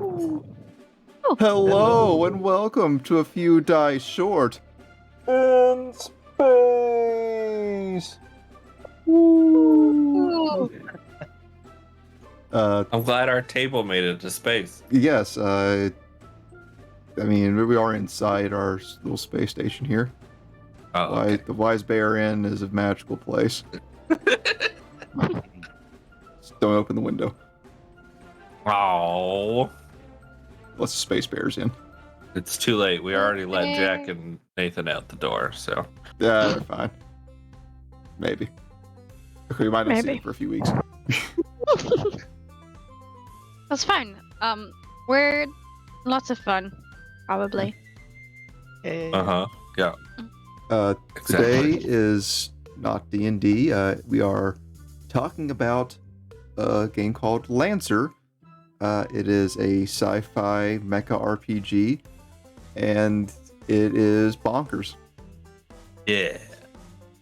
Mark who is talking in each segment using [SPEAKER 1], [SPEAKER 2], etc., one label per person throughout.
[SPEAKER 1] Oh,
[SPEAKER 2] Hello and welcome to A Few Die Short in Space.
[SPEAKER 1] ooh.
[SPEAKER 3] I'm glad our table made it to space.
[SPEAKER 2] Yes, I mean, we are inside our little space station here.
[SPEAKER 3] Oh, okay.
[SPEAKER 2] The Wise Bear Inn is a magical place. Just don't open the window.
[SPEAKER 3] Oh,
[SPEAKER 2] Unless the space bear's in.
[SPEAKER 3] it's too late. We already let Jack and Nathan out the door, so.
[SPEAKER 2] Yeah, they're fine. Maybe. Okay, we might not see
[SPEAKER 1] Maybe.
[SPEAKER 2] them for a few weeks.
[SPEAKER 1] That's fine. We're lots of fun, probably.
[SPEAKER 3] Yeah.
[SPEAKER 2] Today
[SPEAKER 3] Exactly.
[SPEAKER 2] is not D&D. We are talking about a game called Lancer. It is a sci-fi mecha RPG, and it is bonkers.
[SPEAKER 3] Yeah.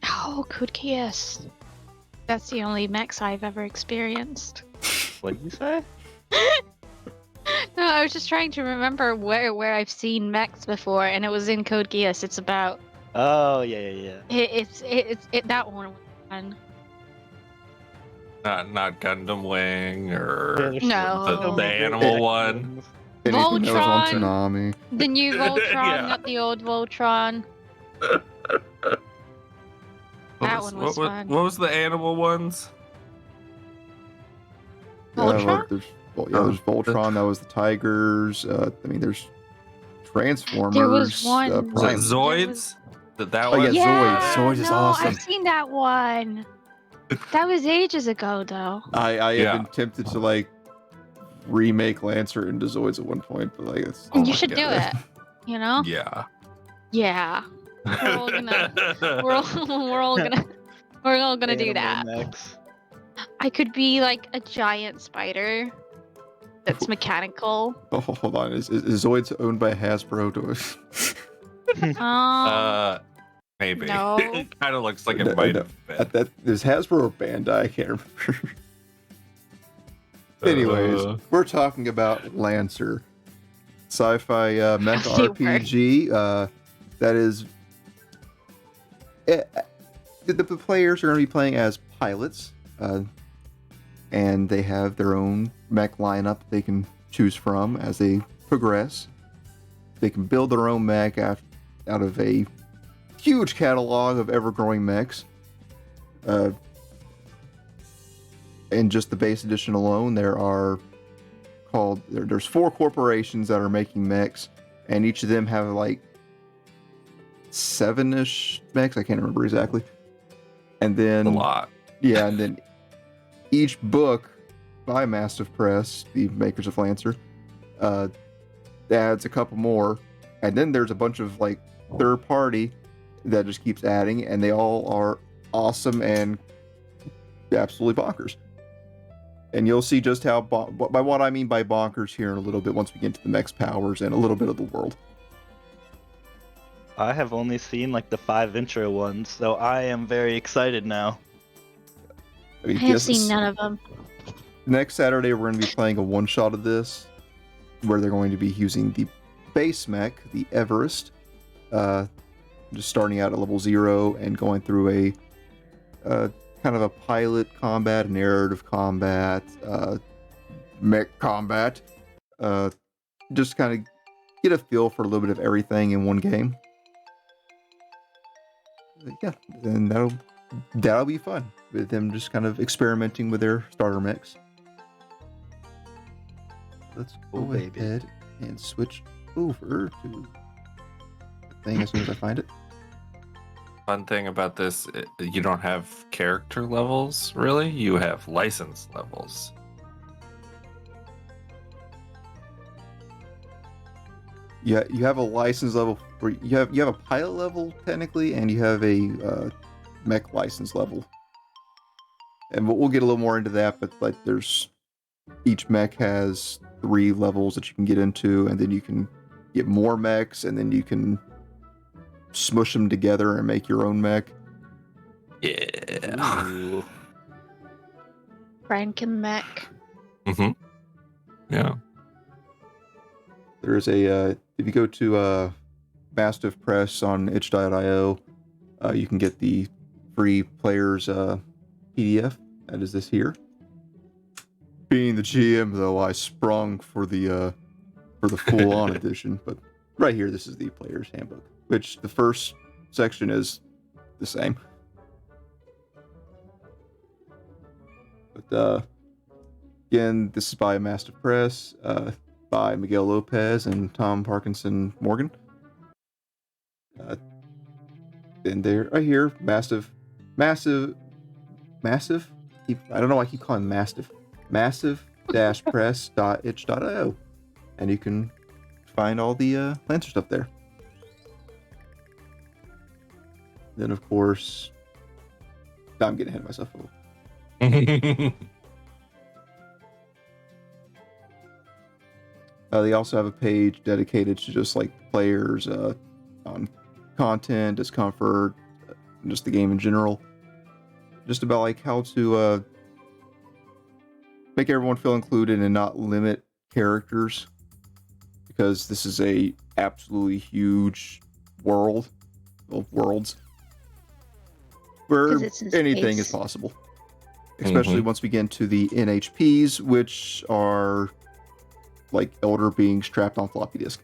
[SPEAKER 1] Oh, Code Geass. That's the only mechs I've ever experienced.
[SPEAKER 4] What did you say?
[SPEAKER 1] No, I was just trying to remember where I've seen mechs before, and it was in Code Geass. It's about
[SPEAKER 4] Oh yeah.
[SPEAKER 1] it's that one was fun.
[SPEAKER 3] Not Gundam Wing or
[SPEAKER 1] No.
[SPEAKER 3] the animal one.
[SPEAKER 2] Anything that was on
[SPEAKER 1] Voltron.
[SPEAKER 2] Tsunami.
[SPEAKER 1] The new Voltron,
[SPEAKER 3] Yeah.
[SPEAKER 1] not the old Voltron. That one was fun.
[SPEAKER 3] What was the animal ones?
[SPEAKER 1] Voltron?
[SPEAKER 2] There's Voltron. That was the Tigers. There's Transformers.
[SPEAKER 1] There was one.
[SPEAKER 3] Was it
[SPEAKER 2] Prime.
[SPEAKER 3] Zoids? That
[SPEAKER 2] Oh,
[SPEAKER 3] one?
[SPEAKER 2] yeah. Zoids is
[SPEAKER 1] no,
[SPEAKER 2] awesome.
[SPEAKER 1] I've seen that one. That was ages ago, though.
[SPEAKER 2] I
[SPEAKER 3] Yeah.
[SPEAKER 2] have been tempted to remake Lancer into Zoids at one point, but it's
[SPEAKER 3] Oh
[SPEAKER 1] you
[SPEAKER 3] my
[SPEAKER 1] should do
[SPEAKER 3] God.
[SPEAKER 1] it. You know?
[SPEAKER 3] Yeah.
[SPEAKER 1] Yeah. We're all gonna. We're all gonna do that.
[SPEAKER 4] Next.
[SPEAKER 1] I could be like a giant spider. That's mechanical.
[SPEAKER 2] Oh, hold on. Is Zoids owned by Hasbro?
[SPEAKER 3] Maybe.
[SPEAKER 1] No.
[SPEAKER 3] It kind of looks like
[SPEAKER 2] No,
[SPEAKER 3] it might
[SPEAKER 2] no.
[SPEAKER 3] have been.
[SPEAKER 2] There's Hasbro or Bandai? I can't remember. Anyways, we're talking about Lancer, sci-fi mecha
[SPEAKER 1] You were.
[SPEAKER 2] RPG. That is, the players are going to be playing as pilots, and they have their own mech lineup they can choose from as they progress. They can build their own mech out of a huge catalog of ever-growing mechs. In just the base edition alone, there's 4 corporations that are making mechs, and each of them have 7-ish mechs. I can't remember exactly. And then
[SPEAKER 3] A lot.
[SPEAKER 2] yeah, and then each book by Mastiff Press, the makers of Lancer, adds a couple more, and then there's a bunch of third party that just keeps adding, and they all are awesome and absolutely bonkers. And you'll see just how by what I mean by bonkers here in a little bit once we get into the mech's powers and a little bit of the world.
[SPEAKER 4] I have only seen the 5 intro ones, so I am very excited now.
[SPEAKER 1] I have seen none of them.
[SPEAKER 2] Next Saturday, we're going to be playing a one-shot of this, where they're going to be using the base mech, the Everest, just starting out at level 0 and going through a kind of a pilot combat, narrative combat, mech combat, just kind of get a feel for a little bit of everything in one game. Yeah, and that'll be fun with them just kind of experimenting with their starter mechs. Let's go
[SPEAKER 4] baby.
[SPEAKER 2] ahead and switch over to the thing as soon as I find it.
[SPEAKER 3] Fun thing about this, you don't have character levels, really. You have license levels.
[SPEAKER 2] Yeah, you have a license level where you have a pilot level technically, and you have a mech license level. And we'll get a little more into that, but there's each mech has 3 levels that you can get into, and then you can get more mechs, and then you can smush them together and make your own mech.
[SPEAKER 3] Yeah.
[SPEAKER 4] Ooh.
[SPEAKER 1] Frankenmech.
[SPEAKER 3] Mm-hmm. Yeah.
[SPEAKER 2] There's a if you go to Mastiff Press on itch.io, you can get the free players PDF. That is this here. Being the GM, though, I sprung for the full-on edition, but right here, this is the player's handbook, which the first section is the same. But again, this is by Mastiff Press, by Miguel Lopez and Tom Parkinson Morgan. And there, right here, massive. I don't know why I keep calling Mastiff. Massive-press.itch.io, and you can find all the Lancer stuff there. Then, of course, I'm getting ahead of myself. They also have a page dedicated to just like players on content, discomfort, just the game in general. Just about like how to make everyone feel included and not limit characters, because this is a absolutely huge world of worlds where
[SPEAKER 1] 'Cause it's in
[SPEAKER 2] anything
[SPEAKER 1] space.
[SPEAKER 2] is possible. Especially once we get into the NHPs, which are like Elder being strapped on floppy disk.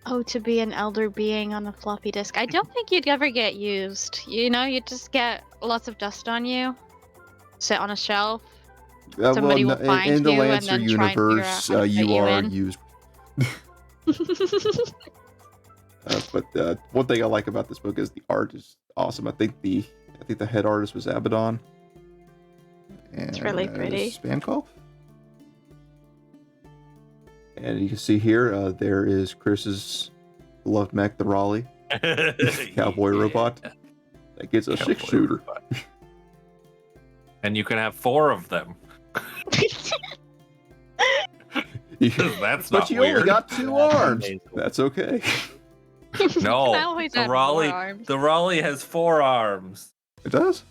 [SPEAKER 1] Oh, to be an elder being on a floppy disk. I don't think you'd ever get used. You know, you'd just get lots of dust on you. Sit on a shelf. Somebody will find
[SPEAKER 2] in the
[SPEAKER 1] you and
[SPEAKER 2] Lancer
[SPEAKER 1] then try and figure out
[SPEAKER 2] universe,
[SPEAKER 1] how to
[SPEAKER 2] you
[SPEAKER 1] fit you
[SPEAKER 2] are
[SPEAKER 1] in.
[SPEAKER 2] used. But one thing I like about this book is the art is awesome. I think the head artist was Abaddon. And
[SPEAKER 1] It's really pretty.
[SPEAKER 2] Spankov. And you can see here, there is Chris's beloved mech, the Raleigh cowboy robot. That gets a
[SPEAKER 3] Cowboy
[SPEAKER 2] 6-shooter.
[SPEAKER 3] robot. And you can have 4 of them. That's not
[SPEAKER 2] But you
[SPEAKER 3] weird.
[SPEAKER 2] only got 2
[SPEAKER 4] That's
[SPEAKER 2] arms.
[SPEAKER 4] amazing.
[SPEAKER 2] That's okay.
[SPEAKER 3] No,
[SPEAKER 1] I always
[SPEAKER 3] the
[SPEAKER 1] had more
[SPEAKER 3] Raleigh,
[SPEAKER 1] arms.
[SPEAKER 3] the Raleigh has 4 arms.
[SPEAKER 2] It does?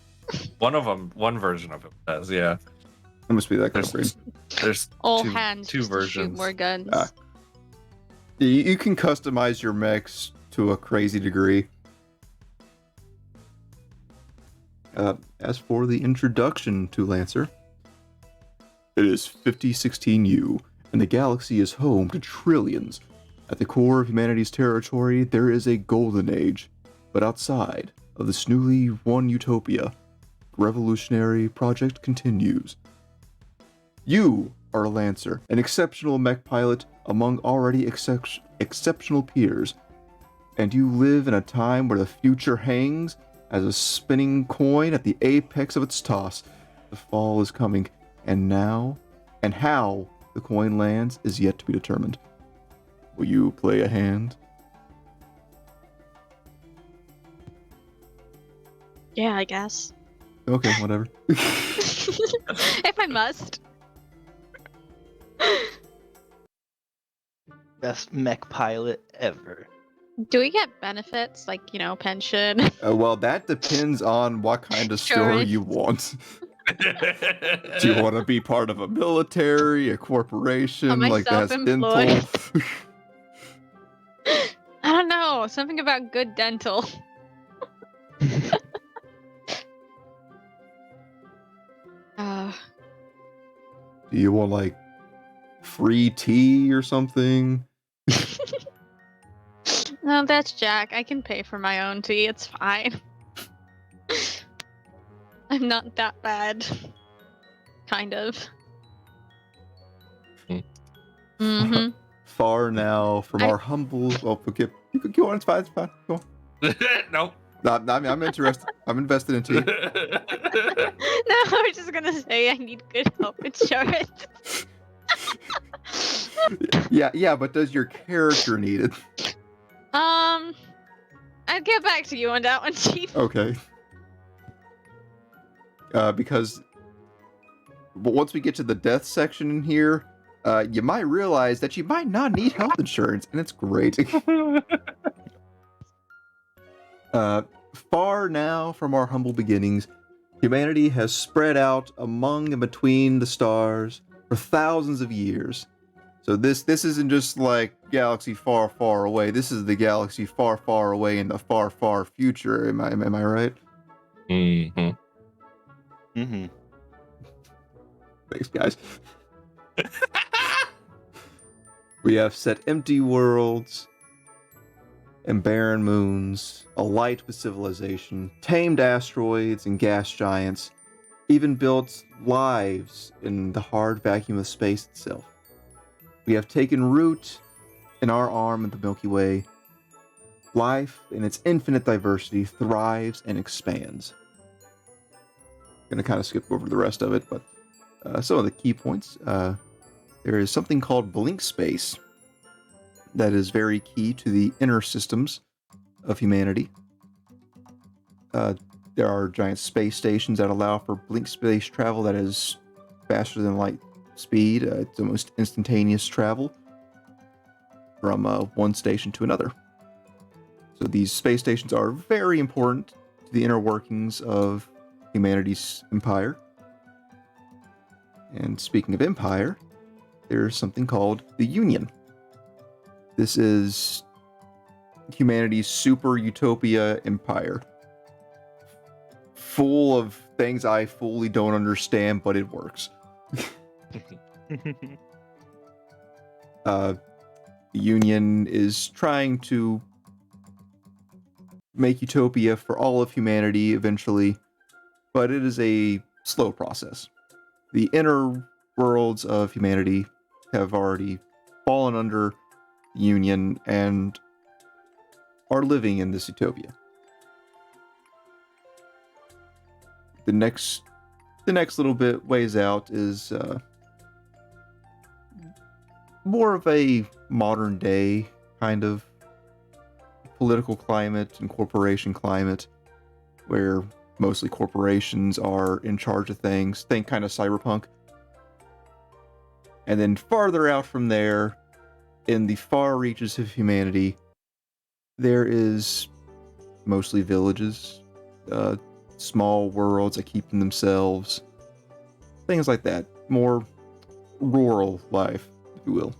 [SPEAKER 3] One version of it does, yeah.
[SPEAKER 2] It must be that kind of brain.
[SPEAKER 3] There's
[SPEAKER 1] All
[SPEAKER 3] two,
[SPEAKER 1] hands
[SPEAKER 3] two
[SPEAKER 1] just to shoot
[SPEAKER 3] versions.
[SPEAKER 1] more guns.
[SPEAKER 2] Ah. You can customize your mechs to a crazy degree. As for the introduction to Lancer, it is 5016U, and the galaxy is home to trillions. At the core of humanity's territory, there is a golden age, but outside of this newly won utopia, revolutionary project continues. You are a Lancer, an exceptional mech pilot among already exceptional peers, and you live in a time where the future hangs as a spinning coin at the apex of its toss. The fall is coming, and how the coin lands is yet to be determined. Will you play a hand?
[SPEAKER 1] Yeah, I guess.
[SPEAKER 2] Okay, whatever.
[SPEAKER 1] If I must.
[SPEAKER 4] Best mech pilot ever.
[SPEAKER 1] Do we get benefits like, pension?
[SPEAKER 2] Well, that depends on what kind of story
[SPEAKER 1] Insurance.
[SPEAKER 2] you want. Do you want to be part of a military, a corporation,
[SPEAKER 1] Am I
[SPEAKER 2] like that's
[SPEAKER 1] self-employed?
[SPEAKER 2] dental?
[SPEAKER 1] I don't know. Something about good dental.
[SPEAKER 2] Do you want like free tea or something?
[SPEAKER 1] No, that's Jack. I can pay for my own tea. It's fine. I'm not that bad. Kind of. Mm-hmm.
[SPEAKER 2] Far now from our humble. Oh, okay. You can go on. It's fine. It's fine. Go on.
[SPEAKER 3] Nope.
[SPEAKER 2] No, I'm interested. I'm invested in tea.
[SPEAKER 1] No, I was just gonna say I need good health insurance.
[SPEAKER 2] Yeah, but does your character need it?
[SPEAKER 1] I'd get back to you on that one, Chief.
[SPEAKER 2] Okay. Because once we get to the death section in here, you might realize that you might not need health insurance, and it's great. Far now from our humble beginnings, humanity has spread out among and between the stars for for thousands of years. So this isn't just like galaxy far, far away. This is the galaxy far, far away in the far, far future. Am I right?
[SPEAKER 3] Mm-hmm.
[SPEAKER 4] Mm-hmm.
[SPEAKER 2] Thanks, guys. We have set empty worlds and barren moons, alight with civilization, tamed asteroids and gas giants, even built lives in the hard vacuum of space itself. We have taken root in our arm of the Milky Way. Life, in its infinite diversity, thrives and expands. I'm going to kind of skip over the rest of it, but some of the key points. There is something called blink space that is very key to the inner systems of humanity. There are giant space stations that allow for blink space travel that is faster than light speed. It's almost instantaneous travel from one station to another. So these space stations are very important to the inner workings of humanity's empire. And speaking of empire, there's something called the Union. This is humanity's super utopia empire. Full of things I fully don't understand, but it works. The Union is trying to make utopia for all of humanity eventually, but it is a slow process. The inner worlds of humanity have already fallen under the Union and are living in this utopia. The next little bit ways out is more of a modern day kind of political climate and corporation climate, where mostly corporations are in charge of things. Think kind of cyberpunk. And then farther out from there, in the far reaches of humanity, there is mostly villages, small worlds that keep to themselves, things like that. More rural life, if you will.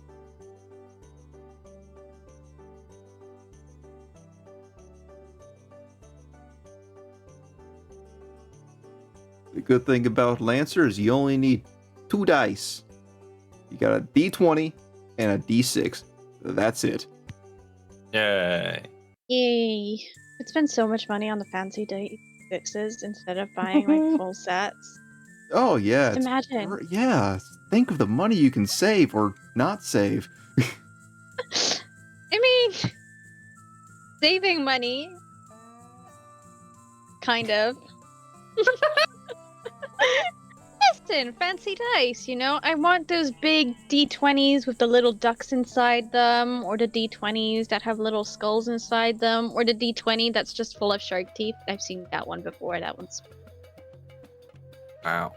[SPEAKER 2] The good thing about Lancer is you only need 2 dice. You got a D20 and a D6. That's it.
[SPEAKER 3] Yay.
[SPEAKER 1] Yay. I'd spend so much money on the fancy day fixes instead of buying like full sets.
[SPEAKER 2] Oh yeah.
[SPEAKER 1] Just imagine.
[SPEAKER 2] Yeah. Think of the money you can save or not save.
[SPEAKER 1] I mean, saving money. Kind of. Listen, fancy dice, you know? I want those big D20s with the little ducks inside them, or the D20s that have little skulls inside them, or the D20 that's just full of shark teeth. I've seen that one before. That one's
[SPEAKER 3] Wow.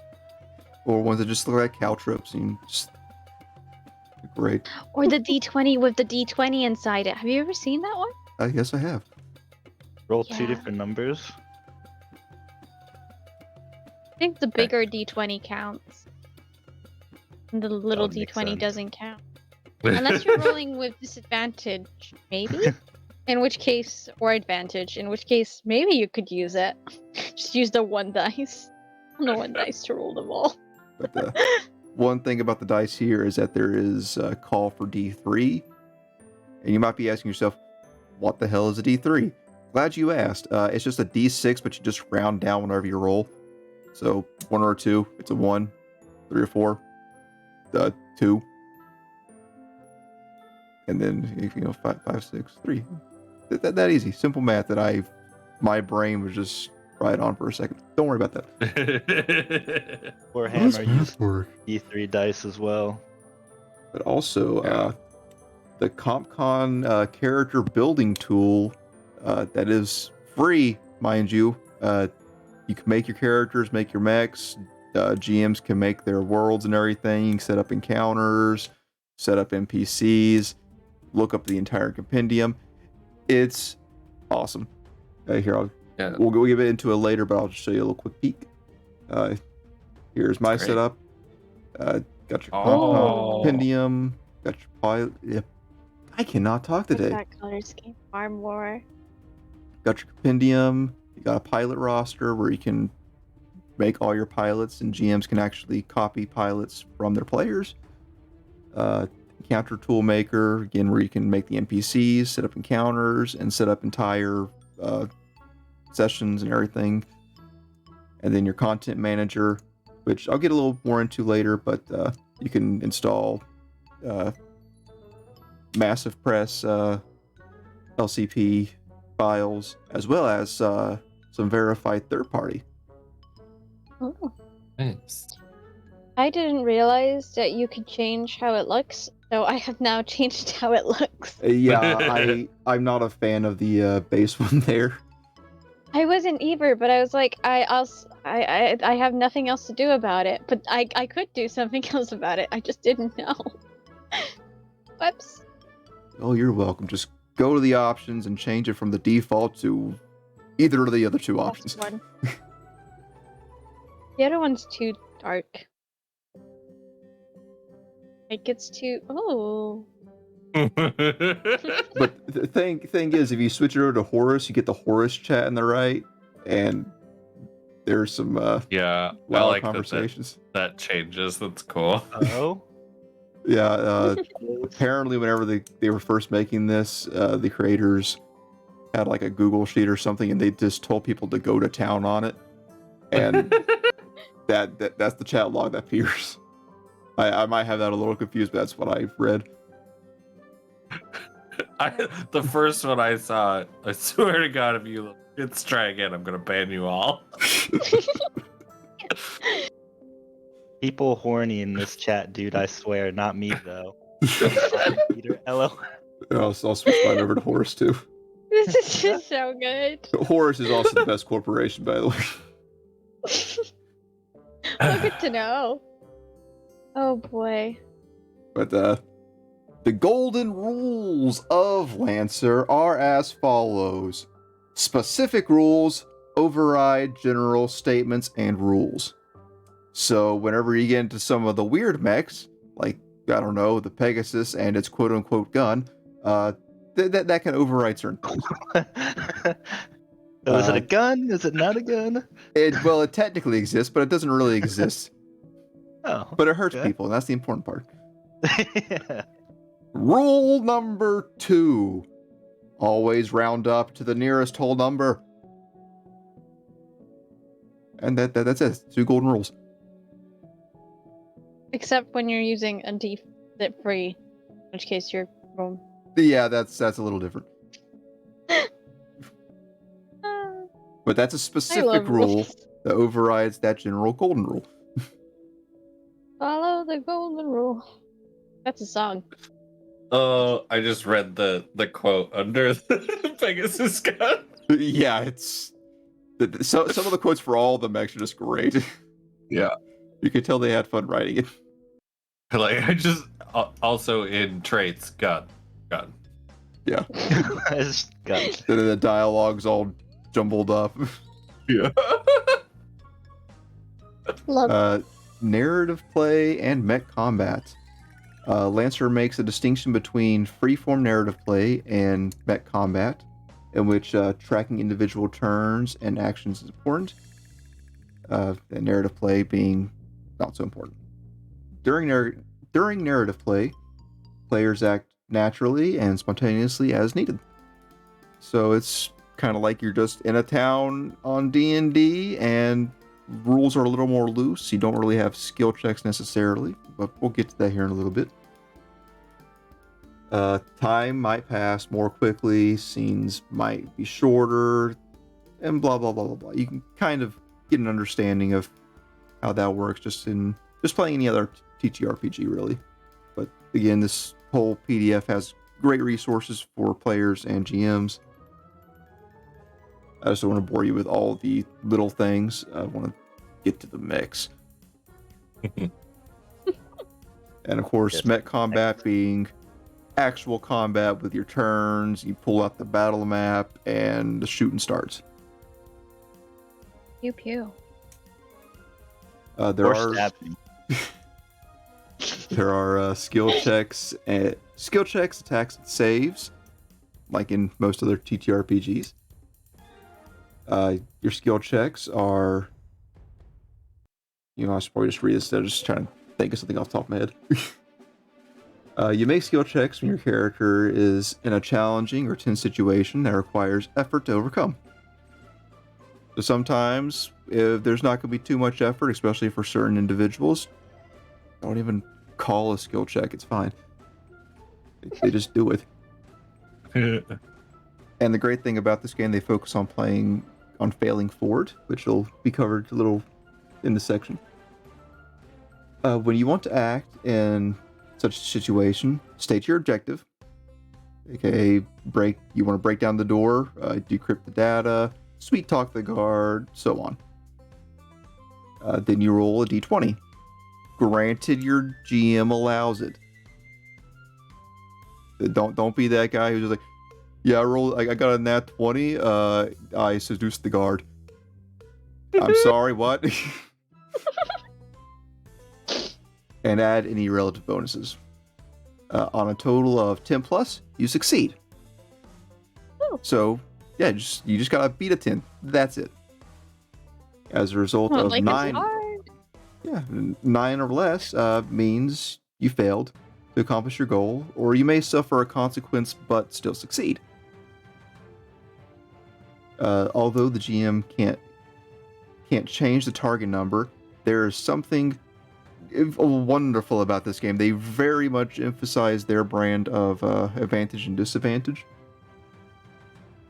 [SPEAKER 2] Or ones that just look like caltrops and just great.
[SPEAKER 1] or the D20 with the D20 inside it. Have you ever seen that one?
[SPEAKER 2] I guess I have.
[SPEAKER 4] Roll
[SPEAKER 1] Yeah.
[SPEAKER 4] 2 different numbers.
[SPEAKER 1] I think the bigger D20 counts. And the little
[SPEAKER 3] would make
[SPEAKER 1] D20
[SPEAKER 3] sense.
[SPEAKER 1] doesn't count. Unless you're rolling with disadvantage, maybe? In which case, or advantage, in which case, maybe you could use it. Just use the 1 dice. The 1 dice to roll them all.
[SPEAKER 2] But one thing about the dice here is that there is a call for D3. And you might be asking yourself, what the hell is a D3? Glad you asked. It's just a D6, but you just round down whenever you roll. So 1 or 2, it's a 1, 3 or 4, 2, and then 5, 6, 3. That easy, simple math that my brain was just right on for a second. Don't worry about that.
[SPEAKER 4] Warhammer used D3 dice as well.
[SPEAKER 2] But also,
[SPEAKER 3] Yeah.
[SPEAKER 2] the CompCon character building tool that is free, mind you. You can make your characters, make your mechs. GMs can make their worlds and everything. You can set up encounters, set up NPCs, look up the entire compendium. It's awesome. Here,
[SPEAKER 3] Yeah.
[SPEAKER 2] we'll give it into it later, but I'll just show you a little quick peek. Here's my
[SPEAKER 3] Great.
[SPEAKER 2] setup. Got your
[SPEAKER 3] Oh.
[SPEAKER 2] compendium. Got your pilot. Yep. I cannot talk
[SPEAKER 1] Like
[SPEAKER 2] today.
[SPEAKER 1] that color scheme. Farm War.
[SPEAKER 2] Got your compendium. You got a pilot roster where you can make all your pilots, and GMs can actually copy pilots from their players. Encounter tool maker, again, where you can make the NPCs, set up encounters, and set up entire sessions and everything. And then your content manager, which I'll get a little more into later, but you can install massive press LCP files, as well as some verified third party.
[SPEAKER 1] Oh.
[SPEAKER 3] Nice.
[SPEAKER 1] I didn't realize that you could change how it looks, so I have now changed how it looks.
[SPEAKER 2] Yeah, I'm not a fan of the base one there.
[SPEAKER 1] I wasn't either, but I was like, I have nothing else to do about it. But I could do something else about it. I just didn't know. Whoops.
[SPEAKER 2] Oh, you're welcome. Just go to the options and change it from the default to either of the other two options.
[SPEAKER 1] That's one. The other one's too dark. It gets too. Oh.
[SPEAKER 2] But the thing is, if you switch it over to Horus, you get the Horus chat on the right, and there's some
[SPEAKER 3] Yeah, I
[SPEAKER 2] wild
[SPEAKER 3] like
[SPEAKER 2] conversations.
[SPEAKER 3] that changes. That's cool.
[SPEAKER 4] Oh.
[SPEAKER 2] Yeah, apparently whenever they were first making this, the creators had like a Google sheet or something, and they just told people to go to town on it, and that's the chat log that appears. I might have that a little confused, but that's what I've read.
[SPEAKER 3] The first one I saw, I swear to God, if you let's try again, I'm gonna ban you all.
[SPEAKER 4] People horny in this chat, dude. I swear, not me though. Peter, LL.
[SPEAKER 2] I'll switch mine over to Horus too.
[SPEAKER 1] This is just so good.
[SPEAKER 2] Horus is also the best corporation, by the way.
[SPEAKER 1] Well, good to know. Oh boy.
[SPEAKER 2] But the golden rules of Lancer are as follows. Specific rules override general statements and rules. So whenever you get into some of the weird mechs, like, I don't know, the Pegasus and its quote-unquote gun, that can override certain things.
[SPEAKER 4] So is it a gun? Is it not a gun?
[SPEAKER 2] It technically exists, but it doesn't really exist.
[SPEAKER 4] Oh.
[SPEAKER 2] But it hurts
[SPEAKER 4] Okay.
[SPEAKER 2] people, and that's the important part.
[SPEAKER 4] Yeah.
[SPEAKER 2] Rule number 2. Always round up to the nearest whole number. And that's it. 2 golden rules.
[SPEAKER 1] Except when you're using a that free, in which case you're wrong.
[SPEAKER 2] Yeah, that's a little different. But that's a
[SPEAKER 1] I
[SPEAKER 2] specific
[SPEAKER 1] love
[SPEAKER 2] rule
[SPEAKER 1] rules.
[SPEAKER 2] that overrides that general golden rule.
[SPEAKER 1] Follow the golden rule. That's a song.
[SPEAKER 3] Oh, I just read the quote under the Pegasus gun.
[SPEAKER 2] Yeah, it's... So, some of the quotes for all of them actually just great.
[SPEAKER 3] Yeah.
[SPEAKER 2] You could tell they had fun writing it.
[SPEAKER 3] Like, I just also in traits, gun.
[SPEAKER 2] Yeah.
[SPEAKER 4] It's gun.
[SPEAKER 2] The dialogue's all jumbled up.
[SPEAKER 3] Yeah.
[SPEAKER 1] Love
[SPEAKER 2] Narrative play and mech combat. Lancer makes a distinction between freeform narrative play and mech combat, in which tracking individual turns and actions is important. The narrative play being not so important. During narrative play, players act naturally and spontaneously as needed. So it's kind of like you're just in a town on D&D, and rules are a little more loose. You don't really have skill checks necessarily, but we'll get to that here in a little bit. Time might pass more quickly, scenes might be shorter, and blah blah blah blah blah. You can kind of get an understanding of how that works just playing any other TTRPG, really. But again, this whole PDF has great resources for players and GMs. I just don't want to bore you with all the little things. I want to get to the mix. And of course,
[SPEAKER 4] Yes.
[SPEAKER 2] mech combat being actual combat with your turns. You pull out the battle map and the shooting starts.
[SPEAKER 1] pew pew.
[SPEAKER 2] There
[SPEAKER 4] Or
[SPEAKER 2] are
[SPEAKER 4] stabbing.
[SPEAKER 2] There are skill checks, attacks, and saves, like in most other TTRPGs. Your skill checks are, I should probably just read this instead of just trying to think of something off the top of my head. You make skill checks when your character is in a challenging or tense situation that requires effort to overcome. So sometimes, if there's not going to be too much effort, especially for certain individuals, don't even call a skill check. It's fine. They just do it. And the great thing about this game, they focus on failing forward, which will be covered a little in this section. When you want to act in such a situation, state your objective. Okay, you want to break down the door, decrypt the data, sweet talk the guard, so on. Then you roll a d20. Granted, your GM allows it. Don't be that guy who's just like, yeah, I got a nat 20. I seduced the guard. I'm sorry, what? And add any relative bonuses. On a total of 10 plus, you succeed.
[SPEAKER 1] Oh.
[SPEAKER 2] So, yeah, you just gotta beat a 10. That's it. As a result of
[SPEAKER 1] like
[SPEAKER 2] 9,
[SPEAKER 1] it's hard.
[SPEAKER 2] yeah, 9 or less means you failed to accomplish your goal, or you may suffer a consequence but still succeed. Although the GM can't change the target number, there is something wonderful about this game. They very much emphasize their brand of advantage and disadvantage.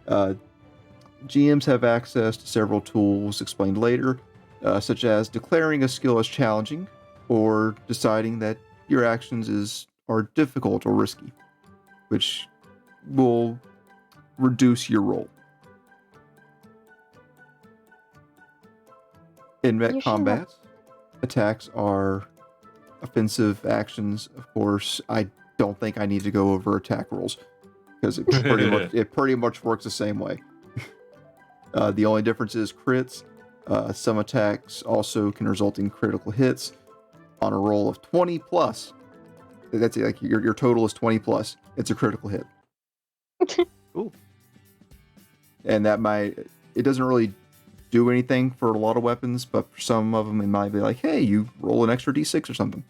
[SPEAKER 2] GMs have access to several tools explained later, such as declaring a skill as challenging or deciding that your actions are difficult or risky, which will reduce your roll. In mech combat, attacks are offensive actions. Of course, I don't think I need to go over attack rolls because it pretty much works the same way. The only difference is crits. Some attacks also can result in critical hits on a roll of 20 plus. That's it. Like your total is 20 plus. It's a critical hit.
[SPEAKER 4] Ooh.
[SPEAKER 2] And it doesn't really do anything for a lot of weapons, but for some of them it might be like, hey, you roll an extra d6 or something.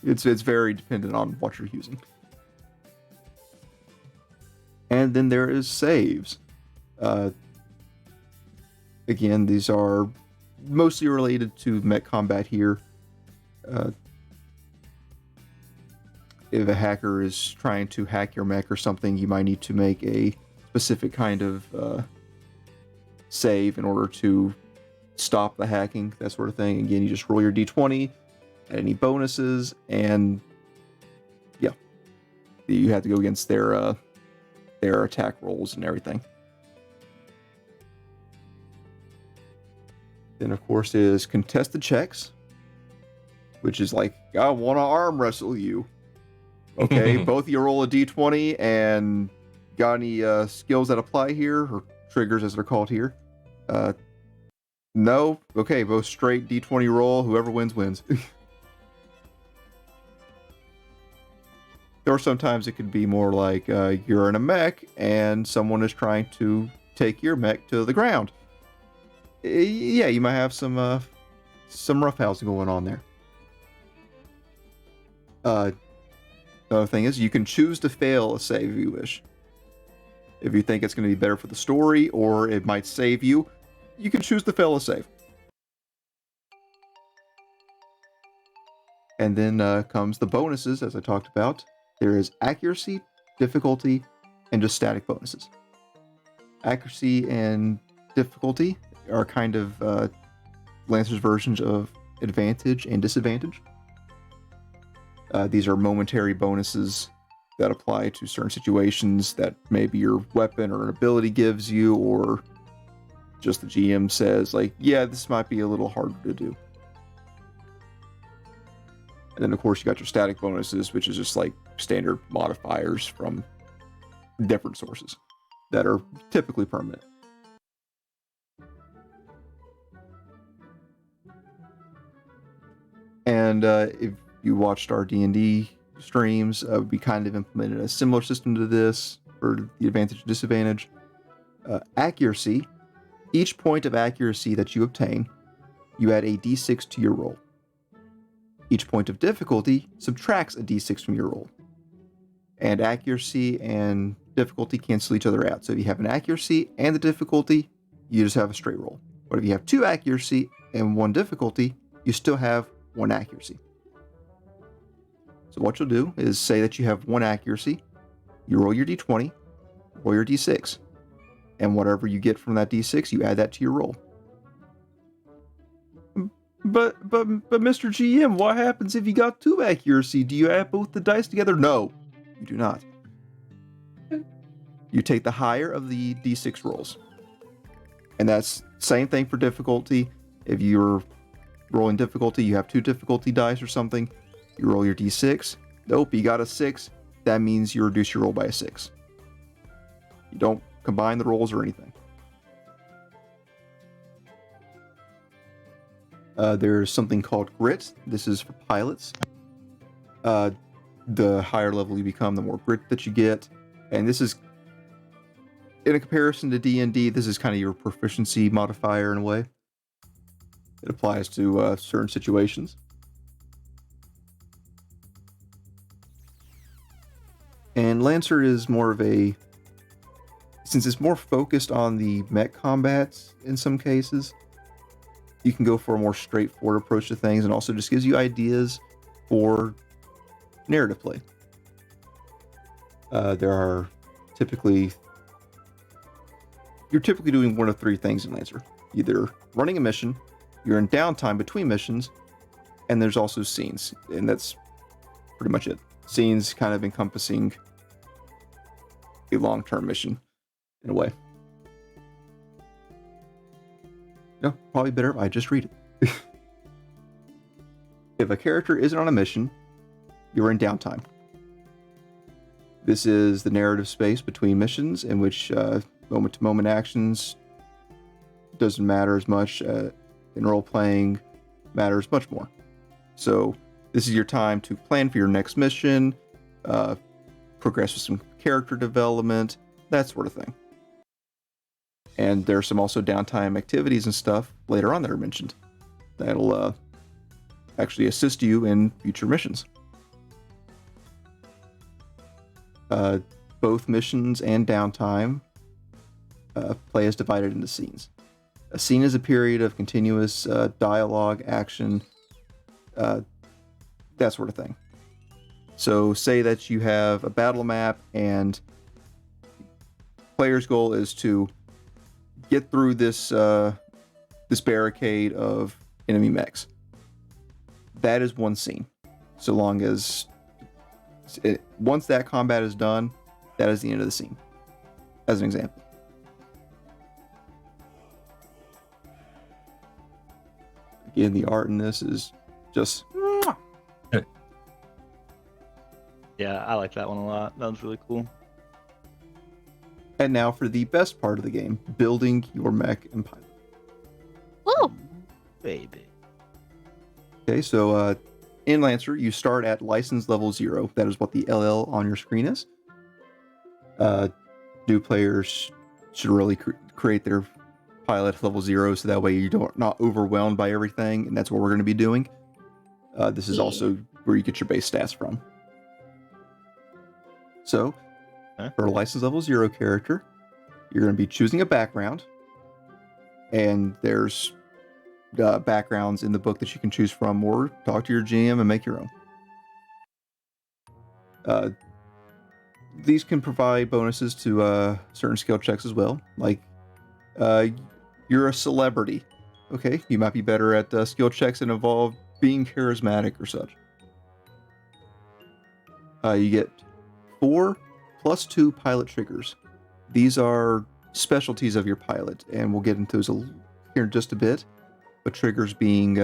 [SPEAKER 2] It's very dependent on what you're using. And then there is saves. Again, these are mostly related to mech combat here. If a hacker is trying to hack your mech or something, you might need to make a specific kind of save in order to stop the hacking, that sort of thing. Again, you just roll your d20, add any bonuses, and yeah, you have to go against their attack rolls and everything. Then, of course, is contested checks, which is like, I want to arm wrestle you. Okay, both of you roll a d20, and got any skills that apply here, or triggers as they're called here? No? Okay, both straight d20 roll. Whoever wins, wins. Or sometimes it could be more like you're in a mech, and someone is trying to take your mech to the ground. Yeah, you might have some roughhousing going on there. The other thing is, you can choose to fail a save if you wish. If you think it's going to be better for the story, or it might save you, you can choose to fail a save. And then comes the bonuses, as I talked about. There is accuracy, difficulty, and just static bonuses. Accuracy and difficulty are kind of Lancer's versions of advantage and disadvantage. These are momentary bonuses that apply to certain situations that maybe your weapon or an ability gives you, or just the GM says, like, yeah, this might be a little harder to do. And then, of course, you got your static bonuses, which is just like standard modifiers from different sources that are typically permanent. And if you watched our D&D streams, we kind of implemented a similar system to this for the advantage and disadvantage. Accuracy. Each point of accuracy that you obtain, you add a d6 to your roll. Each point of difficulty subtracts a d6 from your roll. And accuracy and difficulty cancel each other out. So if you have an accuracy and the difficulty, you just have a straight roll. But if you have 2 accuracy and 1 difficulty, you still have 1 accuracy. So what you'll do is say that you have 1 accuracy, you roll your d20, roll your d6, and whatever you get from that d6, you add that to your roll. But Mr. GM, what happens if you got 2 accuracy? Do you add both the dice together? No, you do not. You take the higher of the d6 rolls. And that's same thing for difficulty. If you're rolling difficulty, you have 2 difficulty dice or something, you roll your d6. Nope, you got a 6. That means you reduce your roll by a 6. You don't combine the rolls or anything. There's something called grit. This is for pilots. The higher level you become, the more grit that you get. And this is, in a comparison to D&D, this is kind of your proficiency modifier in a way. It applies to certain situations. And Lancer is more of a, since it's more focused on the mech combats in some cases, you can go for a more straightforward approach to things, and also just gives you ideas for narrative play. There are you're typically doing one of 3 things in Lancer. Either running a mission, you're in downtime between missions, and there's also scenes, and that's pretty much it. Scenes kind of encompassing a long-term mission in a way. No, probably better if I just read it. If a character isn't on a mission, you're in downtime. This is the narrative space between missions in which moment-to-moment actions doesn't matter as much. In role-playing matters much more. So this is your time to plan for your next mission, progress with some character development, that sort of thing. And there's some also downtime activities and stuff later on that are mentioned that'll actually assist you in future missions. Both missions and downtime play is divided into scenes. A scene is a period of continuous dialogue, action, that sort of thing. So say that you have a battle map and player's goal is to get through this this barricade of enemy mechs. That is one scene. So long as once that combat is done, that is the end of the scene. As an example. Again, the art in this is just...
[SPEAKER 4] Yeah, I like that one a lot. That was really cool.
[SPEAKER 2] And now for the best part of the game, building your mech and pilot.
[SPEAKER 1] Woo!
[SPEAKER 4] Baby.
[SPEAKER 2] Okay, so in Lancer, you start at license level 0. That is what the LL on your screen is. New players should really create their pilot level 0, so that way you don't not overwhelmed by everything, and that's what we're going to be doing. This is also where you get your base stats from. So, for a license level 0 character, you're going to be choosing a background, and there's backgrounds in the book that you can choose from, or talk to your GM and make your own. These can provide bonuses to certain skill checks as well, like you're a celebrity. Okay, you might be better at skill checks that involve being charismatic or such. You get 4 plus 2 pilot triggers. These are specialties of your pilot, and we'll get into those here in just a bit. But triggers being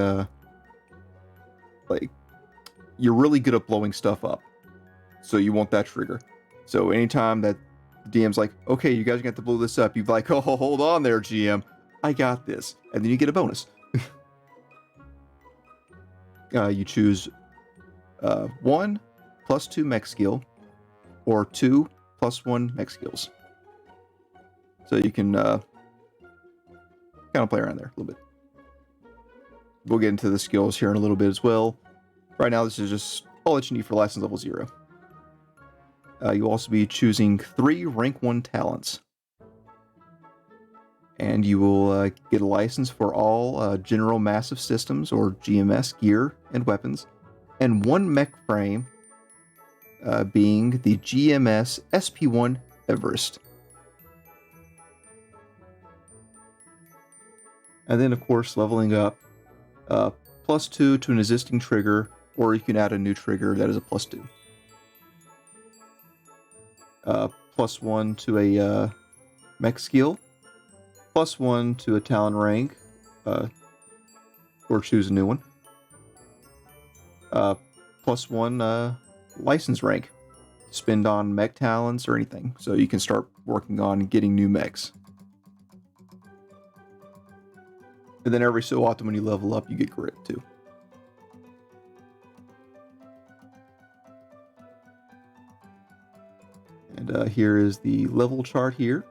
[SPEAKER 2] like you're really good at blowing stuff up, so you want that trigger. So anytime that the DM's like, okay, you guys are gonna have to blow this up, you're like, oh, hold on there, GM, I got this, and then you get a bonus. You choose 1 plus 2 mech skill, or 2 plus 1 mech skills. So you can kind of play around there a little bit. We'll get into the skills here in a little bit as well. Right now, this is just all that you need for license level 0. You'll also be choosing 3 rank 1 talents. And you will get a license for all General Massive Systems, or GMS, gear and weapons, and 1 mech frame, being the GMS SP1 Everest. And then, of course, leveling up, +2 to an existing trigger, or you can add a new trigger that is a +2. +1 to a mech skill, +1 to a talent rank, or choose a new one. +1 license rank, spend on mech talents or anything, so you can start working on getting new mechs. And then every so often when you level up, you get grit too. And here is the level chart here.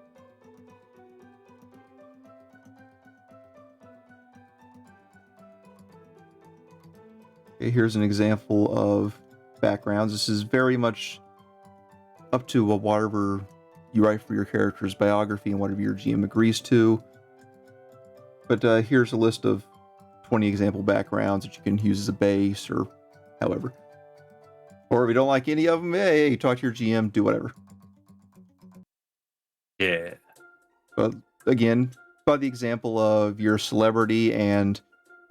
[SPEAKER 2] Okay, here's an example of backgrounds. This is very much up to whatever you write for your character's biography and whatever your GM agrees to. But here's a list of 20 example backgrounds that you can use as a base or however. Or if you don't like any of them, hey, talk to your GM, do whatever.
[SPEAKER 3] Yeah.
[SPEAKER 2] But again, by the example of your celebrity and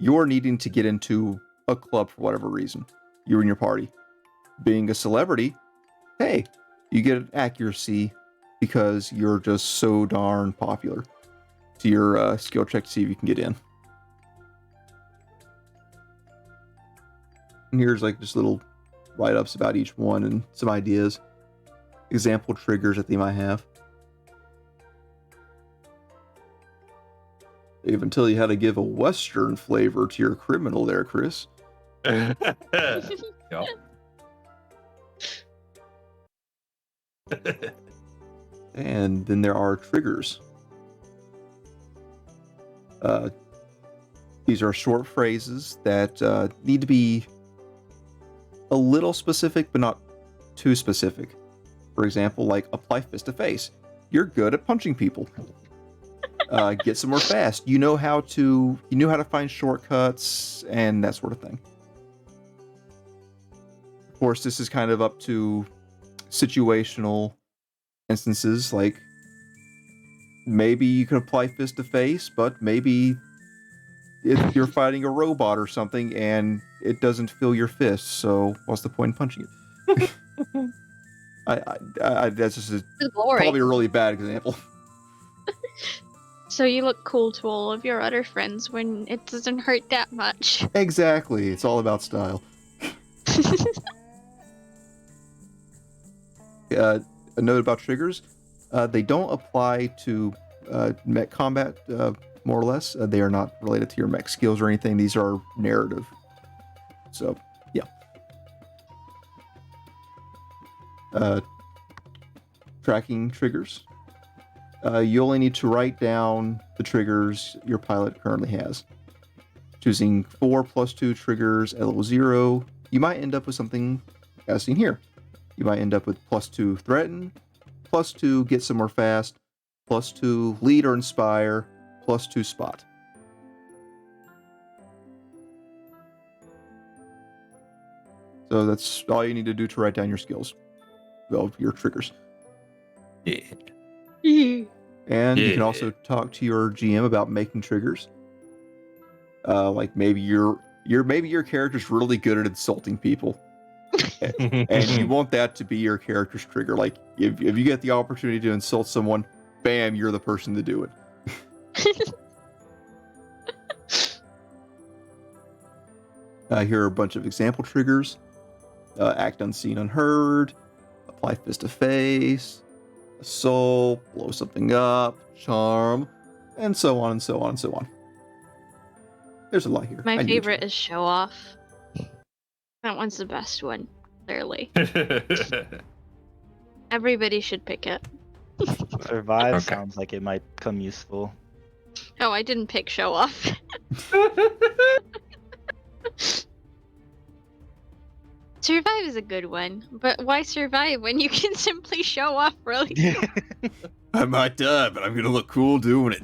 [SPEAKER 2] you're needing to get into a club for whatever reason, you and your party. Being a celebrity, hey, you get an accuracy because you're just so darn popular. To your skill check to see if you can get in. And here's like just little write-ups about each one and some ideas, example triggers that they might have. They even tell you how to give a Western flavor to your criminal there, Chris.
[SPEAKER 3] Yep.
[SPEAKER 2] And then there are triggers. These are short phrases that need to be a little specific, but not too specific. For example, like apply fist to face. You're good at punching people. Get somewhere fast. You know how to find shortcuts and that sort of thing. Of course, this is kind of up to situational instances, like maybe you can apply fist to face, but maybe if you're fighting a robot or something and it doesn't feel your fist, so what's the point in punching it? That's just probably a really bad example.
[SPEAKER 1] So you look cool to all of your other friends when it doesn't hurt that much.
[SPEAKER 2] Exactly. It's all about style. A note about triggers. They don't apply to mech combat, more or less. They are not related to your mech skills or anything. These are narrative. So, yeah. Tracking triggers. You only need to write down the triggers your pilot currently has. Choosing 4 + 2 triggers at level 0, you might end up with something as seen here. You might end up with +2 threaten, +2 get somewhere fast, +2 lead or inspire, +2 spot. So that's all you need to do to write down your skills. Well, your triggers.
[SPEAKER 3] Yeah.
[SPEAKER 2] And you can also talk to your GM about making triggers. Like maybe your character's really good at insulting people. And you want that to be your character's trigger. Like if you get the opportunity to insult someone, bam, you're the person to do it. Here are a bunch of example triggers. Act unseen, unheard. Apply fist to face. Assault. Blow something up. Charm. And so on and so on and so on. There's a lot here.
[SPEAKER 1] My favorite is show off. That one's the best one, clearly. Everybody should pick it.
[SPEAKER 4] Survive
[SPEAKER 3] Okay.
[SPEAKER 4] sounds like it might come useful.
[SPEAKER 1] Oh, I didn't pick show off. Survive is a good one, but why survive when you can simply show off really?
[SPEAKER 2] I might die, but I'm gonna look cool doing it.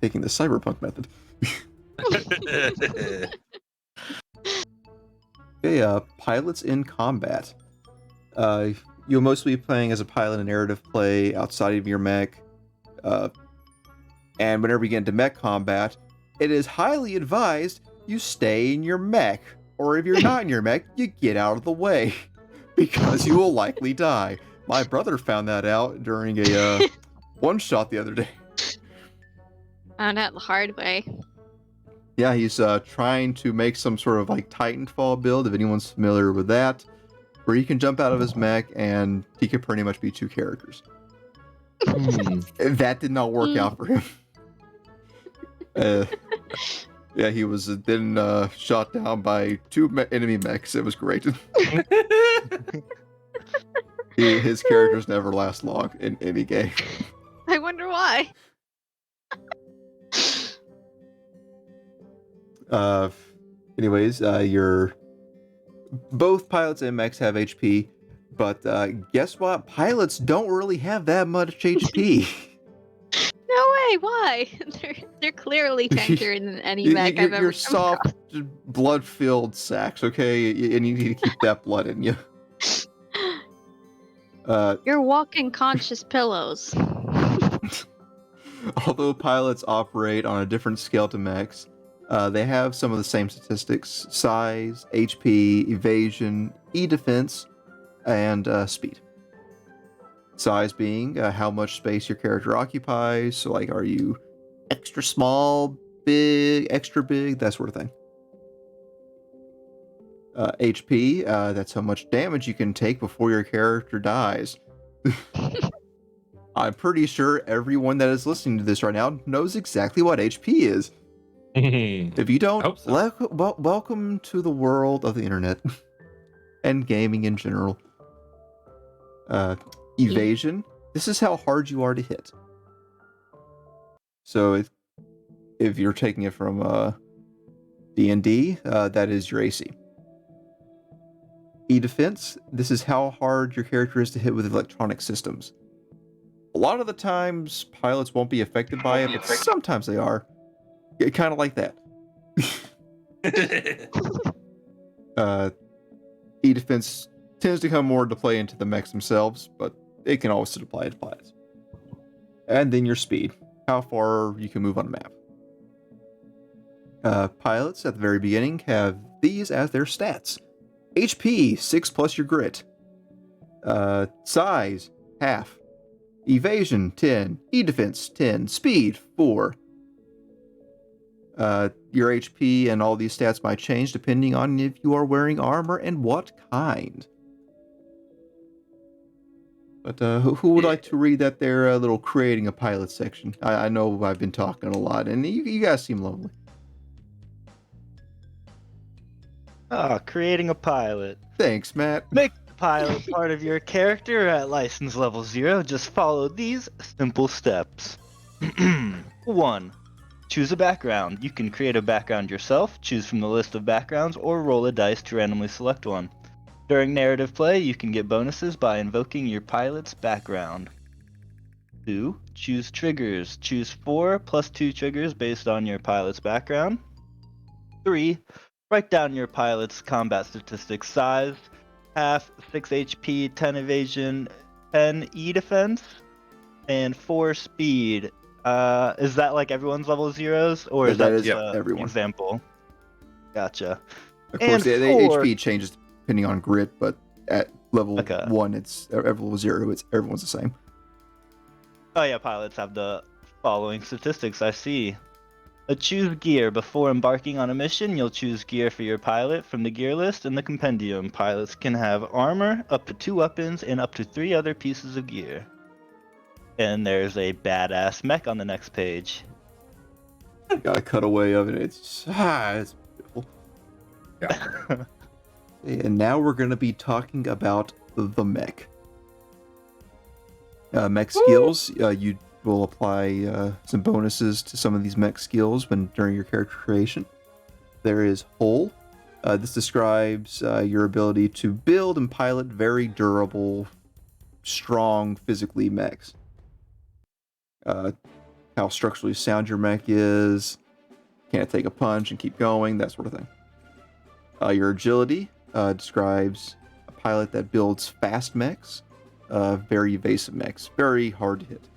[SPEAKER 2] Taking the cyberpunk method. Okay, pilots in combat. You'll mostly be playing as a pilot in narrative play outside of your mech. And whenever you get into mech combat, it is highly advised you stay in your mech. Or if you're not in your mech, you get out of the way. Because you will likely die. My brother found that out during a one-shot the other day.
[SPEAKER 1] Found out the hard way.
[SPEAKER 2] Yeah, he's trying to make some sort of like Titanfall build, if anyone's familiar with that, where he can jump out of his mech and he can pretty much be two characters. That did not work out for him. Yeah, he was then shot down by two enemy mechs. It was great. His characters never last long in any game.
[SPEAKER 1] I wonder why.
[SPEAKER 2] Anyways, your both pilots and mechs have HP, but guess what? Pilots don't really have that much HP.
[SPEAKER 1] No way, why? They're clearly tankier than any mech I've ever
[SPEAKER 2] You're
[SPEAKER 1] come
[SPEAKER 2] soft,
[SPEAKER 1] across.
[SPEAKER 2] blood-filled sacks, okay? And you need to keep that blood in you.
[SPEAKER 1] You're walking conscious pillows.
[SPEAKER 2] Although pilots operate on a different scale to mechs, they have some of the same statistics: size, HP, evasion, E-defense, and speed. Size being how much space your character occupies, so like are you extra small, big, extra big, that sort of thing. HP, that's how much damage you can take before your character dies. I'm pretty sure everyone that is listening to this right now knows exactly what HP is. If you don't,
[SPEAKER 3] Hope so.
[SPEAKER 2] welcome to the world of the internet and gaming in general. Evasion. This is how hard you are to hit. So if you're taking it from D&D, that is your AC. E-defense. This is how hard your character is to hit with electronic systems. A lot of the times, pilots won't be affected by it, but sometimes they are. Kind of like that. E-defense tends to come more to play into the mechs themselves, but it can also apply to pilots. And then your speed, how far you can move on a map. Pilots at the very beginning have these as their stats. HP, 6 plus your grit. Size, half. Evasion, 10. E-defense, 10. Speed, 4. Your HP and all these stats might change depending on if you are wearing armor and what kind. But who would like to read that there little creating a pilot section? I know I've been talking a lot, and you guys seem lovely.
[SPEAKER 4] Creating a pilot.
[SPEAKER 2] Thanks, Matt.
[SPEAKER 4] Make the pilot part of your character at license level 0. Just follow these simple steps. 1. Choose a background. You can create a background yourself, choose from the list of backgrounds, or roll a dice to randomly select one. During narrative play, you can get bonuses by invoking your pilot's background. 2. Choose triggers. Choose 4 plus 2 triggers based on your pilot's background. 3. Write down your pilot's combat statistics: size, half, 6 HP, 10 evasion, 10 E-defense, and 4 speed. Is that like everyone's level 0s, or is that just
[SPEAKER 2] everyone.
[SPEAKER 4] Example? Gotcha.
[SPEAKER 2] Of course, the HP changes depending on grit, but at level 1, it's level 0. Everyone's the same.
[SPEAKER 4] Oh yeah, pilots have the following statistics. I see. Choose gear. Before embarking on a mission, you'll choose gear for your pilot from the gear list in the compendium. Pilots can have armor, up to 2 weapons, and up to 3 other pieces of gear. And there's a badass mech on the next page.
[SPEAKER 2] Got a cutaway of it. It's beautiful.
[SPEAKER 3] Yeah.
[SPEAKER 2] And now we're going to be talking about the mech. Mech skills. You will apply some bonuses to some of these mech skills during your character creation. There is Hull. This describes your ability to build and pilot very durable, strong, physically mechs. How structurally sound your mech is, can't take a punch and keep going, that sort of thing. Your agility describes a pilot that builds fast mechs, very evasive mechs, very hard to hit,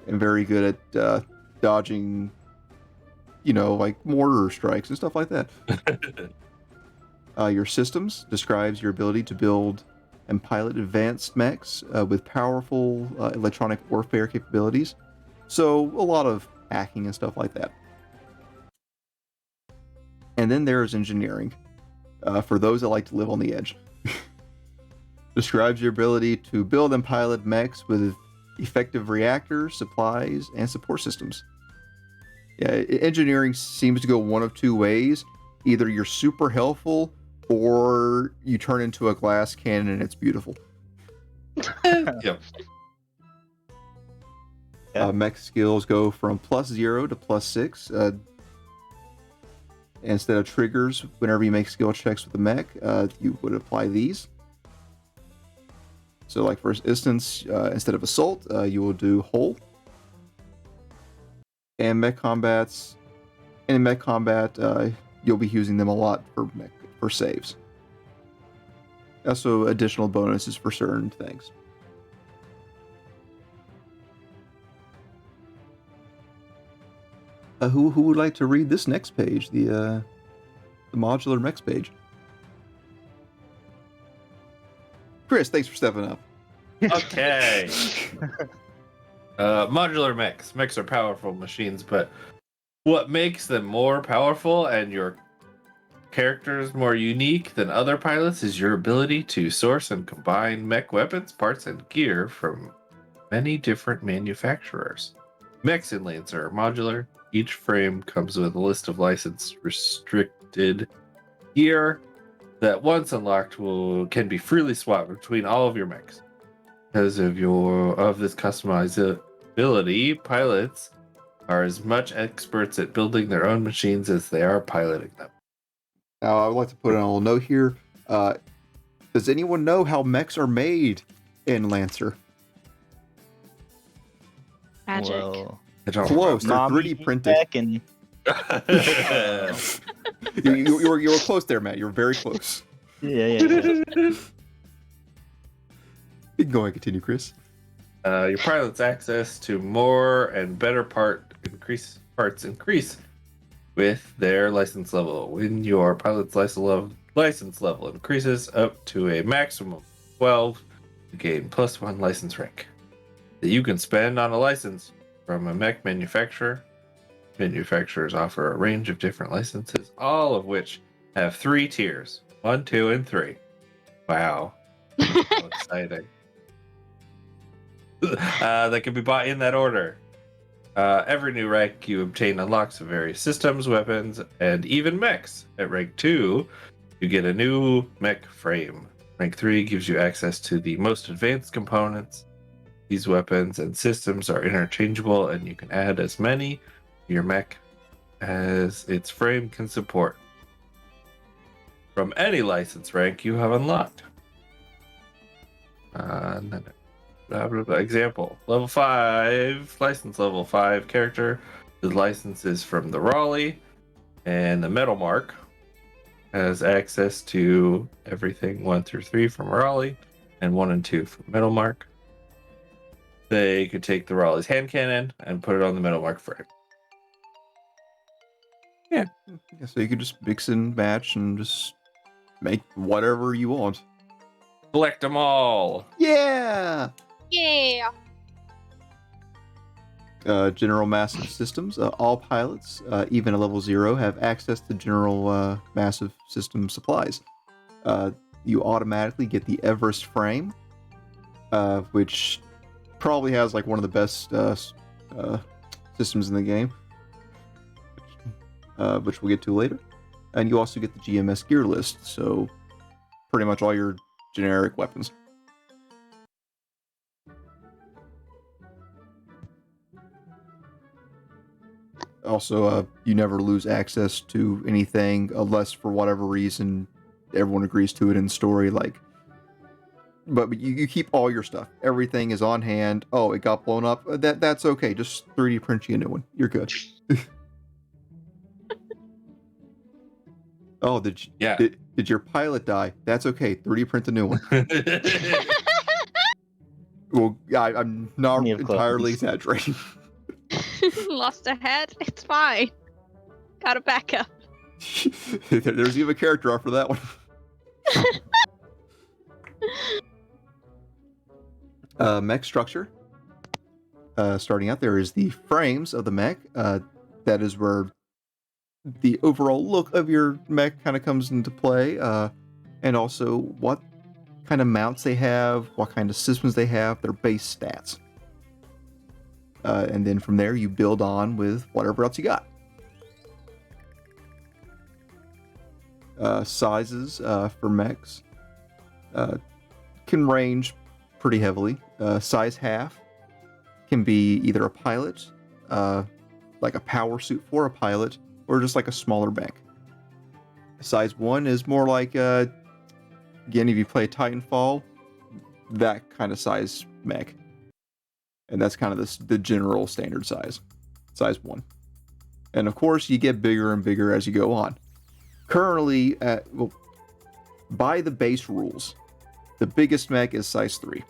[SPEAKER 2] and very good at dodging, like mortar strikes and stuff like that. Your systems describes your ability to build and pilot advanced mechs with powerful electronic warfare capabilities. So a lot of hacking and stuff like that. And then there's engineering, for those that like to live on the edge. Describes your ability to build and pilot mechs with effective reactors, supplies, and support systems. Yeah, engineering seems to go one of two ways. Either you're super helpful, or you turn into a glass cannon and it's beautiful.
[SPEAKER 3] Yep.
[SPEAKER 2] Mech skills go from +0 to +6. Instead of triggers, whenever you make skill checks with the mech, you would apply these. So, like for instance, instead of assault, you will do Hull. And in mech combat, you'll be using them a lot for saves. Also, additional bonuses for certain things. Who would like to read this next page, the modular mechs page? Chris, thanks for stepping up.
[SPEAKER 3] Okay. Modular mechs. Mechs are powerful machines, but what makes them more powerful and your characters more unique than other pilots is your ability to source and combine mech weapons, parts, and gear from many different manufacturers. Mechs in Lancer are modular. Each frame comes with a list of licensed restricted gear that once unlocked can be freely swapped between all of your mechs. Because of this customizability, pilots are as much experts at building their own machines as they are piloting them.
[SPEAKER 2] Now, I would like to put in a little note here. Does anyone know how mechs are made in Lancer?
[SPEAKER 1] Magic.
[SPEAKER 4] Well,
[SPEAKER 3] I don't
[SPEAKER 2] Close. They're
[SPEAKER 4] mommy
[SPEAKER 2] 3D printed.
[SPEAKER 4] back and
[SPEAKER 2] You were close there, Matt. You were very close.
[SPEAKER 4] yeah.
[SPEAKER 2] You can go and continue, Chris.
[SPEAKER 3] Your pilot's access to more and better parts increase with their license level. When your pilot's license level increases up to a maximum of 12, you gain +1 license rank that you can spend on a license from a mech manufacturer. Manufacturers offer a range of different licenses, all of which have 3 tiers: 1, 2, and 3. Wow. So exciting. That can be bought in that order. Every new rank you obtain unlocks various systems, weapons, and even mechs. At rank 2, you get a new mech frame. Rank 3 gives you access to the most advanced components. These weapons and systems are interchangeable, and you can add as many to your mech as its frame can support from any license rank you have unlocked. Example: level 5 license level 5 character. The license is from the Raleigh, and the Metal Mark has access to everything 1 through 3 from Raleigh, and 1 and 2 from Metal Mark. They could take the Raleigh's hand cannon and put it on the Metal Mark frame.
[SPEAKER 2] Yeah, so you could just mix and match and just make whatever you want.
[SPEAKER 3] Collect them all.
[SPEAKER 2] Yeah.
[SPEAKER 1] Yeah.
[SPEAKER 2] General Massive Systems. All pilots, even at level 0, have access to General Massive System supplies. You automatically get the Everest frame, which probably has like one of the best systems in the game. which we'll get to later. And you also get the GMS gear list, so pretty much all your generic weapons. Also, you never lose access to anything unless, for whatever reason, everyone agrees to it in the story. But you keep all your stuff. Everything is on hand. Oh, it got blown up. That's okay. Just 3D print you a new one. You're good. Oh, did your pilot die? That's okay. 3D print a new one. Well, I'm not
[SPEAKER 4] Plenty of
[SPEAKER 2] entirely
[SPEAKER 4] clones.
[SPEAKER 2] exaggerating.
[SPEAKER 1] Lost a head? It's fine. Got a backup.
[SPEAKER 2] There's even a character art for that one. Mech structure. Starting out, there is the frames of the mech. That is where the overall look of your mech kind of comes into play, and also what kind of mounts they have, what kind of systems they have, their base stats. And then from there, you build on with whatever else you got. Sizes for mechs can range pretty heavily. Size half can be either a pilot, like a power suit for a pilot, or just like a smaller mech. Size 1 is more like, again, if you play Titanfall, that kind of size mech. And that's kind of the general standard size. Size 1. And of course, you get bigger and bigger as you go on. Currently, by the base rules, the biggest mech is size 3.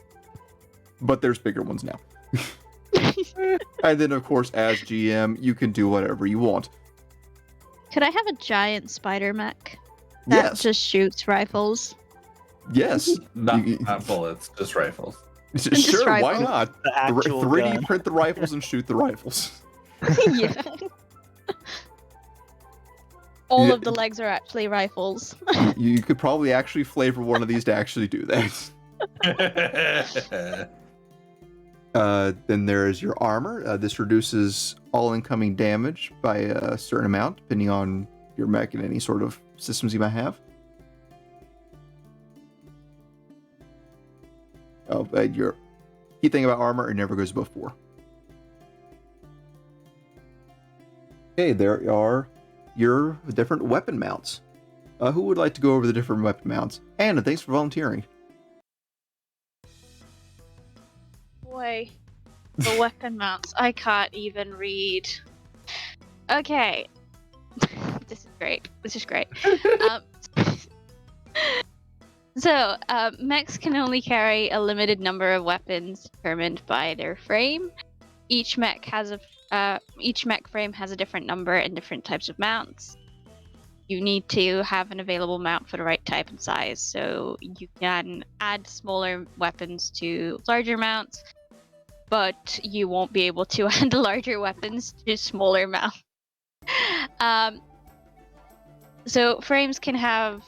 [SPEAKER 2] But there's bigger ones now. And then, of course, as GM, you can do whatever you want.
[SPEAKER 1] Could I have a giant spider mech that
[SPEAKER 2] Yes.
[SPEAKER 1] just shoots rifles?
[SPEAKER 2] Yes.
[SPEAKER 3] Not bullets, just rifles.
[SPEAKER 2] Sure, why
[SPEAKER 1] rifles.
[SPEAKER 2] not?
[SPEAKER 4] The actual
[SPEAKER 2] 3D
[SPEAKER 4] gun.
[SPEAKER 2] print the rifles and shoot the rifles.
[SPEAKER 1] Yeah. All
[SPEAKER 2] Yeah.
[SPEAKER 1] of the legs are actually rifles.
[SPEAKER 2] You could probably actually flavor one of these to actually do that. Then there is your armor. This reduces all incoming damage by a certain amount, depending on your mech and any sort of systems you might have. Your key thing about armor, it never goes above 4. Okay, there are your different weapon mounts. Who would like to go over the different weapon mounts? Anna, thanks for volunteering.
[SPEAKER 1] Boy, the weapon mounts. I can't even read. Okay. This is great. Mechs can only carry a limited number of weapons determined by their frame. Each mech frame has a different number and different types of mounts. You need to have an available mount for the right type and size, so you can add smaller weapons to larger mounts, but you won't be able to add larger weapons to smaller mounts. So frames can have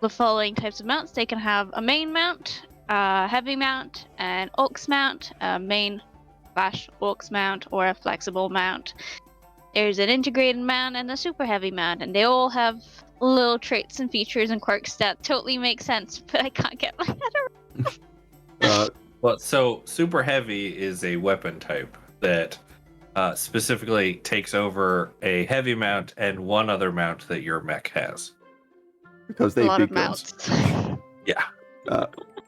[SPEAKER 1] the following types of mounts. They can have a main mount, a heavy mount, an aux mount, a main / aux mount, or a flexible mount. There's an integrated mount and a super heavy mount, and they all have little traits and features and quirks that totally make sense, but I can't get my head around.
[SPEAKER 3] Well, so super heavy is a weapon type that specifically takes over a heavy mount and one other mount that your mech has.
[SPEAKER 2] Because
[SPEAKER 1] A
[SPEAKER 2] they
[SPEAKER 1] lot
[SPEAKER 2] big
[SPEAKER 1] of
[SPEAKER 2] guns.
[SPEAKER 1] mounts.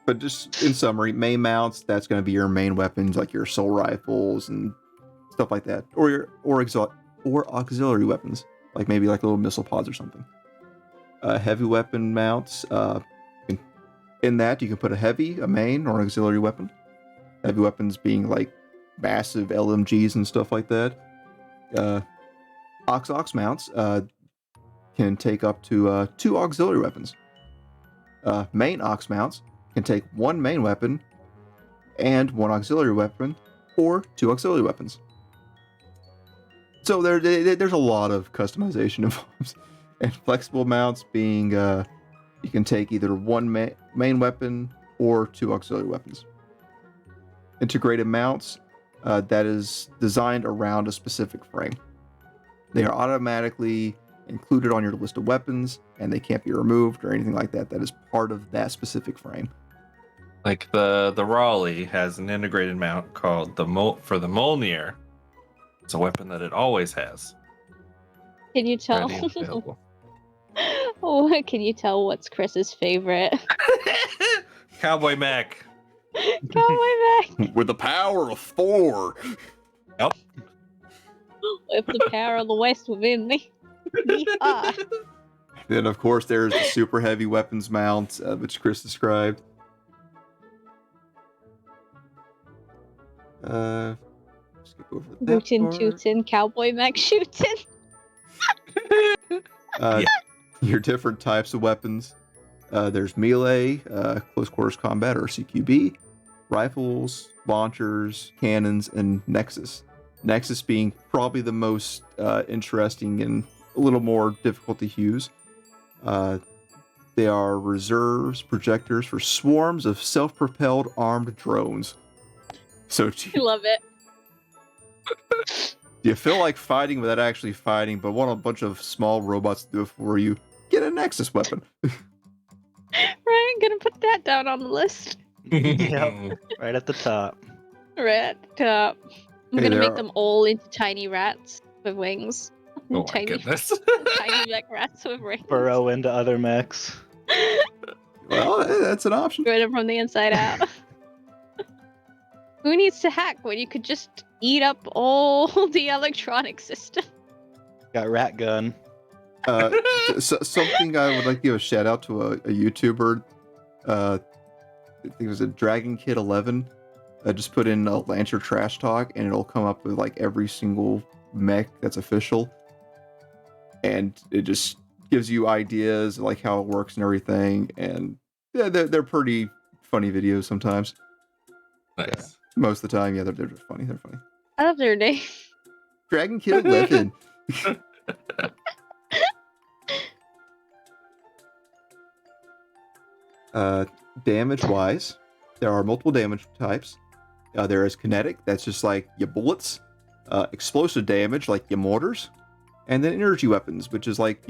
[SPEAKER 2] But just in summary, main mounts, that's going to be your main weapons, like your soul rifles and stuff like that, or auxiliary weapons, like maybe like little missile pods or something. Heavy weapon mounts, in that you can put a heavy, a main, or an auxiliary weapon. Heavy weapons being like massive LMGs and stuff like that. Aux mounts can take up to 2 auxiliary weapons. Main aux mounts can take 1 main weapon and 1 auxiliary weapon, or 2 auxiliary weapons. So there's a lot of customization involved. And flexible mounts being you can take either 1 main weapon or 2 auxiliary weapons. Integrated mounts, that is designed around a specific frame. They are automatically included on your list of weapons, and they can't be removed or anything like that. That is part of that specific frame.
[SPEAKER 3] Like the Raleigh has an integrated mount called the Mjolnir. It's a weapon that it always has.
[SPEAKER 1] Can you tell?
[SPEAKER 3] Ready and available.
[SPEAKER 1] Oh, can you tell what's Chris's favorite?
[SPEAKER 3] Cowboy Mac.
[SPEAKER 1] Cowboy Mac.
[SPEAKER 2] With the power of Thor.
[SPEAKER 3] Yep.
[SPEAKER 1] With the power of the West within me. Yeehaw.
[SPEAKER 2] Then, of course, there's the super heavy weapons mount, which Chris described. Just go over that
[SPEAKER 1] Rootin'
[SPEAKER 2] part.
[SPEAKER 1] tootin', Cowboy Mac shootin'.
[SPEAKER 3] Yeah.
[SPEAKER 2] Your different types of weapons. There's melee, close quarters combat or CQB, rifles, launchers, cannons, and Nexus. Nexus being probably the most interesting and a little more difficult to use. They are reserves, projectors for swarms of self-propelled armed drones. So do
[SPEAKER 1] I love it.
[SPEAKER 2] you feel like fighting without actually fighting, but want a bunch of small robots to do it for you? Get a Nexus weapon.
[SPEAKER 1] Right, gonna put that down on the list.
[SPEAKER 4] Yep. Right at the top.
[SPEAKER 1] Right at the top. I'm
[SPEAKER 2] Hey,
[SPEAKER 1] gonna
[SPEAKER 2] there
[SPEAKER 1] make
[SPEAKER 2] are-
[SPEAKER 1] them all into tiny rats with wings.
[SPEAKER 3] Oh my
[SPEAKER 1] tiny,
[SPEAKER 3] goodness.
[SPEAKER 1] tiny like rats with wings.
[SPEAKER 4] Burrow into other mechs.
[SPEAKER 2] Well, that's an option.
[SPEAKER 1] Burn them from the inside out. Who needs to hack when you could just eat up all the electronic system?
[SPEAKER 4] Got rat gun.
[SPEAKER 2] Something I would like to give a shout out to a YouTuber. I think it was a Dragon Kid 11. Just put in Lancer Trash Talk, and it'll come up with like every single mech that's official, and it just gives you ideas like how it works and everything. And yeah, they're pretty funny videos sometimes.
[SPEAKER 3] Nice.
[SPEAKER 2] Most of the time, yeah, they're just funny. They're funny.
[SPEAKER 1] I love their name.
[SPEAKER 2] Dragon Kid 11. Damage wise, there are multiple damage types. There is kinetic, that's just like your bullets, explosive damage, like your mortars, and then energy weapons, which is like,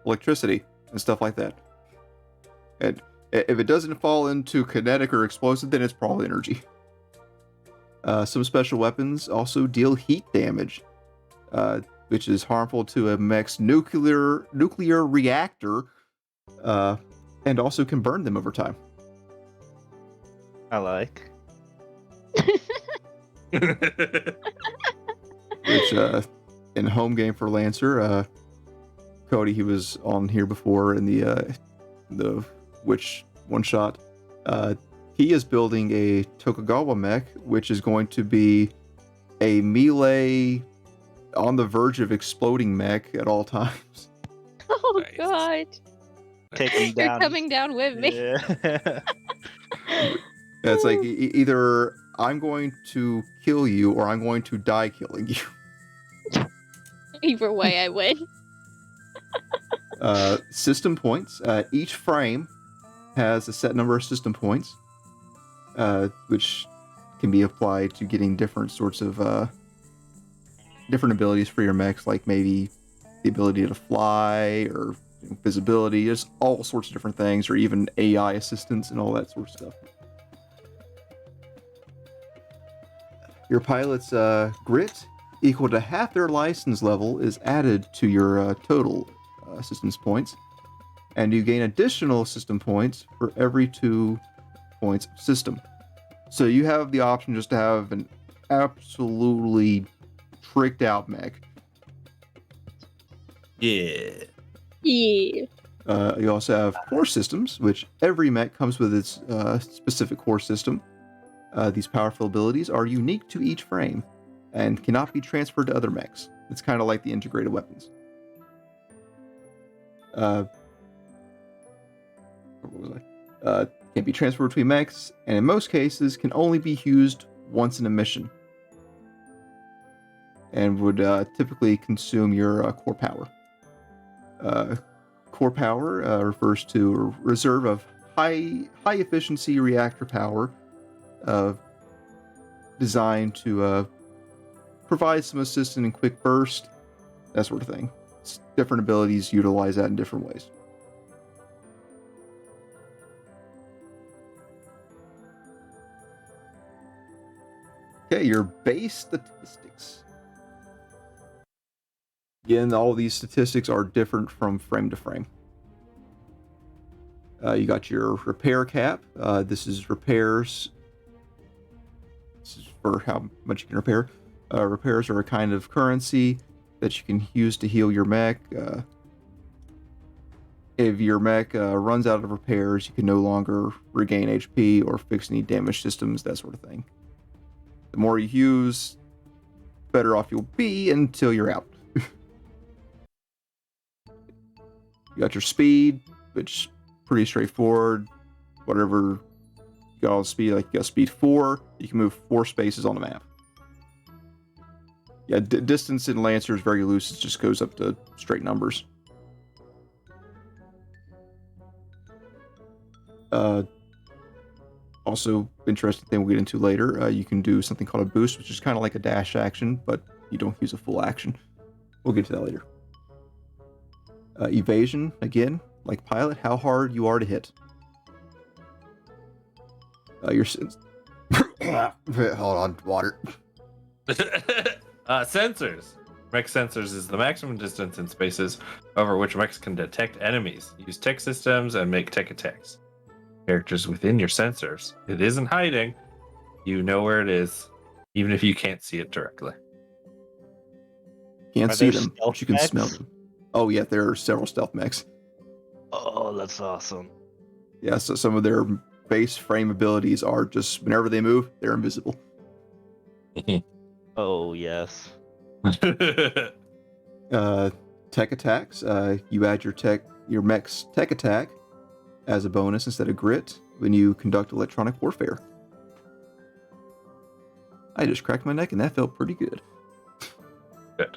[SPEAKER 2] electricity and stuff like that. And if it doesn't fall into kinetic or explosive, then it's probably energy. Some special weapons also deal heat damage, which is harmful to a mech's nuclear reactor, and also can burn them over time.
[SPEAKER 4] I like.
[SPEAKER 2] Which in home game for Lancer, Cody, he was on here before in the Witch one shot. He is building a Tokugawa mech, which is going to be a melee on the verge of exploding mech at all times.
[SPEAKER 1] Oh
[SPEAKER 3] Nice.
[SPEAKER 1] god.
[SPEAKER 4] Take him
[SPEAKER 1] You're
[SPEAKER 4] down.
[SPEAKER 1] coming down with me.
[SPEAKER 4] Yeah.
[SPEAKER 2] Yeah, it's like either I'm going to kill you or I'm going to die killing you.
[SPEAKER 1] Either way, I win.
[SPEAKER 2] System points. Each frame has a set number of system points, which can be applied to getting different sorts of different abilities for your mechs, like maybe the ability to fly or visibility. There's all sorts of different things, or even AI assistance and all that sort of stuff. Your pilot's grit equal to half their license level is added to your total systems points, and you gain additional system points for every 2 points of system. So you have the option just to have an absolutely tricked out mech.
[SPEAKER 3] Yeah.
[SPEAKER 1] Yeah.
[SPEAKER 2] You also have core systems, which every mech comes with its specific core system. These powerful abilities are unique to each frame and cannot be transferred to other mechs. It's kind of like the integrated weapons. What was I? Can be transferred between mechs, and in most cases can only be used once in a mission, and would typically consume your core power. Core power refers to a reserve of high efficiency reactor power, designed to provide some assistance in quick burst, that sort of thing. Different abilities utilize that in different ways. Okay, your base statistics. Again, all these statistics are different from frame to frame. You got your repair cap. This is repairs. This is for how much you can repair. Repairs are a kind of currency that you can use to heal your mech. If your mech runs out of repairs, you can no longer regain HP or fix any damaged systems, that sort of thing. The more you use, better off you'll be until you're out. You got your speed, which pretty straightforward. Whatever you got all the speed, like you got speed 4, you can move 4 spaces on the map. Yeah, distance in Lancer is very loose. It just goes up to straight numbers. Also, interesting thing we'll get into later, you can do something called a boost, which is kind of like a dash action, but you don't use a full action. We'll get to that later. Evasion, again, like Pilot, how hard you are to hit. Your hold on, water.
[SPEAKER 3] Sensors. Mech sensors is the maximum distance in spaces over which mechs can detect enemies, use tech systems, and make tech attacks. Characters within your sensors. It isn't hiding. You know where it is, even if you can't see it directly.
[SPEAKER 2] Can't
[SPEAKER 4] Are
[SPEAKER 2] see
[SPEAKER 4] there
[SPEAKER 2] them,
[SPEAKER 4] stealth
[SPEAKER 2] but you can
[SPEAKER 4] mechs?
[SPEAKER 2] smell them. Oh yeah, there are several stealth mechs.
[SPEAKER 4] Oh, that's awesome.
[SPEAKER 2] Yeah, so some of their base frame abilities are just whenever they move, they're invisible.
[SPEAKER 4] Oh, yes.
[SPEAKER 2] Tech attacks. You add your mech's tech attack as a bonus instead of grit when you conduct electronic warfare. I just cracked my neck and that felt pretty good.
[SPEAKER 3] Good.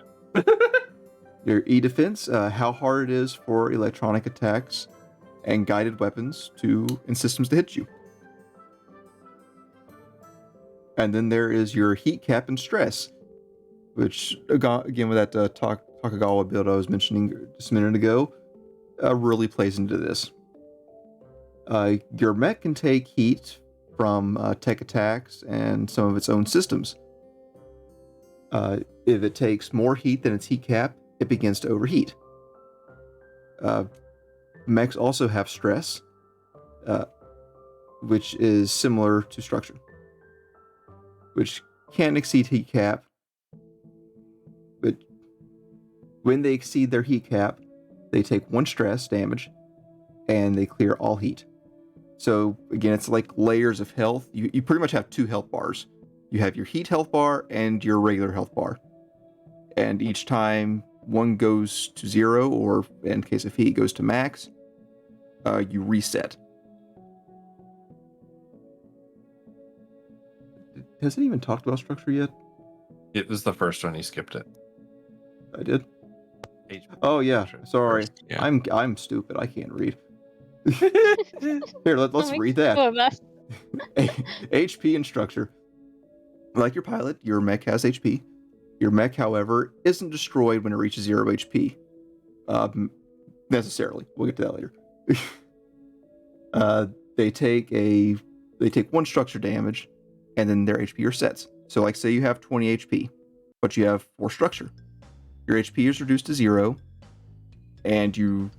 [SPEAKER 2] Your E-defense, how hard it is for electronic attacks and guided weapons and systems to hit you. And then there is your heat cap and stress, which again with that Takagawa build I was mentioning just a minute ago, really plays into this. Your mech can take heat from tech attacks and some of its own systems. If it takes more heat than its heat cap, it begins to overheat. Mechs also have stress, which is similar to structure, which can exceed heat cap, but when they exceed their heat cap, they take 1 stress damage and they clear all heat. So again, it's like layers of health. You pretty much have 2 health bars. You have your heat health bar and your regular health bar. And each time one goes to 0, or in case of heat, goes to max, you reset. Has it even talked about structure yet?
[SPEAKER 3] It was the first one. You skipped it.
[SPEAKER 2] I did.
[SPEAKER 3] HP.
[SPEAKER 2] Oh yeah, sorry.
[SPEAKER 5] Yeah.
[SPEAKER 2] I'm stupid. I can't read. Here, let's
[SPEAKER 1] Only
[SPEAKER 2] read
[SPEAKER 1] two
[SPEAKER 2] that.
[SPEAKER 1] of us.
[SPEAKER 2] HP and structure. Like your pilot, your mech has HP. Your mech, however, isn't destroyed when it reaches 0 HP. Necessarily. We'll get to that later. They take 1 structure damage, and then their HP resets. So like say you have 20 HP, but you have 4 structure. Your HP is reduced to 0, and you,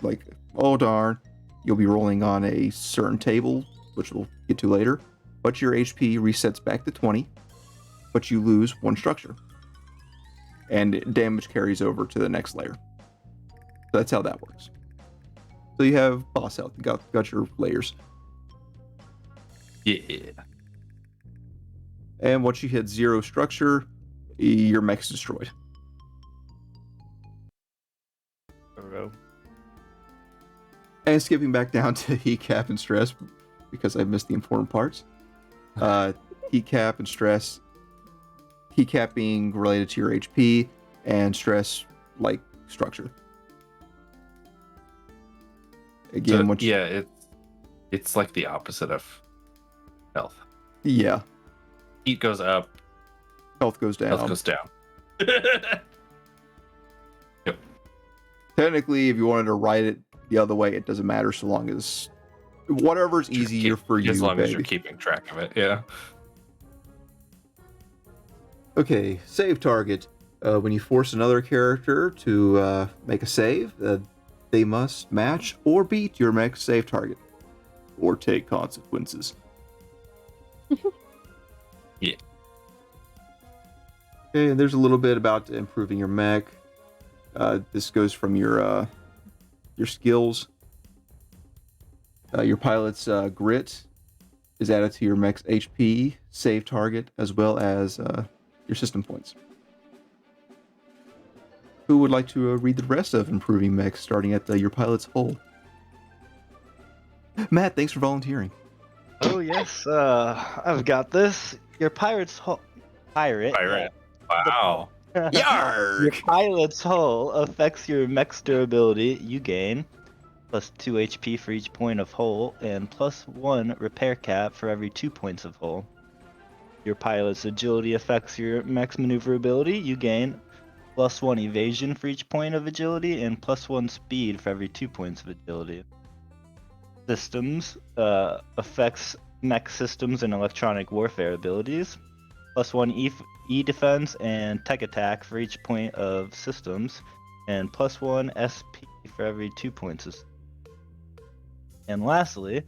[SPEAKER 2] like, oh darn, you'll be rolling on a certain table, which we'll get to later, but your HP resets back to 20, but you lose 1 structure. And damage carries over to the next layer. So that's how that works. So you have boss health, you got your layers.
[SPEAKER 3] Yeah.
[SPEAKER 2] And once you hit 0 structure, your mech's destroyed. And skipping back down to heat cap and stress, because I missed the important parts. Heat cap and stress. Heat cap being related to your HP, and stress like structure. Again,
[SPEAKER 3] So, yeah, it's like the opposite of health.
[SPEAKER 2] yeah,
[SPEAKER 3] Heat goes up,
[SPEAKER 2] health goes down.
[SPEAKER 3] health goes down.
[SPEAKER 2] Technically, if you wanted to write it the other way, it doesn't matter so long as whatever's easier for you,
[SPEAKER 3] as long as you're
[SPEAKER 2] baby.
[SPEAKER 3] keeping track of it. Yeah.
[SPEAKER 2] Okay, save target. When you force another character to make a save, they must match or beat your mech's save target, or take consequences.
[SPEAKER 3] Yeah.
[SPEAKER 2] Okay, and there's a little bit about improving your mech. This goes from your skills. Your pilot's grit is added to your mech's HP, save target, as well as your system points. Who would like to read the rest of improving mechs, starting at your pilot's hull? Matt, thanks for volunteering.
[SPEAKER 4] Oh yes, I've got this. Your pirate.
[SPEAKER 3] Wow.
[SPEAKER 4] Your
[SPEAKER 2] Yarg!
[SPEAKER 4] pilot's hull affects your mech's durability. You gain plus 2 HP for each point of hull, and plus 1 repair cap for every 2 points of hull. Your pilot's agility affects your mech's maneuverability. You gain plus 1 evasion for each point of agility, and plus 1 speed for every 2 points of agility. Systems affects mech systems and electronic warfare abilities. Plus 1 E defense and tech attack for each point of systems, and plus 1 SP for every 2 points of. And lastly,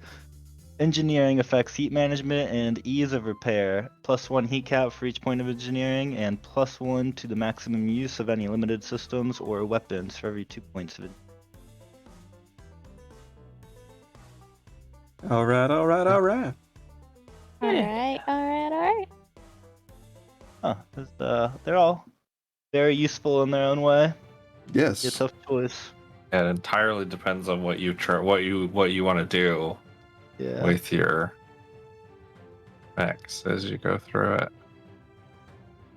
[SPEAKER 4] engineering affects heat management and ease of repair. Plus 1 heat cap for each point of engineering, and plus 1 to the maximum use of any limited systems or weapons for every 2 points of.
[SPEAKER 2] All right.
[SPEAKER 1] Alright.
[SPEAKER 4] Huh, they're all very useful in their own way.
[SPEAKER 2] Yes.
[SPEAKER 4] It's a tough choice.
[SPEAKER 3] It entirely depends on what you want to do
[SPEAKER 4] Yeah.
[SPEAKER 3] with your mechs as you go through it.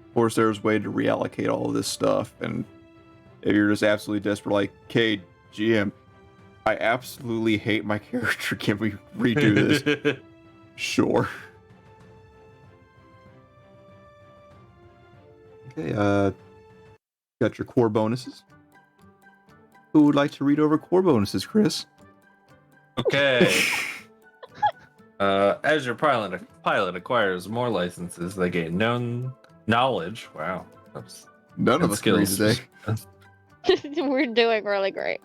[SPEAKER 2] Of course, there's a way to reallocate all of this stuff, and if you're just absolutely desperate, like, "Okay, GM, I absolutely hate my character. Can we redo this?" Sure. Okay, got your core bonuses. Who would like to read over core bonuses, Chris?
[SPEAKER 3] Okay. As your pilot acquires more licenses, they gain known knowledge. Wow. Oops.
[SPEAKER 2] None of
[SPEAKER 3] And
[SPEAKER 2] us can read
[SPEAKER 3] skills.
[SPEAKER 2] today.
[SPEAKER 1] We're doing really great.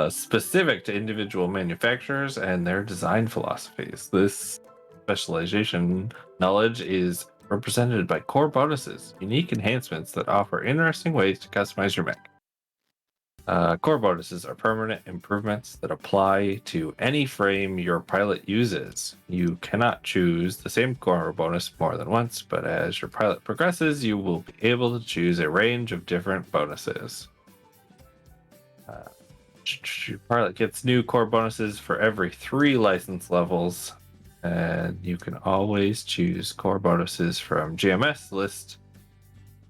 [SPEAKER 3] Specific to individual manufacturers and their design philosophies. This specialization knowledge is represented by core bonuses, unique enhancements that offer interesting ways to customize your mech. Core bonuses are permanent improvements that apply to any frame your pilot uses. You cannot choose the same core bonus more than once, but as your pilot progresses, you will be able to choose a range of different bonuses. Your pilot gets new core bonuses for every 3 license levels, and you can always choose core bonuses from GMS list.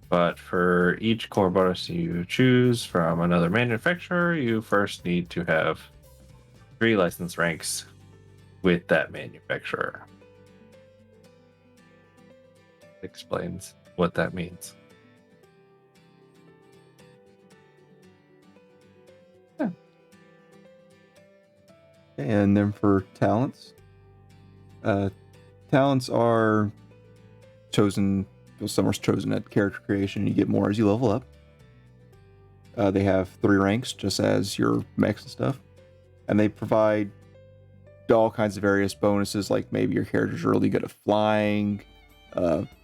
[SPEAKER 3] But for each core bonus you choose from another manufacturer, you first need to have 3 license ranks with that manufacturer. Explains what that means.
[SPEAKER 2] And then for talents, talents are chosen. Some are chosen at character creation. You get more as you level up. They have 3 ranks, just as your mechs and stuff, and they provide all kinds of various bonuses. Like maybe your character's really good at flying.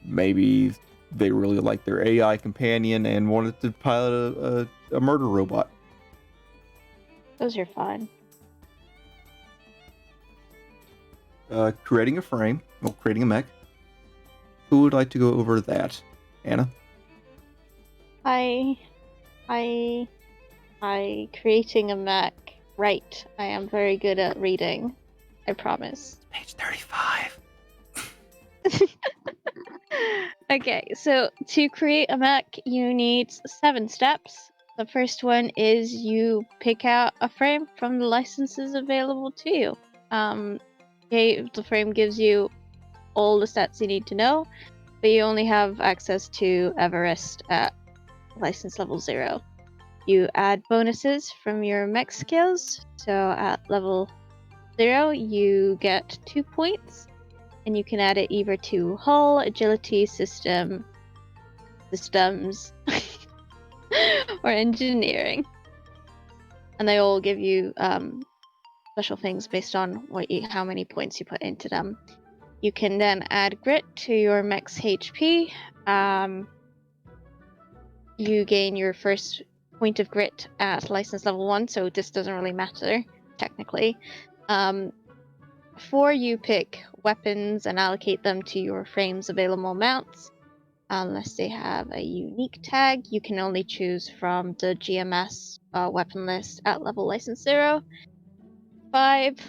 [SPEAKER 2] Maybe they really like their AI companion and wanted to pilot a murder robot.
[SPEAKER 1] Those are fun.
[SPEAKER 2] Creating a frame, well, creating a mech. Who would like to go over that? Anna?
[SPEAKER 1] I creating a mech. Right. I am very good at reading. I promise.
[SPEAKER 2] Page 35.
[SPEAKER 1] Okay, so to create a mech, you need 7 steps. The first one is you pick out a frame from the licenses available to you. The frame gives you all the stats you need to know, but you only have access to Everest at license level 0. You add bonuses from your mech skills. So at level 0, you get 2 points, and you can add it either to hull, agility, systems, or engineering. And they all give you special things based on how many points you put into them. You can then add grit to your mech's HP. You gain your first point of grit at license level 1, so this doesn't really matter, technically. 4, you pick weapons and allocate them to your frame's available mounts. Unless they have a unique tag, you can only choose from the GMS weapon list at level license 0. 5.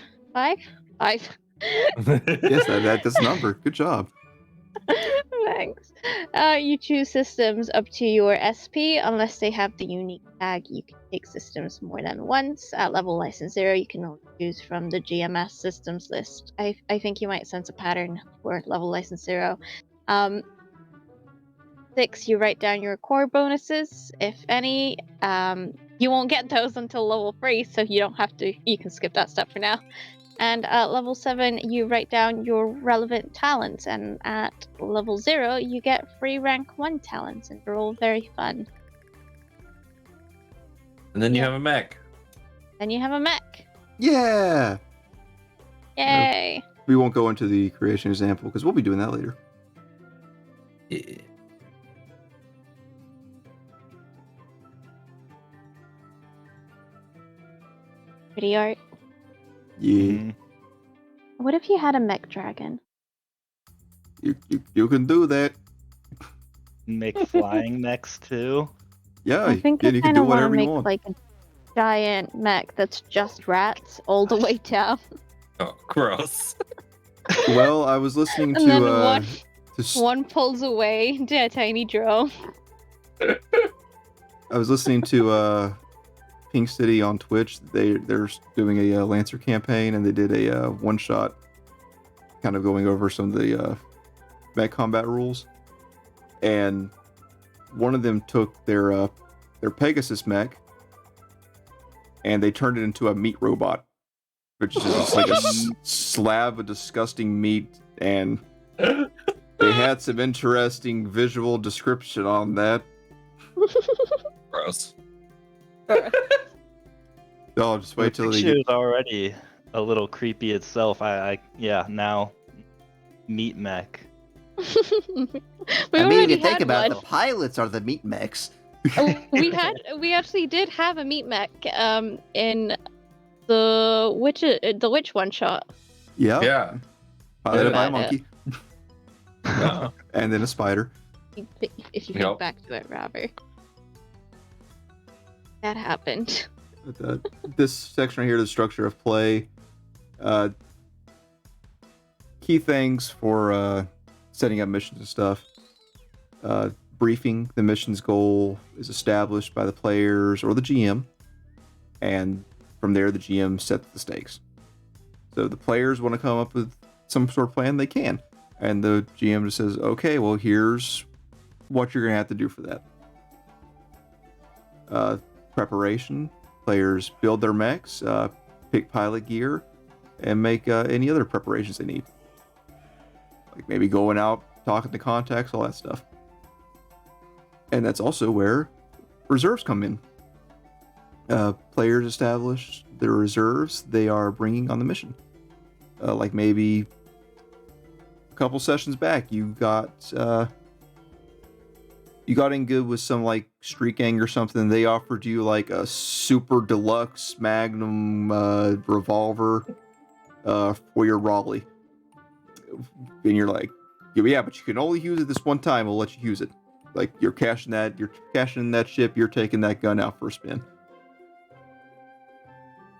[SPEAKER 2] Yes, that's a number. Good job.
[SPEAKER 1] Thanks. You choose systems up to your SP. Unless they have the unique tag, you can take systems more than once. At level license 0, you can only choose from the GMS systems list. I think you might sense a pattern for level license 0. 6, you write down your core bonuses, if any. You won't get those until level 3, so you can skip that step for now. And at level 7, you write down your relevant talents, and at level 0, you get free rank 1 talents, and they're all very fun.
[SPEAKER 3] And then you have a mech.
[SPEAKER 1] Then you have a mech.
[SPEAKER 2] Yeah.
[SPEAKER 1] Yay!
[SPEAKER 2] We won't go into the creation example because we'll be doing that later.
[SPEAKER 3] Yeah.
[SPEAKER 1] Pretty art.
[SPEAKER 2] Yeah.
[SPEAKER 4] Mhm.
[SPEAKER 1] What if you had a mech dragon?
[SPEAKER 2] You can do that.
[SPEAKER 4] Make flying mechs too.
[SPEAKER 2] Yeah,
[SPEAKER 1] I think I
[SPEAKER 2] you can
[SPEAKER 1] kind
[SPEAKER 2] do
[SPEAKER 1] of want to
[SPEAKER 2] whatever you
[SPEAKER 1] make
[SPEAKER 2] want.
[SPEAKER 1] like a giant mech that's just rats all the way down.
[SPEAKER 3] Oh, gross.
[SPEAKER 2] Well, I was listening
[SPEAKER 1] And then
[SPEAKER 2] to
[SPEAKER 1] one pulls away to a tiny drone.
[SPEAKER 2] I was listening to Pink City on Twitch. They're doing a Lancer campaign, and they did a one shot, kind of going over some of the mech combat rules. And one of them took their Pegasus mech, and they turned it into a meat robot, which is just like a slab of disgusting meat. And they had some interesting visual description on that.
[SPEAKER 3] Gross.
[SPEAKER 2] Oh, just wait till
[SPEAKER 4] the
[SPEAKER 2] they
[SPEAKER 4] picture
[SPEAKER 2] get.
[SPEAKER 4] is already a little creepy itself. Now meat mech.
[SPEAKER 1] We already had one.
[SPEAKER 2] the pilots are the meat mechs.
[SPEAKER 1] We actually did have a meat mech in the witch one shot.
[SPEAKER 2] Yeah.
[SPEAKER 3] Yeah.
[SPEAKER 2] Piloted by a
[SPEAKER 1] Yeah.
[SPEAKER 2] monkey.
[SPEAKER 3] Yeah.
[SPEAKER 2] And then a spider.
[SPEAKER 1] If you
[SPEAKER 3] Yep.
[SPEAKER 1] think back to it, rather. That happened.
[SPEAKER 2] But, this section right here, the structure of play. Key things for setting up missions and stuff. Briefing, the mission's goal is established by the players or the GM. And from there, the GM sets the stakes. So the players want to come up with some sort of plan, they can. And the GM just says, okay, well, here's what you're going to have to do for that. Preparation. Players build their mechs, pick pilot gear, and make any other preparations they need. Like maybe going out, talking to contacts, all that stuff. And that's also where reserves come in. Players establish their reserves they are bringing on the mission. Like maybe a couple sessions back, you got in good with some like Street Gang or something. They offered you like a super deluxe Magnum revolver for your Raleigh, and you're like, yeah, but you can only use it this one time. We'll let you use it. Like you're cashing that ship. You're taking that gun out for a spin.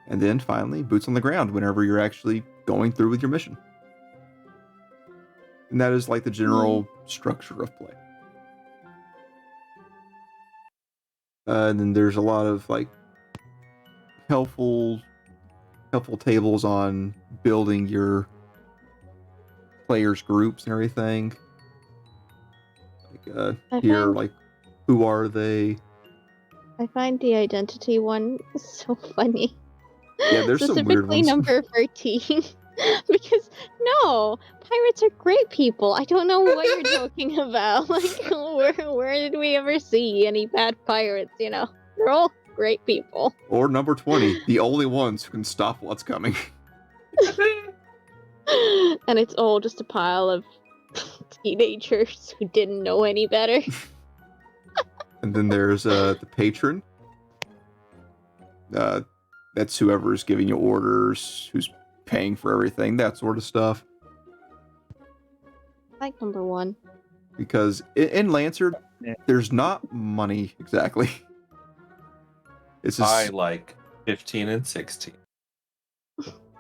[SPEAKER 2] And then finally, boots on the ground whenever you're actually going through with your mission. And that is like the general structure of play. And then there's a lot of like helpful tables on building your players groups and everything. Like here,
[SPEAKER 1] think-
[SPEAKER 2] like who are they?
[SPEAKER 1] I I find the identity one so funny.
[SPEAKER 2] Yeah, there's some weird
[SPEAKER 1] Specifically
[SPEAKER 2] ones.
[SPEAKER 1] number 13. Because, no, pirates are great people. I don't know what you're joking about. Like, where did we ever see any bad pirates, you know? They're all great people.
[SPEAKER 2] Or number 20, the only ones who can stop what's coming.
[SPEAKER 1] And it's all just a pile of teenagers who didn't know any better.
[SPEAKER 2] And then there's the patron. That's whoever's giving you orders, who's paying for everything, that sort of stuff.
[SPEAKER 1] I like number 1.
[SPEAKER 2] Because in Lancer,
[SPEAKER 4] Yeah.
[SPEAKER 2] there's not money exactly. It's just,
[SPEAKER 3] I like 15 and 16.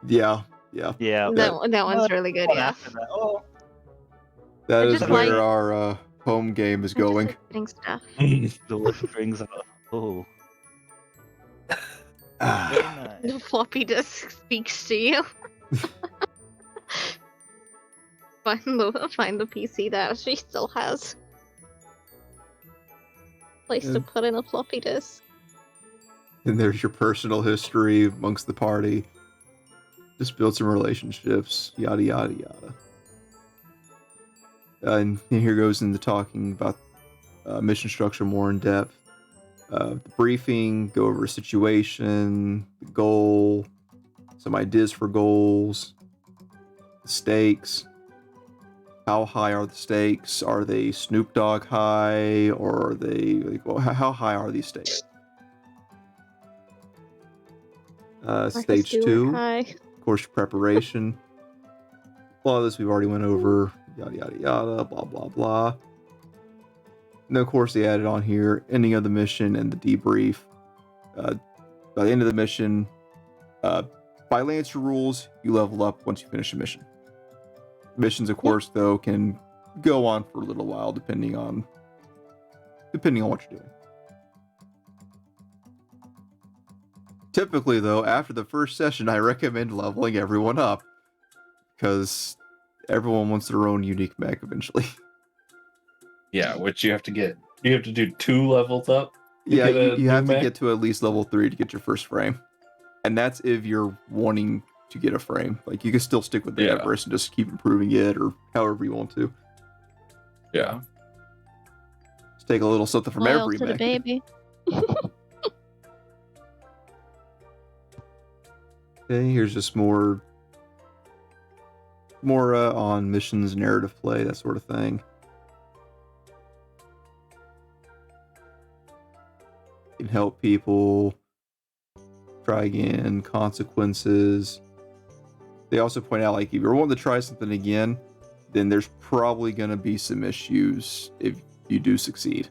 [SPEAKER 2] yeah.
[SPEAKER 4] Yeah.
[SPEAKER 1] That one's really good,
[SPEAKER 4] One
[SPEAKER 1] yeah.
[SPEAKER 4] after that. Oh,
[SPEAKER 2] That
[SPEAKER 1] I
[SPEAKER 2] is
[SPEAKER 1] just
[SPEAKER 2] where
[SPEAKER 1] like-
[SPEAKER 2] our home game is
[SPEAKER 1] I just
[SPEAKER 2] going.
[SPEAKER 1] like getting stuff.
[SPEAKER 4] the list brings up. Oh, very nice.
[SPEAKER 1] The floppy disk speaks to you. Find the PC that she still has. Place
[SPEAKER 2] Yeah.
[SPEAKER 1] to put in a floppy disk.
[SPEAKER 2] And there's your personal history amongst the party. Just build some relationships, yada yada yada. And here goes into talking about mission structure more in depth. The briefing, go over a situation, the goal, some ideas for goals, the stakes. How high are the stakes? Are they Snoop Dogg high, or are they like, well, how high are these stakes?
[SPEAKER 1] Martha
[SPEAKER 2] Stage
[SPEAKER 1] Stewart
[SPEAKER 2] 2,
[SPEAKER 1] high.
[SPEAKER 2] course preparation. A lot of this we've already went over. Yada yada yada. Blah blah blah. And of course they added on here ending of the mission and the debrief. By the end of the mission, by Lancer rules, you level up once you finish a mission. Missions, of course, though, can go on for a little while depending on what you're doing. Typically, though, after the first session, I recommend leveling everyone up because everyone wants their own unique mech eventually.
[SPEAKER 3] Yeah, which you have to get. You have to do 2 levels up.
[SPEAKER 2] Yeah,
[SPEAKER 3] get a
[SPEAKER 2] you have
[SPEAKER 3] new
[SPEAKER 2] to
[SPEAKER 3] mech?
[SPEAKER 2] get to at least level 3 to get your first frame. And that's if you're wanting to get a frame. Like, you can still stick with the
[SPEAKER 3] Yeah.
[SPEAKER 2] Everest and just keep improving it or however you want to.
[SPEAKER 3] Yeah.
[SPEAKER 2] Just take a little something from
[SPEAKER 1] Loyal
[SPEAKER 2] every
[SPEAKER 1] to the
[SPEAKER 2] mech.
[SPEAKER 1] baby.
[SPEAKER 2] Okay, here's just more on missions, narrative play, that sort of thing. You can help people. Try again, consequences. They also point out, like, if you're wanting to try something again, then there's probably going to be some issues if you do succeed.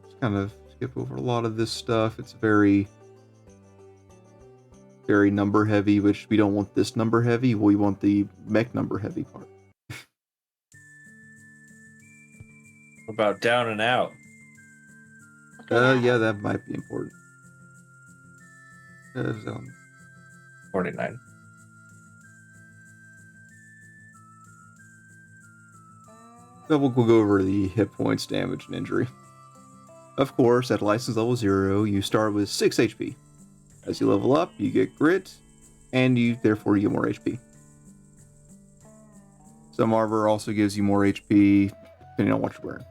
[SPEAKER 2] Just kind of skip over a lot of this stuff. It's very number heavy, which we don't want this number heavy. We want the mech number heavy part.
[SPEAKER 3] What about down and out?
[SPEAKER 2] Yeah, that might be important.
[SPEAKER 3] 49.
[SPEAKER 2] So we'll go over the hit points, damage, and injury. Of course, at license level 0, you start with 6 HP. As you level up, you get grit, and you therefore get more HP. Some armor also gives you more HP, depending on what you're wearing.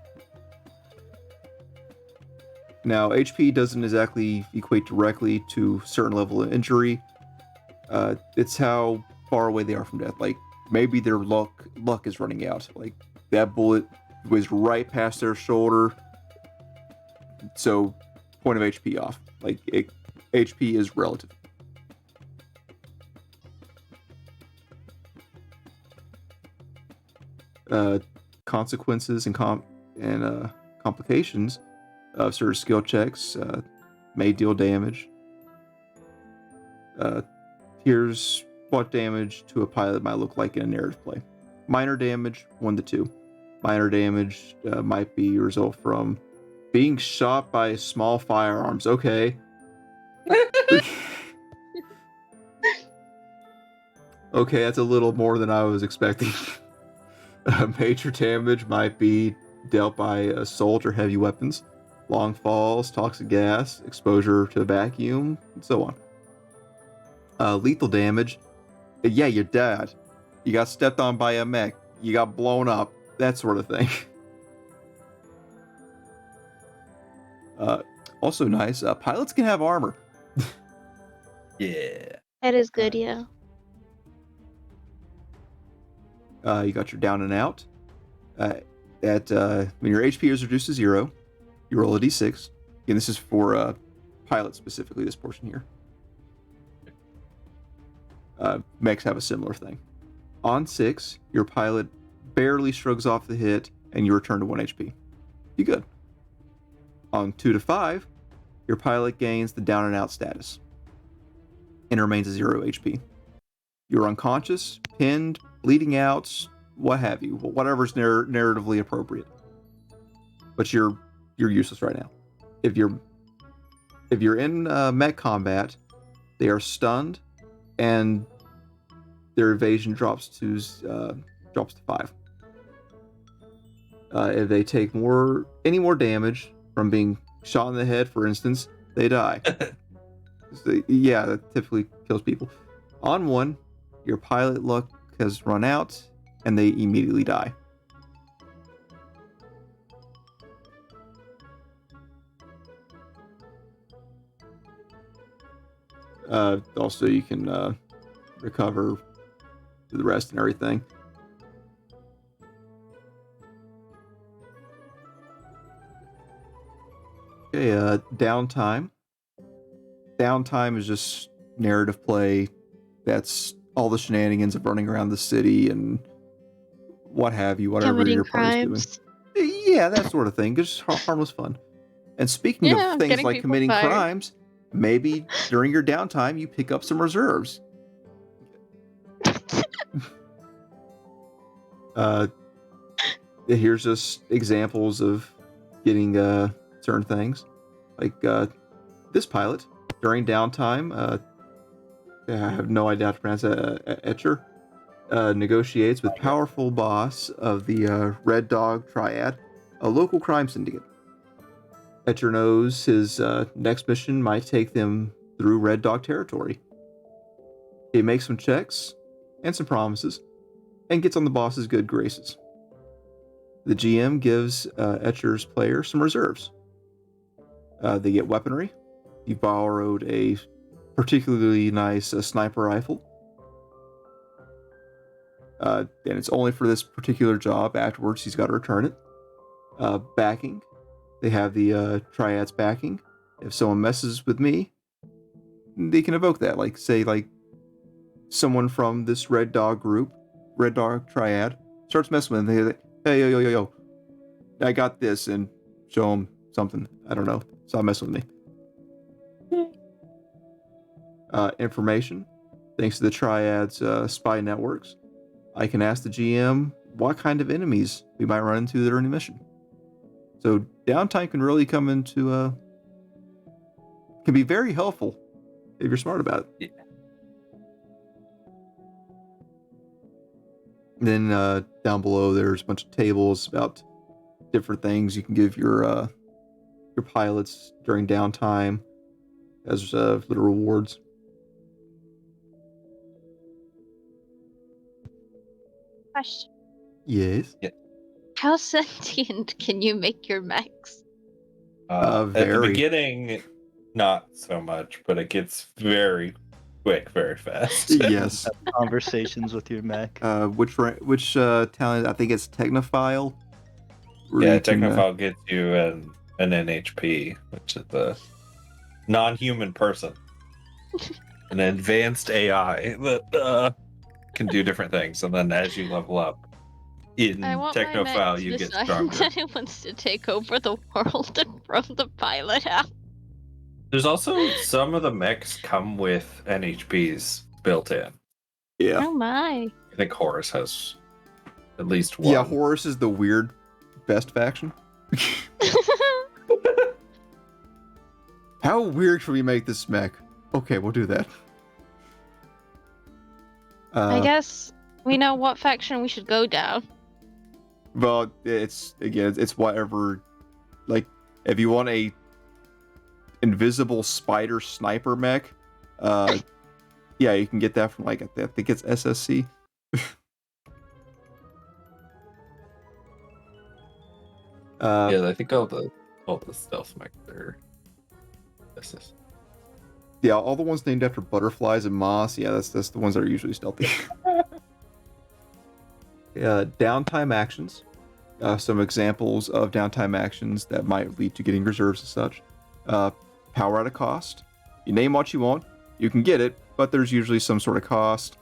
[SPEAKER 2] Now, HP doesn't exactly equate directly to a certain level of injury. It's how far away they are from death. Like, maybe their luck is running out. Like, that bullet was right past their shoulder, so point of HP off. Like, HP is relative. Consequences and complications of certain skill checks may deal damage. Here's what damage to a pilot might look like in a narrative play. Minor damage, 1 to 2. Minor damage might be a result from being shot by small firearms. Okay. Okay, that's a little more than I was expecting. Major damage might be dealt by assault or heavy weapons, long falls, toxic gas, exposure to vacuum, and so on. Lethal damage, yeah, you're dead. You got stepped on by a mech. You got blown up. That sort of thing. Also nice, pilots can have armor.
[SPEAKER 3] Yeah.
[SPEAKER 1] That is good, yeah.
[SPEAKER 2] You got your down and out. When your HP is reduced to 0, you roll a d6. Again, this is for pilots specifically, this portion here. Mechs have a similar thing. On 6, your pilot barely shrugs off the hit, and you return to 1 HP. You good. On 2 to 5, your pilot gains the down and out status and remains at 0 HP. You're unconscious, pinned, bleeding out, what have you, whatever's narratively appropriate. But you're useless right now. If you're in mech combat, they are stunned, and their evasion drops to 5. If they take any more damage from being shot in the head, for instance, they die. Yeah, that typically kills people. On 1, your pilot luck has run out, and they immediately die. Also, you can recover the rest and everything. Okay, downtime. Downtime is just narrative play. That's all the shenanigans of running around the city and what have you, whatever
[SPEAKER 1] Committing
[SPEAKER 2] your party's doing. Yeah, that sort of thing. Just harmless fun. And speaking
[SPEAKER 1] Yeah,
[SPEAKER 2] of things
[SPEAKER 1] getting
[SPEAKER 2] like
[SPEAKER 1] people
[SPEAKER 2] committing
[SPEAKER 1] fired.
[SPEAKER 2] crimes, maybe during your downtime you pick up some reserves. Here's just examples of getting certain things. Like this pilot, during downtime, I have no idea how to pronounce it, Etcher, negotiates with powerful boss of the Red Dog Triad, a local crime syndicate. Etcher knows his next mission might take them through Red Dog territory. He makes some checks and some promises, and gets on the boss's good graces. The GM gives Etcher's player some reserves. They get weaponry. You borrowed a particularly nice sniper rifle. And it's only for this particular job. Afterwards, he's got to return it. Backing. They have the Triad's backing. If someone messes with me, they can evoke that. Like, say, someone from this Red Dog group, Red Dog Triad, starts messing with them. They're like, hey, yo, I got this, and show them something. I don't know. Stop messing with me. Information. Thanks to the Triad's spy networks, I can ask the GM what kind of enemies we might run into during the mission. So downtime can really come into can be very helpful if you're smart about it.
[SPEAKER 3] Yeah.
[SPEAKER 2] Then down below there's a bunch of tables about different things you can give your pilots during downtime as little rewards.
[SPEAKER 1] Question.
[SPEAKER 2] Yes.
[SPEAKER 1] How sentient can you make your mechs?
[SPEAKER 3] At the
[SPEAKER 2] Very.
[SPEAKER 3] beginning, not so much, but it gets very quick, very fast.
[SPEAKER 2] Yes.
[SPEAKER 4] Conversations with your mech.
[SPEAKER 2] Which talent? I think it's Technophile. where
[SPEAKER 3] Yeah,
[SPEAKER 2] you can,
[SPEAKER 3] Technophile gets you an NHP, which is a non-human person, an advanced AI that can do different things, and then as you level up in
[SPEAKER 1] I want my mech
[SPEAKER 3] Technophile,
[SPEAKER 1] to
[SPEAKER 3] you get
[SPEAKER 1] decide
[SPEAKER 3] stronger.
[SPEAKER 1] that it wants to take over the world and throw the pilot out.
[SPEAKER 3] There's also some of the mechs come with NHPs built in.
[SPEAKER 2] Yeah.
[SPEAKER 1] Oh my.
[SPEAKER 3] I think Horus has at least one.
[SPEAKER 2] Yeah, Horus is the weird best faction. How weird should we make this mech? Okay, we'll do that.
[SPEAKER 1] I guess we know what faction we should go down.
[SPEAKER 2] Well, it's whatever. Like, if you want a invisible spider sniper mech, yeah, you can get that from like I think it's SSC.
[SPEAKER 3] Yeah, I think all the stealth mech are SS.
[SPEAKER 2] Yeah, all the ones named after butterflies and moss. Yeah, that's the ones that are usually stealthy. Downtime actions. Some examples of downtime actions that might lead to getting reserves and such. Power at a cost. You name what you want, you can get it, but there's usually some sort of cost.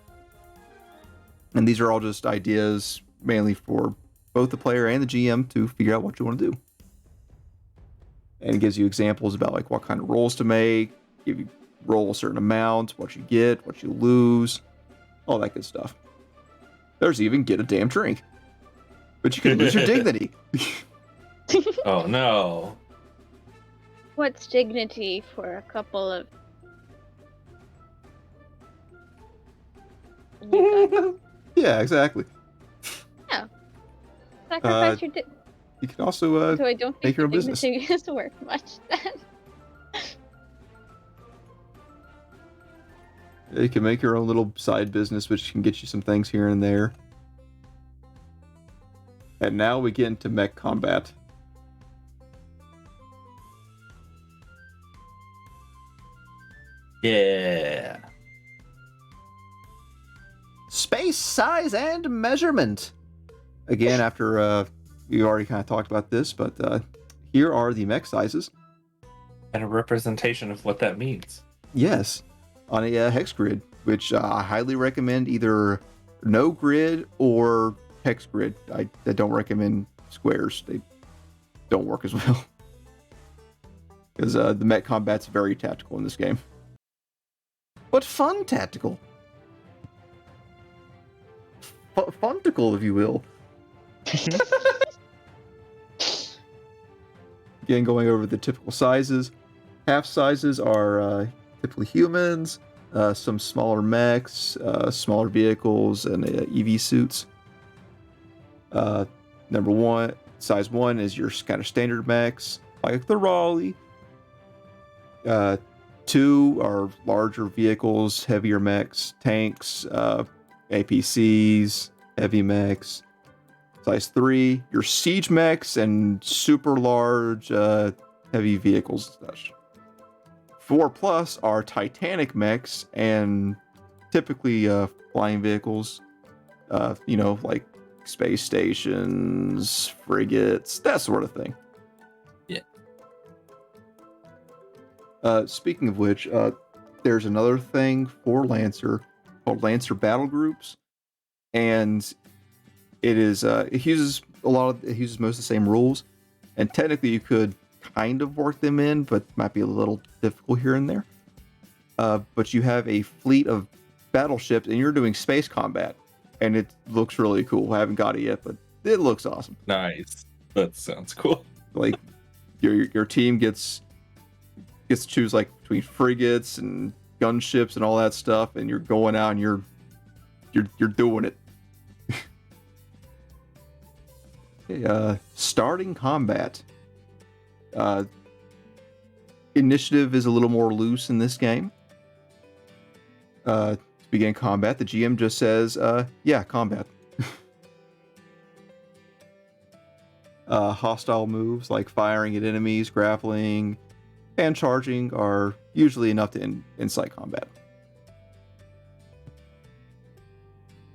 [SPEAKER 2] And these are all just ideas mainly for both the player and the GM to figure out what you want to do. And it gives you examples about like what kind of rolls to make, give you roll a certain amount, what you get, what you lose, all that good stuff. There's even get a damn drink. But you can lose your dignity.
[SPEAKER 3] Oh no.
[SPEAKER 1] What's dignity for a couple of...
[SPEAKER 2] Yeah, exactly.
[SPEAKER 1] Sacrifice your dignity.
[SPEAKER 2] You can also
[SPEAKER 1] So I don't
[SPEAKER 2] make
[SPEAKER 1] think
[SPEAKER 2] your
[SPEAKER 1] your
[SPEAKER 2] own business.
[SPEAKER 1] dignity is worth much then.
[SPEAKER 2] You can make your own little side business, which can get you some things here and there. And now we get into mech combat.
[SPEAKER 3] Yeah.
[SPEAKER 2] Space size and measurement. Again, after we already kind of talked about this, but here are the mech sizes.
[SPEAKER 3] And a representation of what that means.
[SPEAKER 2] Yes, on a hex grid, which I highly recommend either no grid or hex grid. I don't recommend squares. They don't work as well. Because the mech combat's very tactical in this game. But fun tactical. Funtical, if you will. Again, going over the typical sizes. Half sizes are typically humans, some smaller mechs, smaller vehicles, and EV suits. Number one, size 1 is your kind of standard mechs, like the Raleigh. 2 are larger vehicles, heavier mechs, tanks, APCs, heavy mechs. Size 3, your siege mechs and super large heavy vehicles and such. 4+ are Titanic mechs and typically flying vehicles, like space stations, frigates, that sort of thing.
[SPEAKER 3] Yeah.
[SPEAKER 2] Speaking of which, there's another thing for Lancer called Lancer Battle Groups, and it uses most of the same rules, and technically you could kind of work them in, but might be a little difficult here and there. But you have a fleet of battleships, and you're doing space combat, and it looks really cool. I haven't got it yet, but it looks awesome.
[SPEAKER 3] Nice. That sounds cool.
[SPEAKER 2] Like your team gets to choose like between frigates and gunships and all that stuff, and you're going out and you're doing it. Okay, starting combat. Initiative is a little more loose in this game. To begin combat, the GM just says, yeah, combat. Hostile moves like firing at enemies, grappling, and charging are usually enough to incite combat.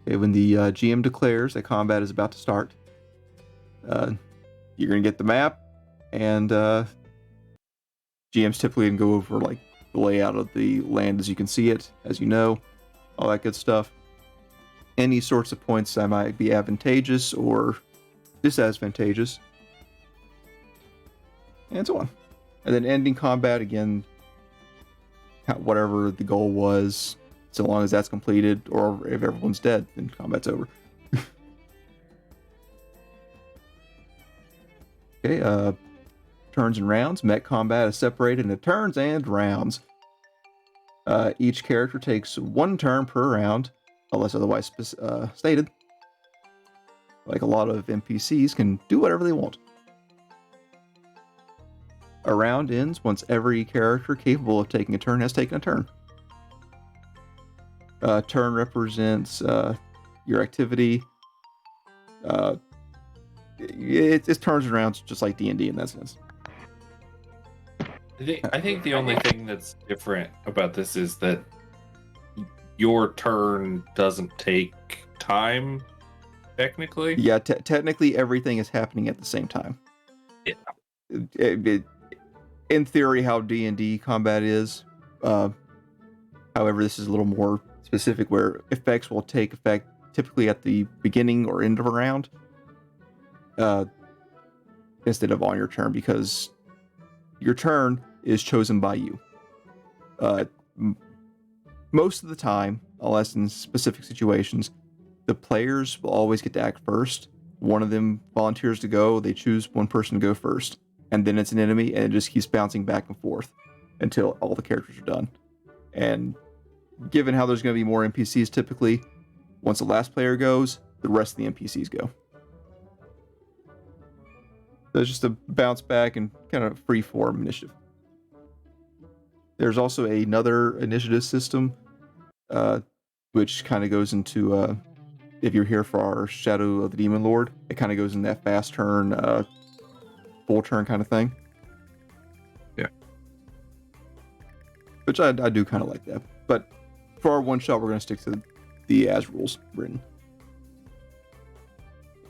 [SPEAKER 2] Okay, when the GM declares that combat is about to start, you're going to get the map, and GMs typically can go over like the layout of the land as you can see it, as you know, all that good stuff. Any sorts of points that might be advantageous or disadvantageous, and so on. And then ending combat, again, whatever the goal was, so long as that's completed, or if everyone's dead, then combat's over. Okay, turns and rounds. Mech combat is separated into turns and rounds. Each character takes 1 turn per round, unless otherwise stated. Like a lot of NPCs can do whatever they want. A round ends once every character capable of taking a turn has taken a turn. Turn represents your activity. It turns around just like D&D in that sense.
[SPEAKER 3] I think the only thing that's different about this is that your turn doesn't take time, technically.
[SPEAKER 2] Yeah, technically everything is happening at the same time.
[SPEAKER 3] Yeah.
[SPEAKER 2] In theory, how D&D combat is. However, this is a little more specific, where effects will take effect typically at the beginning or end of a round, instead of on your turn, because your turn is chosen by you. Most of the time, unless in specific situations, the players will always get to act first. One of them volunteers to go, they choose one person to go first, and then it's an enemy, and it just keeps bouncing back and forth until all the characters are done. And given how there's going to be more NPCs typically, once the last player goes, the rest of the NPCs go. So it's just a bounce back and kind of free-form initiative. There's also another initiative system, which kind of goes into, if you're here for our Shadow of the Demon Lord, it kind of goes in that fast turn, full turn kind of thing.
[SPEAKER 3] Yeah.
[SPEAKER 2] Which I do kind of like that. But for our one shot, we're going to stick to the as rules written.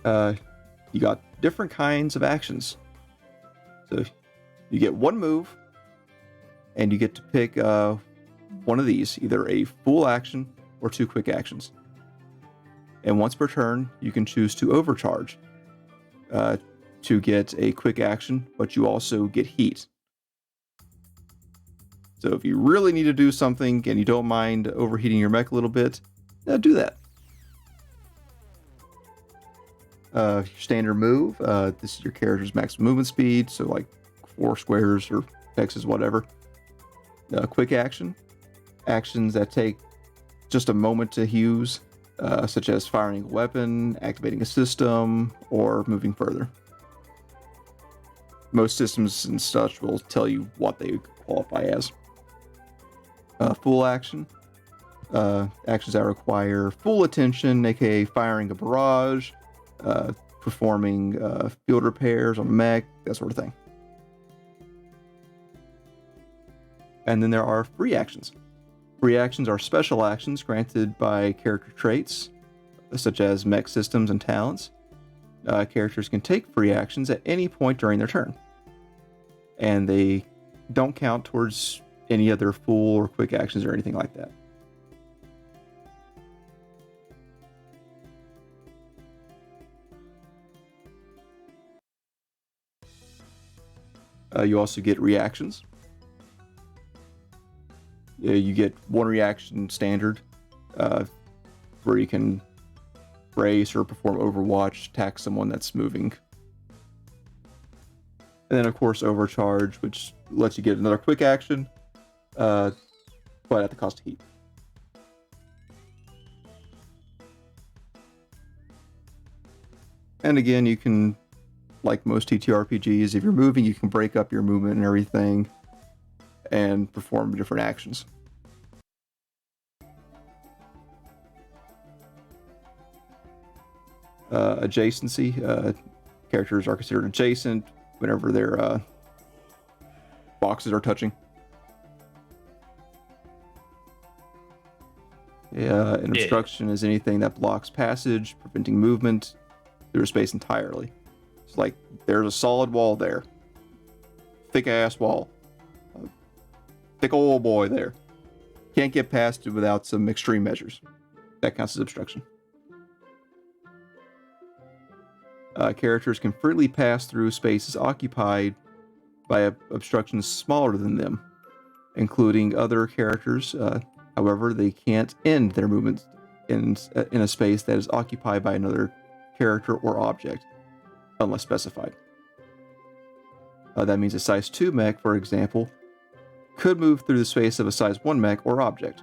[SPEAKER 2] You got different kinds of actions. So you get one move, and you get to pick one of these, either a full action or 2 quick actions. And once per turn, you can choose to overcharge to get a quick action, but you also get heat. So if you really need to do something and you don't mind overheating your mech a little bit, do that. Your standard move, this is your character's maximum movement speed, so like 4 squares or hexes, whatever. Quick action, actions that take just a moment to use, such as firing a weapon, activating a system, or moving further. Most systems and such will tell you what they qualify as. Full action, actions that require full attention, aka firing a barrage, performing field repairs on a mech, that sort of thing. And then there are free actions. Free actions are special actions granted by character traits, such as mech systems and talents. Characters can take free actions at any point during their turn, and they don't count towards any other full or quick actions or anything like that. You also get reactions. You get one reaction standard, where you can brace or perform Overwatch, attack someone that's moving. And then, of course, Overcharge, which lets you get another quick action, but at the cost of heat. And again, you can, like most TTRPGs, if you're moving, you can break up your movement and everything and perform different actions. Adjacency, characters are considered adjacent whenever their boxes are touching. An obstruction is anything that blocks passage, preventing movement through a space entirely. It's like there's a solid wall there, thick ass wall, thick old boy there. Can't get past it without some extreme measures. That counts as obstruction. Characters can freely pass through spaces occupied by obstructions smaller than them, including other characters. However, they can't end their movement in a space that is occupied by another character or object, unless specified. That means a size 2 mech, for example, could move through the space of a size 1 mech or object.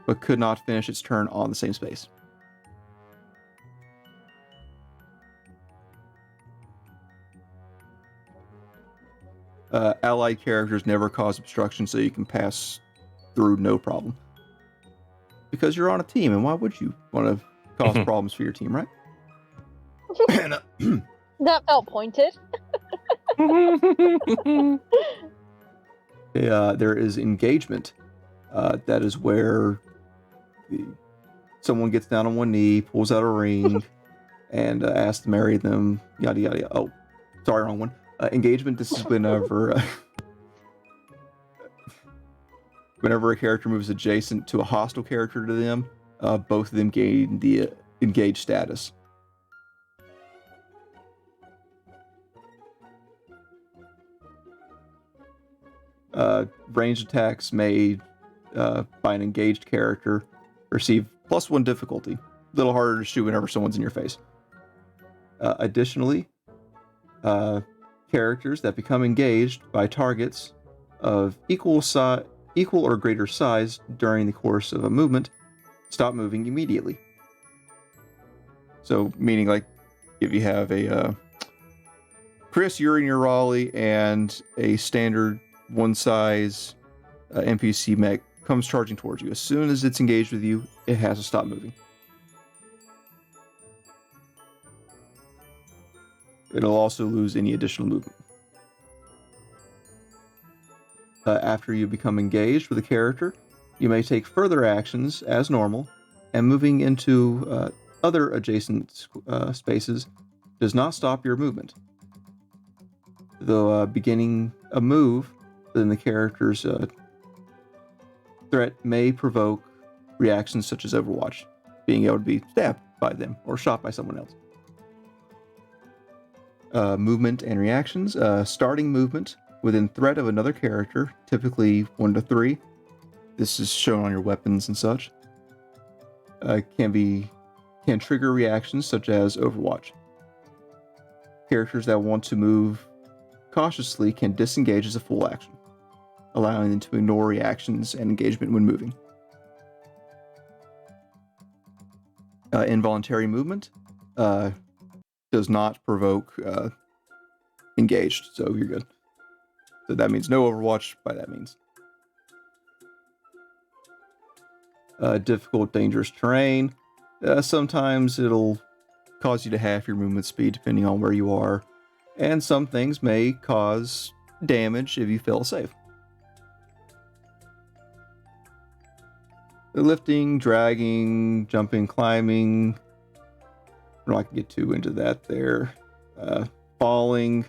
[SPEAKER 2] but could not finish its turn on the same space. Allied characters never cause obstruction, so you can pass through no problem. Because you're on a team, and why would you want to cause problems for your team, right?
[SPEAKER 1] That felt pointed.
[SPEAKER 2] There is engagement. That is where someone gets down on one knee, pulls out a ring, and asks to marry them, yada yada yada. Oh, sorry, wrong one. Engagement, this is whenever whenever a character moves adjacent to a hostile character to them, both of them gain the engaged status. Ranged attacks made by an engaged character receive +1 difficulty. A little harder to shoot whenever someone's in your face. Additionally, characters that become engaged by targets of equal or greater size during the course of a movement stop moving immediately. So, meaning like if you have a Chris, you're in your Raleigh, and a standard one size NPC mech comes charging towards you. As soon as it's engaged with you, it has to stop moving. It'll also lose any additional movement. After you become engaged with a character, you may take further actions as normal, and moving into other adjacent spaces does not stop your movement. Though beginning a move, then the character's threat may provoke reactions such as Overwatch, being able to be stabbed by them or shot by someone else. Movement and reactions. Starting movement within threat of another character, typically 1 to 3. This is shown on your weapons and such. Can trigger reactions such as Overwatch. Characters that want to move cautiously can disengage as a full action, allowing them to ignore reactions and engagement when moving. Involuntary movement does not provoke engaged, so you're good. So that means no Overwatch by that means. Difficult, dangerous terrain. Sometimes it'll cause you to half your movement speed depending on where you are, and some things may cause damage if you fail safe. Lifting, dragging, jumping, climbing. I'm not going to get too into that there. Falling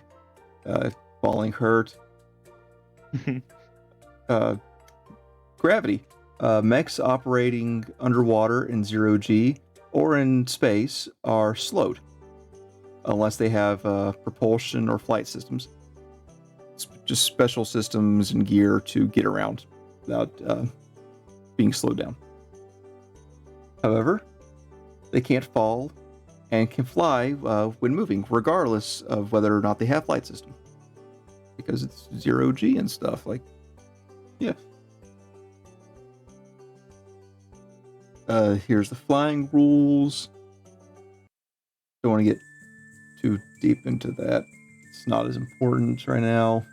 [SPEAKER 2] hurt. Gravity. Mechs operating underwater in 0G or in space are slowed, unless they have propulsion or flight systems. It's just special systems and gear to get around without being slowed down. However, they can't fall and can fly when moving, regardless of whether or not they have flight system, because it's 0G and stuff. Like, yeah. Here's the flying rules. Don't want to get too deep into that. It's not as important right now.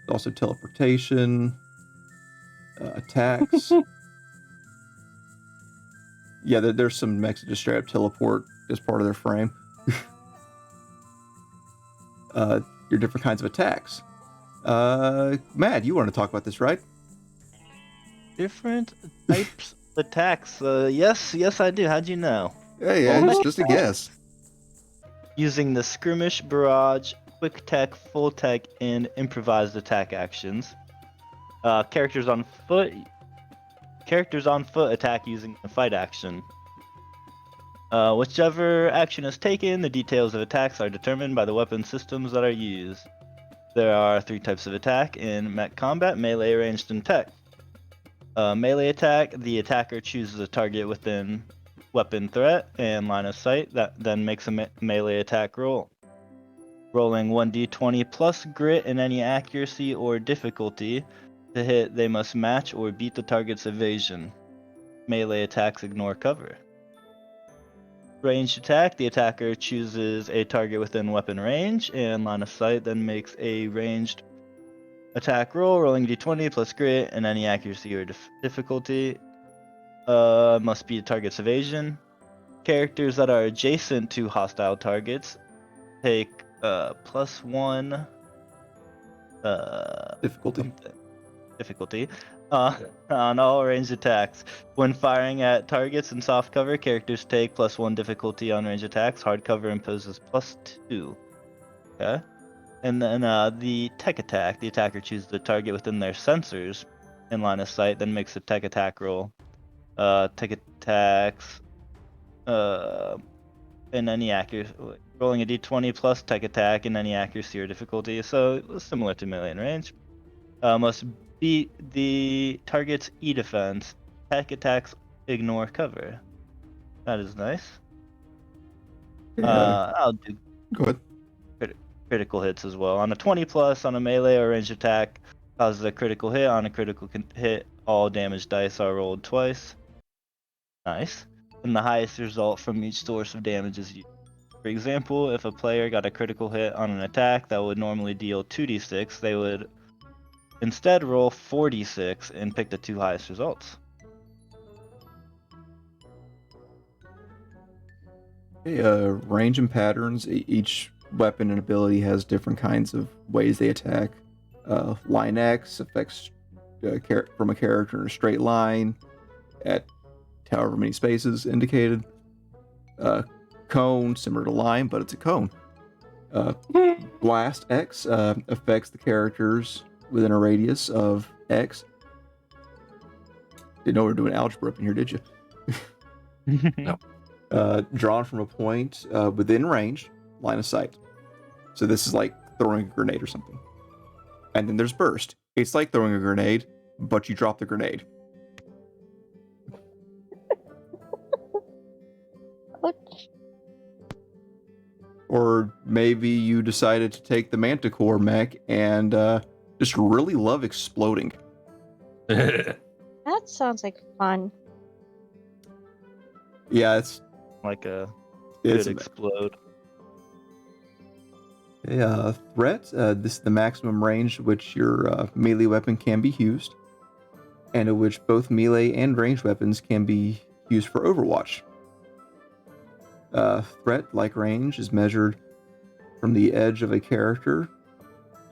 [SPEAKER 2] Also teleportation, attacks. Yeah, there's some mechs that just straight up teleport as part of their frame. Your different kinds of attacks. Matt, you want to talk about this, right?
[SPEAKER 4] Different types of attacks. Yes, I do. How'd you know?
[SPEAKER 2] Hey, yeah, it's just a guess.
[SPEAKER 4] Using the skirmish, barrage, quick tech, full tech, and improvised attack actions. Characters on foot attack using the fight action. Whichever action is taken, the details of attacks are determined by the weapon systems that are used. There are 3 types of attack in mech combat: melee, ranged, and tech. Melee attack, the attacker chooses a target within weapon threat and line of sight that then makes a melee attack roll. Rolling 1d20 plus grit in any accuracy or difficulty. To hit, they must match or beat the target's evasion. Melee attacks ignore cover. Ranged attack, the attacker chooses a target within weapon range and line of sight, then makes a ranged attack roll, rolling d20 plus grit and any accuracy or difficulty. Must be the target's evasion. Characters that are adjacent to hostile targets take +1 difficulty on all ranged attacks. When firing at targets in soft cover, characters take +1 difficulty on ranged attacks. Hard cover imposes +2. Okay. And then the tech attack, the attacker chooses the target within their sensors in line of sight, then makes a tech attack roll. Tech attacks in any accuracy, rolling a d20 plus tech attack in any accuracy or difficulty, so similar to melee in range. Must beat the target's E defense. Tech attacks ignore cover. That is nice. I'll do
[SPEAKER 2] Go ahead.
[SPEAKER 4] critical hits as well. On a 20 plus on a melee or ranged attack, causes a critical hit. On a critical hit, all damage dice are rolled twice. Nice. And the highest result from each source of damage is used. For example, if a player got a critical hit on an attack that would normally deal 2d6, they would instead roll 4d6 and pick the two highest results.
[SPEAKER 2] Okay, range and patterns. Each weapon and ability has different kinds of ways they attack. Line X affects from a character in a straight line at however many spaces indicated. Cone, similar to line, but it's a cone. Blast X affects the characters within a radius of X. Didn't know we were doing algebra up in here, did you?
[SPEAKER 3] No.
[SPEAKER 2] Drawn from a point within range, line of sight. So this is like throwing a grenade or something. And then there's burst. It's like throwing a grenade, but you drop the grenade. Or maybe you decided to take the Manticore mech and just really love exploding.
[SPEAKER 1] That sounds like fun.
[SPEAKER 2] Yeah, it's
[SPEAKER 4] Like a
[SPEAKER 2] it's
[SPEAKER 4] could explode.
[SPEAKER 2] a threat. This is the maximum range which your melee weapon can be used, and at which both melee and ranged weapons can be used for Overwatch. Threat, like range, is measured from the edge of a character.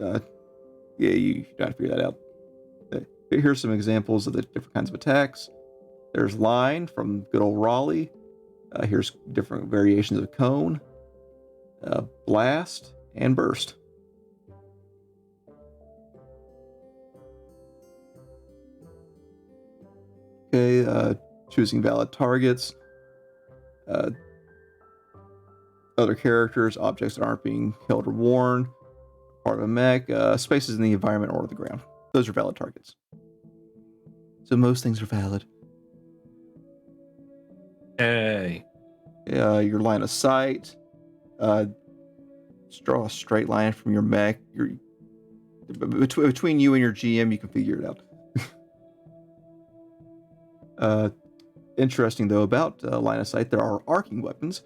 [SPEAKER 2] Yeah, you gotta figure that out. Here's some examples of the different kinds of attacks. There's line from good old Raleigh. Here's different variations of cone, blast, and burst. Okay, choosing valid targets. Other characters, objects that aren't being held or worn, part of a mech, spaces in the environment or the ground. Those are valid targets. So most things are valid.
[SPEAKER 3] Hey.
[SPEAKER 2] Your line of sight. Draw a straight line from your mech. Between you and your GM, you can figure it out. Interesting though about line of sight, there are arcing weapons.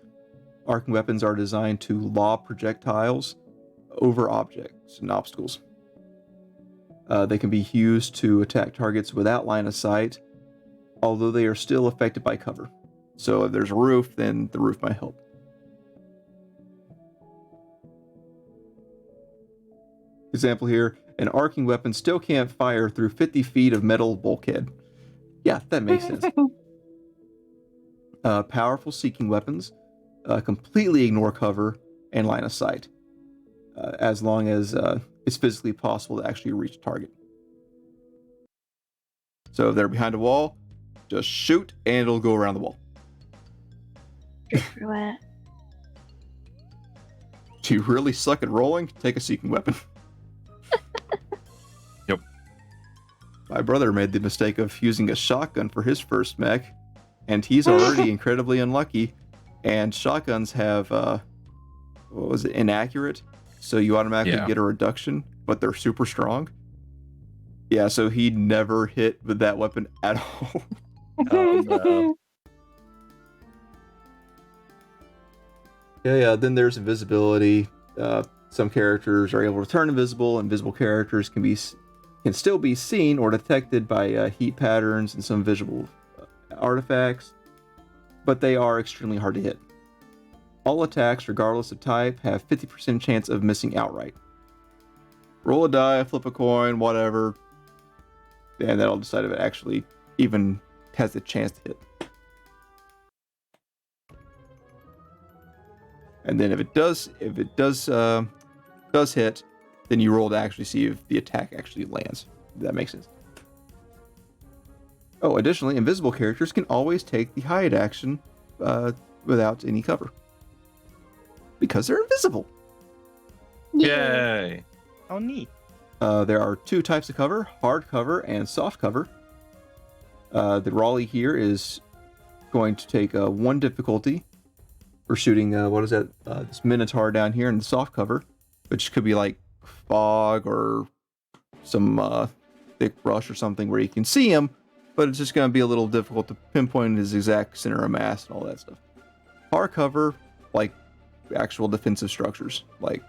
[SPEAKER 2] Arcing weapons are designed to lob projectiles over objects and obstacles. They can be used to attack targets without line of sight, although they are still affected by cover. So if there's a roof, then the roof might help. Example here, an arcing weapon still can't fire through 50 feet of metal bulkhead. Yeah, that makes sense. Powerful seeking weapons completely ignore cover and line of sight, as long as it's physically possible to actually reach a target. So if they're behind a wall, just shoot and it'll go around the wall. Do you really suck at rolling? Take a seeking weapon.
[SPEAKER 3] Yep.
[SPEAKER 2] My brother made the mistake of using a shotgun for his first mech, and he's already incredibly unlucky. And shotguns have, inaccurate? So you automatically get a reduction, but they're super strong. Yeah, so he never hit with that weapon at all.
[SPEAKER 4] Oh, no.
[SPEAKER 2] Yeah, then there's invisibility. Some characters are able to turn invisible. Invisible characters can still be seen or detected by heat patterns and some visual artifacts, but they are extremely hard to hit. All attacks, regardless of type, have 50% chance of missing outright. Roll a die, flip a coin, whatever, and that'll decide if it actually even has a chance to hit. And then if it does hit, then you roll to actually see if the attack actually lands. If that makes sense. Oh, additionally, invisible characters can always take the hide action without any cover. Because they're invisible.
[SPEAKER 3] Yay!
[SPEAKER 4] Oh, neat.
[SPEAKER 2] There are two types of cover, hard cover and soft cover. The Raleigh here is going to take one difficulty. We're shooting, this Minotaur down here in the soft cover, which could be like fog or some thick brush or something where you can see him, but it's just going to be a little difficult to pinpoint his exact center of mass and all that stuff. Hard cover, like actual defensive structures, like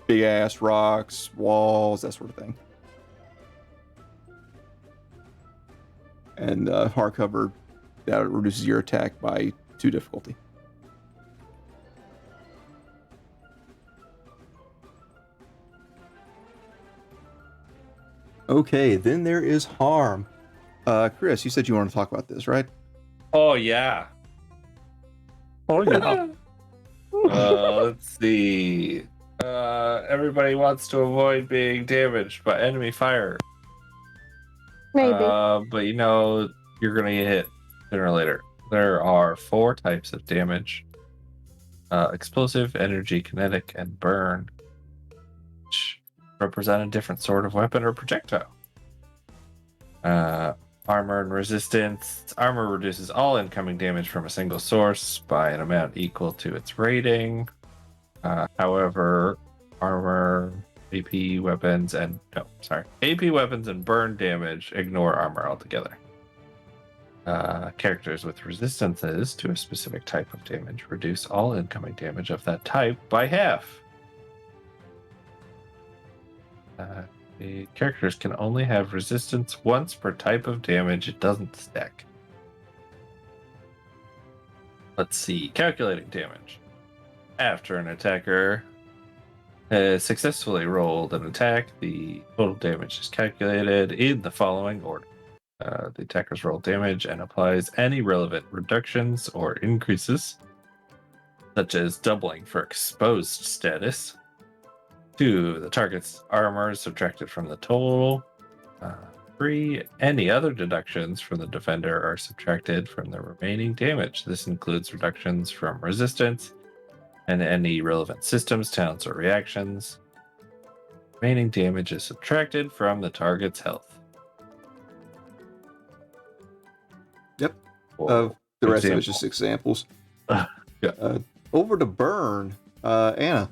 [SPEAKER 2] big ass rocks, walls, that sort of thing. And hardcover, that reduces your attack by 2 difficulty. Okay, then there is harm. Chris, you said you want to talk about this, right?
[SPEAKER 3] Oh yeah.
[SPEAKER 4] Oh, yeah.
[SPEAKER 3] Let's see. Everybody wants to avoid being damaged by enemy fire.
[SPEAKER 1] Maybe.
[SPEAKER 3] But you're gonna get hit sooner or later. There are 4 types of damage: explosive, energy, kinetic, and burn, which represent a different sort of weapon or projectile. Armor and resistance. Armor reduces all incoming damage from a single source by an amount equal to its rating. However, armor, AP weapons, and burn damage ignore armor altogether. Characters with resistances to a specific type of damage reduce all incoming damage of that type by half. The characters can only have resistance once per type of damage. It doesn't stack. Let's see. Calculating damage. After an attacker has successfully rolled an attack, the total damage is calculated in the following order. The attacker's roll damage and applies any relevant reductions or increases, such as doubling for exposed status, to the target's armor subtracted from the total. 3. Any other deductions from the defender are subtracted from the remaining damage. This includes reductions from resistance and any relevant systems, talents, or reactions. Remaining damage is subtracted from the target's health.
[SPEAKER 2] Yep.
[SPEAKER 3] For
[SPEAKER 2] The rest of
[SPEAKER 3] example.
[SPEAKER 2] it's just examples.
[SPEAKER 3] Yeah.
[SPEAKER 2] Over to burn. Anna.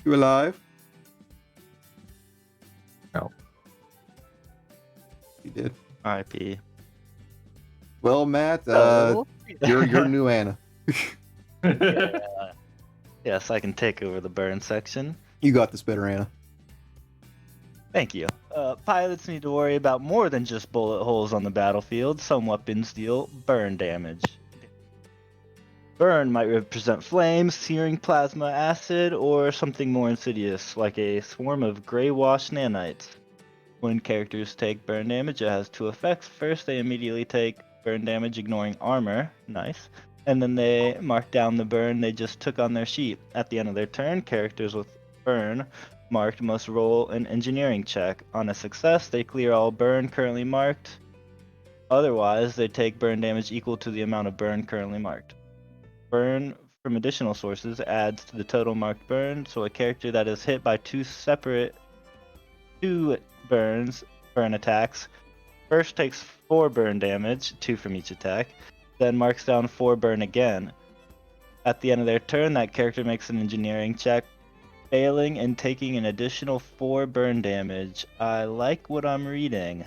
[SPEAKER 2] You alive?
[SPEAKER 3] No.
[SPEAKER 2] You did.
[SPEAKER 4] RIP.
[SPEAKER 2] Well, Matt,
[SPEAKER 1] Oh.
[SPEAKER 2] you're new Anna.
[SPEAKER 4] Yeah. Yes, I can take over the burn section.
[SPEAKER 2] You got this better, Anna.
[SPEAKER 4] Thank you. Pilots need to worry about more than just bullet holes on the battlefield. Some weapons deal burn damage. Burn might represent flames, searing plasma acid, or something more insidious, like a swarm of gray-wash nanites. When characters take burn damage, it has 2 effects. First, they immediately take burn damage ignoring armor. Nice. And then they mark down the burn they just took on their sheet. At the end of their turn, characters with burn marked must roll an engineering check. On a success, they clear all burn currently marked. Otherwise, they take burn damage equal to the amount of burn currently marked. Burn from additional sources adds to the total marked burn, so a character that is hit by 2 burn attacks first takes 4 burn damage, 2 from each attack, then marks down 4 burn again. At the end of their turn, that character makes an engineering check failing and taking an additional 4 burn damage. I like what I'm reading.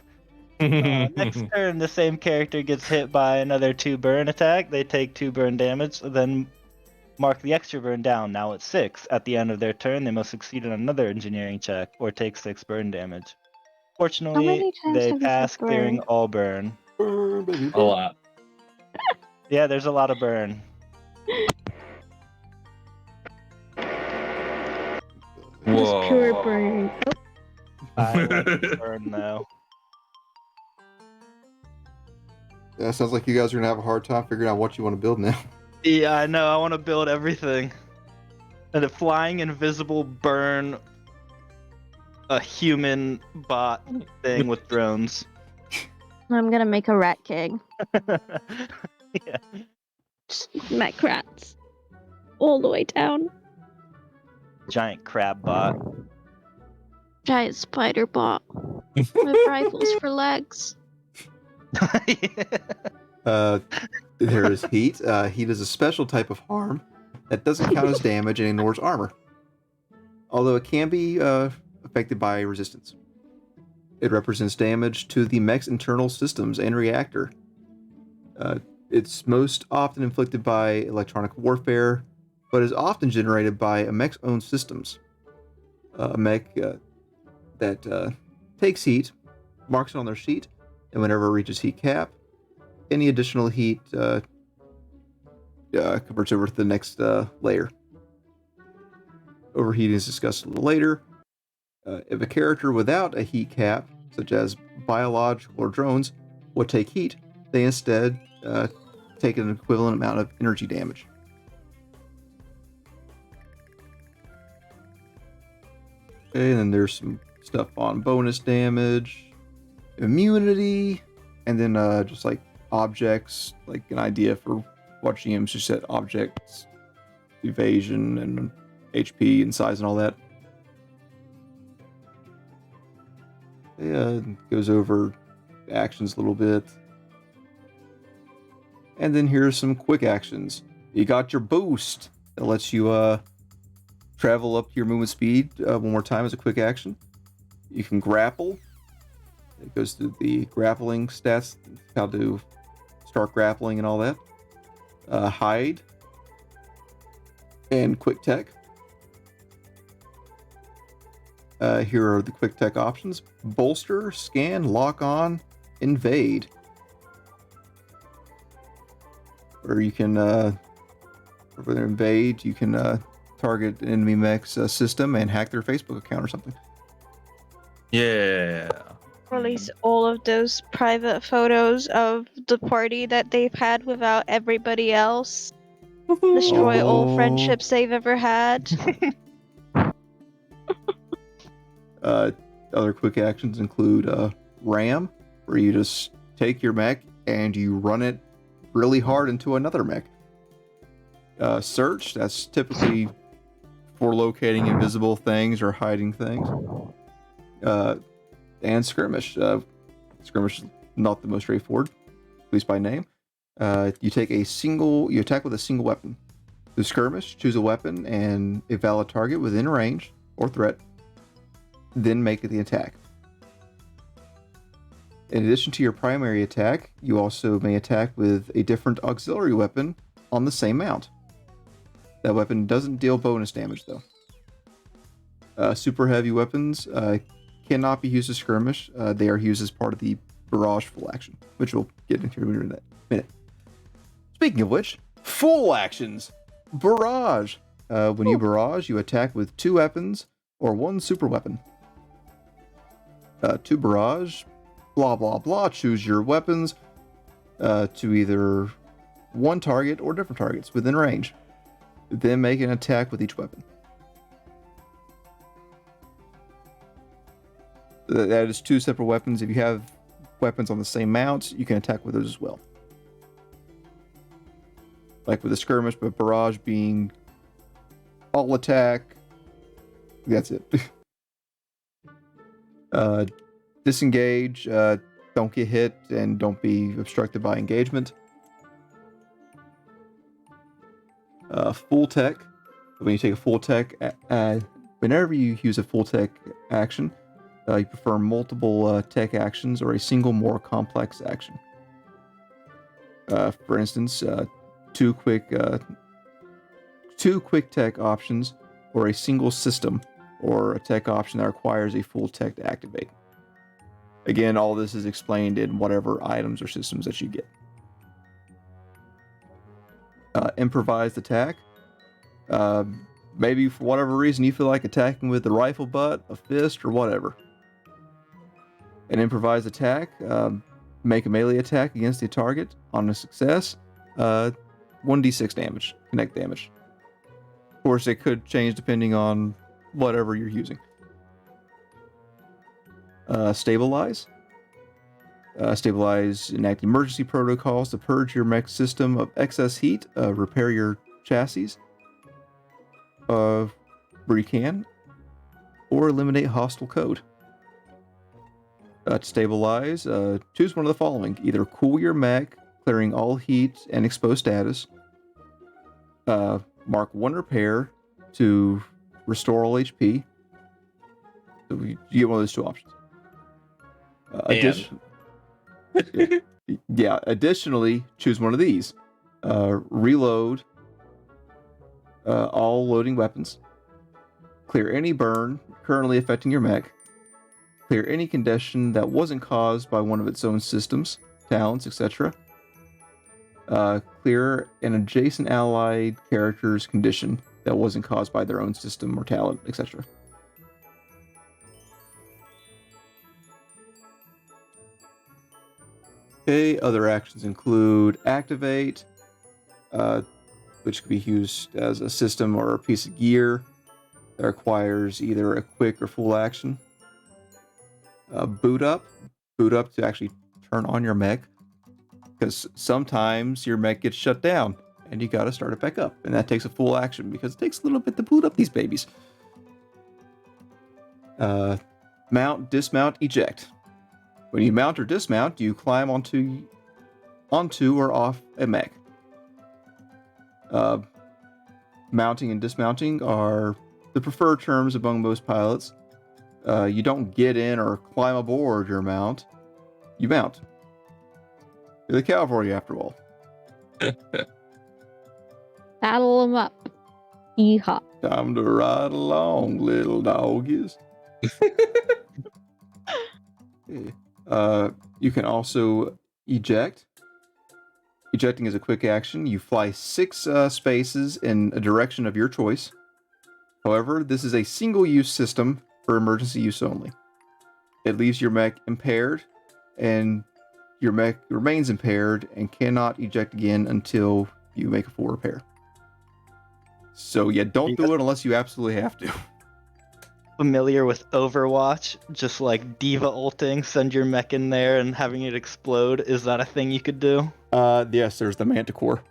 [SPEAKER 4] Next turn, the same character gets hit by another 2 burn attack. They take 2 burn damage, then mark the extra burn down. Now it's 6. At the end of their turn, they must succeed on another engineering check or take 6 burn damage. Fortunately,
[SPEAKER 1] many times
[SPEAKER 4] they
[SPEAKER 1] have you
[SPEAKER 4] pass,
[SPEAKER 1] said
[SPEAKER 4] clearing
[SPEAKER 1] burn?
[SPEAKER 4] all burn.
[SPEAKER 2] Burn, baby,
[SPEAKER 3] A
[SPEAKER 2] burn.
[SPEAKER 3] lot.
[SPEAKER 4] Yeah, there's a lot of burn.
[SPEAKER 1] Just pure burn.
[SPEAKER 4] I like the burn though.
[SPEAKER 2] Yeah, sounds like you guys are gonna have a hard time figuring out what you want to build now.
[SPEAKER 4] Yeah, I know. I want to build everything. And a flying invisible burn, a human bot thing with drones.
[SPEAKER 1] I'm gonna make a rat king.
[SPEAKER 4] Yeah.
[SPEAKER 1] Just mech rats. All the way down.
[SPEAKER 4] Giant crab bot.
[SPEAKER 1] Giant spider bot. With rifles for legs.
[SPEAKER 2] There is heat. Heat is a special type of harm that doesn't count as damage and ignores armor, although it can be affected by resistance. It represents damage to the mech's internal systems and reactor. It's most often inflicted by electronic warfare, but is often generated by a mech's own systems. A mech that takes heat, marks it on their sheet, and whenever it reaches heat cap, any additional heat converts over to the next layer. Overheating is discussed a little later. If a character without a heat cap, such as biological or drones, would take heat, they instead take an equivalent amount of energy damage. Okay, and then there's some stuff on bonus damage, immunity, and then just like objects, like an idea for what GMs just set objects, evasion, and HP and size and all that. Yeah, goes over actions a little bit. And then here's some quick actions. You got your boost that lets you travel up your movement speed one more time as a quick action. You can grapple. It goes through the grappling stats, how to start grappling and all that. Hide. And quick tech. Here are the quick tech options. Bolster, scan, lock on, invade. Or you can, for invade, you can target an enemy mech's system and hack their Facebook account or something.
[SPEAKER 3] Yeah.
[SPEAKER 1] Release all of those private photos of the party that they've had without everybody else. Destroy all
[SPEAKER 2] Oh.
[SPEAKER 1] friendships they've ever had.
[SPEAKER 2] Other quick actions include ram, where you just take your mech and you run it really hard into another mech. Search, that's typically for locating invisible things or hiding things. And skirmish. Skirmish is not the most straightforward, at least by name. You attack with a single weapon. To skirmish, choose a weapon and a valid target within range or threat, then make the attack. In addition to your primary attack, you also may attack with a different auxiliary weapon on the same mount. That weapon doesn't deal bonus damage though. Super heavy weapons cannot be used to skirmish. They are used as part of the barrage full action, which we'll get into in a minute. Speaking of which, full actions. Barrage. When you barrage, you attack with 2 weapons or 1 super weapon. To barrage, blah blah blah. Choose your weapons to either one target or different targets within range. Then make an attack with each weapon. That is 2 separate weapons. If you have weapons on the same mount, you can attack with those as well. Like with the skirmish, but barrage being all attack. That's it. Disengage. Don't get hit and don't be obstructed by engagement. Full tech. When you take a full tech, when whenever you use a full tech action, you prefer multiple tech actions or a single more complex action. For instance, two quick tech options or a single system or a tech option that requires a full tech to activate. Again, all this is explained in whatever items or systems that you get. Improvised attack. Maybe for whatever reason you feel like attacking with the rifle butt, a fist, or whatever. An improvised attack. Make a melee attack against the target. On a success, 1d6 damage, connect damage. Of course, it could change depending on whatever you're using. Stabilize. Stabilize, enact emergency protocols to purge your mech system of excess heat, repair your chassis where you can, or eliminate hostile code. To stabilize, choose one of the following. Either cool your mech, clearing all heat and exposed status. Mark 1 repair to restore all HP. So you get one of those two options. Additionally, choose one of these. Reload all loading weapons. Clear any burn currently affecting your mech. Clear any condition that wasn't caused by one of its own systems, talents, etc. Clear an adjacent allied character's condition that wasn't caused by their own system or talent, etc. Okay, other actions include activate, which could be used as a system or a piece of gear that requires either a quick or full action. Boot up to actually turn on your mech, because sometimes your mech gets shut down and you gotta start it back up, and that takes a full action because it takes a little bit to boot up these babies. Mount, dismount, eject. When you mount or dismount, you climb onto or off a mech. Mounting and dismounting are the preferred terms among most pilots. You don't get in or climb aboard your mount. You mount. You're the cavalry, after all.
[SPEAKER 1] Saddle 'em up. Yeehaw.
[SPEAKER 2] Time to ride along, little doggies. You can also eject. Ejecting is a quick action. You fly 6 spaces in a direction of your choice. However, this is a single-use system for emergency use only. It leaves your mech impaired, and your mech remains impaired and cannot eject again until you make a full repair. So yeah, don't do it unless you absolutely have to.
[SPEAKER 4] Familiar with Overwatch? Just like Diva ulting, send your mech in there and having it explode. Is that a thing you could do?
[SPEAKER 2] Yes, there's the Manticore.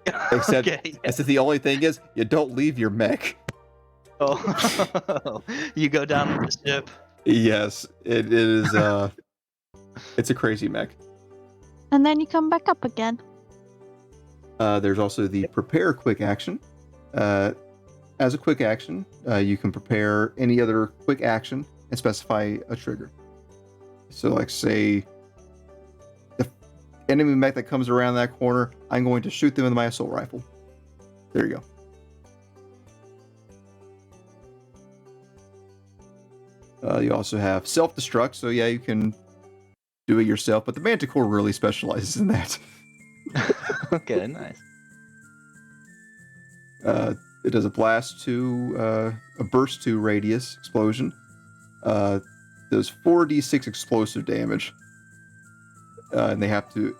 [SPEAKER 2] Except,
[SPEAKER 4] Okay.
[SPEAKER 2] except the only thing is, you don't leave your mech.
[SPEAKER 4] Oh, you go down with the ship.
[SPEAKER 2] Yes, it is. It's a crazy mech.
[SPEAKER 5] And then you come back up again.
[SPEAKER 2] There's also the prepare quick action. As a quick action, you can prepare any other quick action and specify a trigger. So, like, say, the enemy mech that comes around that corner, I'm going to shoot them with my assault rifle. There you go. You also have self-destruct, so yeah, you can do it yourself, but the Manticore really specializes in that.
[SPEAKER 4] Okay, nice.
[SPEAKER 2] It does a blast to, a burst to radius explosion. Does 4d6 explosive damage. And they have to,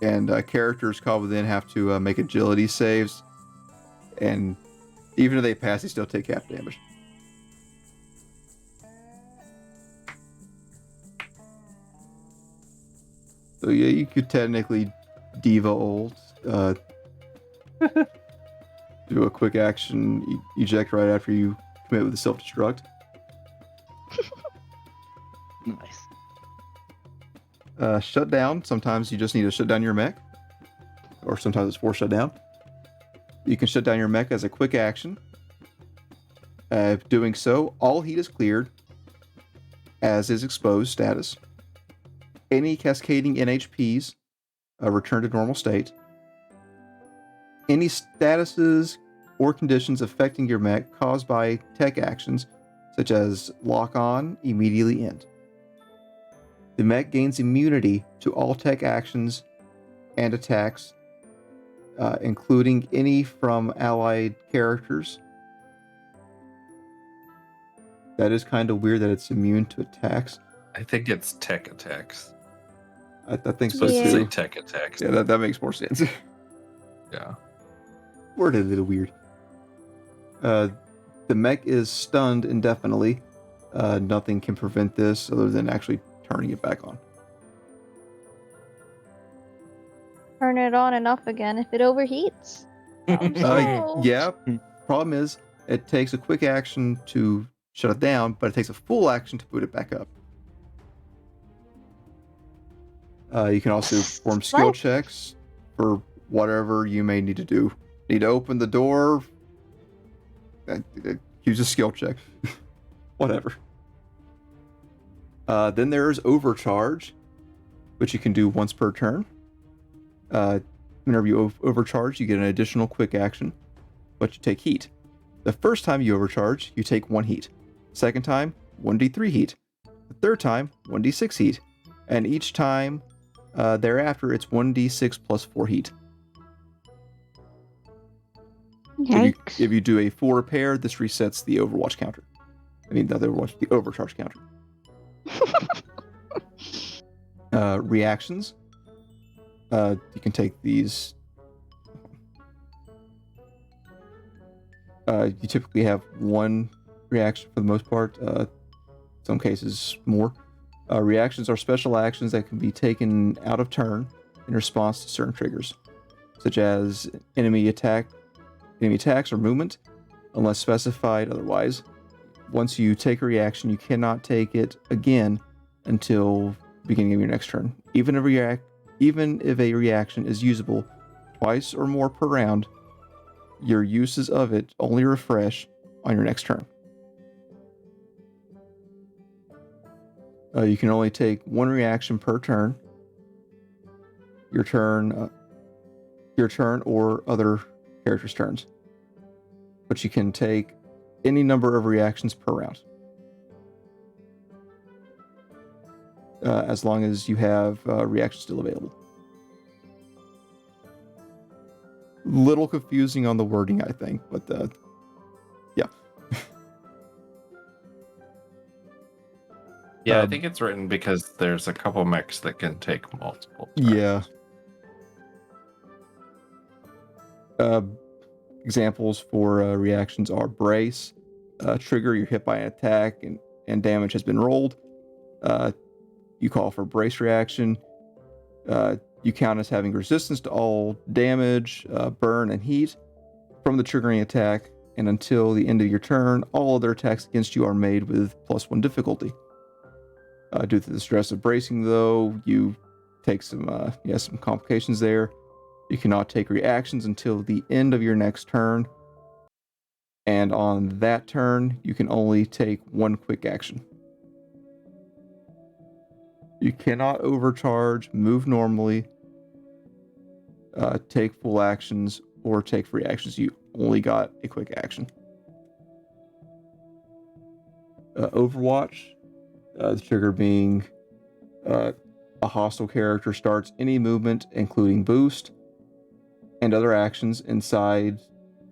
[SPEAKER 2] and characters caught within have to make agility saves. And even if they pass, they still take half damage. So yeah, you could technically Diva ult. Do a quick action, eject right after you commit with the self-destruct.
[SPEAKER 4] Nice.
[SPEAKER 2] Shut down. Sometimes you just need to shut down your mech. Or sometimes it's forced shutdown. You can shut down your mech as a quick action. Doing so, all heat is cleared, as is exposed status. Any cascading NHPs return to normal state. Any statuses or conditions affecting your mech caused by tech actions, such as lock on, immediately end. The mech gains immunity to all tech actions and attacks, including any from allied characters. That is kind of weird that it's immune to attacks.
[SPEAKER 3] I think it's tech attacks.
[SPEAKER 2] I think so
[SPEAKER 3] So it's
[SPEAKER 1] Yeah.
[SPEAKER 3] say
[SPEAKER 2] too.
[SPEAKER 3] tech attacks.
[SPEAKER 2] Yeah, that makes more sense.
[SPEAKER 3] Yeah.
[SPEAKER 2] Worded a little weird. The mech is stunned indefinitely. Nothing can prevent this other than actually turning it back on.
[SPEAKER 1] Turn it on and off again if it overheats. Oh.
[SPEAKER 2] Yeah. Problem is, it takes a quick action to shut it down, but it takes a full action to boot it back up. You can also perform skill
[SPEAKER 1] What?
[SPEAKER 2] checks for whatever you may need to do. Need to open the door? Use a skill check. Whatever. Then there's overcharge, which you can do once per turn. Whenever you overcharge, you get an additional quick action, but you take heat. The first time you overcharge, you take 1 heat. Second time, 1d3 heat. The third time, 1d6 heat. And each time thereafter, it's 1d6 plus 4 heat.
[SPEAKER 5] Yikes.
[SPEAKER 2] If you do a full repair, this resets the Overwatch counter. I mean, not the Overwatch, the overcharge counter. Reactions. You can take these. You typically have 1 reaction for the most part. Some cases more. Reactions are special actions that can be taken out of turn in response to certain triggers, such as enemy attacks or movement, unless specified otherwise. Once you take a reaction, you cannot take it again until the beginning of your next turn. Even if a reaction is usable twice or more per round, your uses of it only refresh on your next turn. You can only take 1 reaction per turn. Your turn or other characters' turns. But you can take any number of reactions per round. As long as you have reactions still available. Little confusing on the wording, I think, but yeah.
[SPEAKER 3] Yeah, I think it's written because there's a couple mechs that can take multiple turns.
[SPEAKER 2] Yeah. Examples for reactions are brace, trigger, you're hit by an attack and damage has been rolled. You call for brace reaction. You count as having resistance to all damage, burn, and heat from the triggering attack, and until the end of your turn, all other attacks against you are made with +1 difficulty. Due to the stress of bracing, though, you take some complications there. You cannot take reactions until the end of your next turn, and on that turn, you can only take 1 quick action. You cannot overcharge, move normally, take full actions, or take free actions. You only got a quick action. Overwatch, the trigger being a hostile character starts any movement, including boost, and other actions inside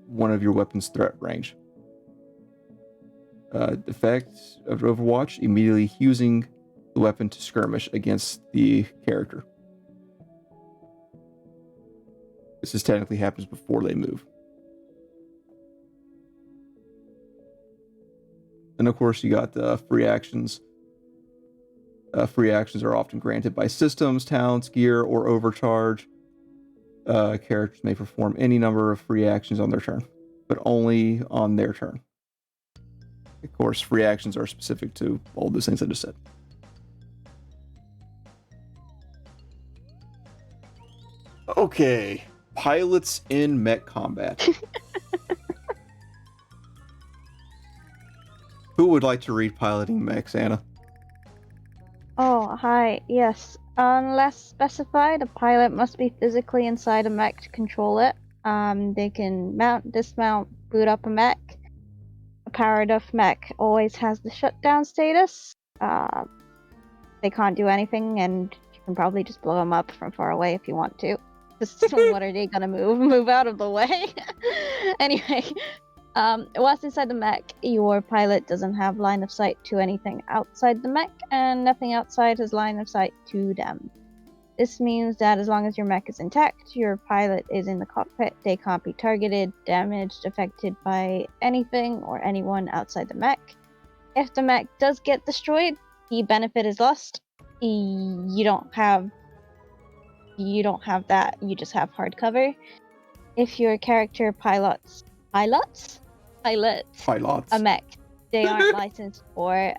[SPEAKER 2] one of your weapon's threat range. Effect of Overwatch, immediately using the weapon to skirmish against the character. This is technically happens before they move. And of course, you got the free actions. Free actions are often granted by systems, talents, gear, or overcharge. Characters may perform any number of free actions on their turn, but only on their turn. Of course, free actions are specific to all those things I just said. Okay, pilots in mech combat. would like to read piloting mechs, Anna?
[SPEAKER 1] Oh, hi. Yes. Unless specified, a pilot must be physically inside a mech to control it. They can mount, dismount, boot up a mech. A powered up mech always has the shutdown status. They can't do anything, and you can probably just blow them up from far away if you want to. Just what are they gonna move? Move out of the way? Anyway, whilst inside the mech, your pilot doesn't have line of sight to anything outside the mech, and nothing outside has line of sight to them. This means that as long as your mech is intact, your pilot is in the cockpit, they can't be targeted, damaged, affected by anything or anyone outside the mech. If the mech does get destroyed, the benefit is lost. You don't have that, you just have hard cover. If your character pilots a mech, they aren't licensed for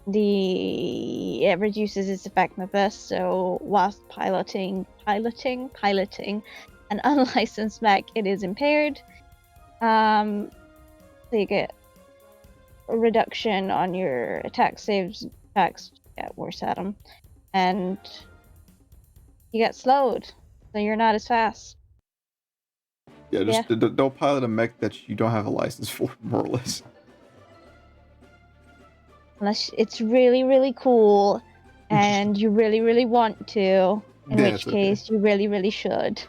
[SPEAKER 1] it reduces its effectiveness, so whilst piloting an unlicensed mech, it is impaired. So you get a reduction on your attack saves, attacks get worse at them, and you get slowed, so you're not as fast.
[SPEAKER 2] Yeah, just don't pilot a mech that you don't have a license for, more or less.
[SPEAKER 1] Unless it's really, really cool and you really, really want to, in
[SPEAKER 2] Yeah,
[SPEAKER 1] which
[SPEAKER 2] it's okay.
[SPEAKER 1] case you really, really should.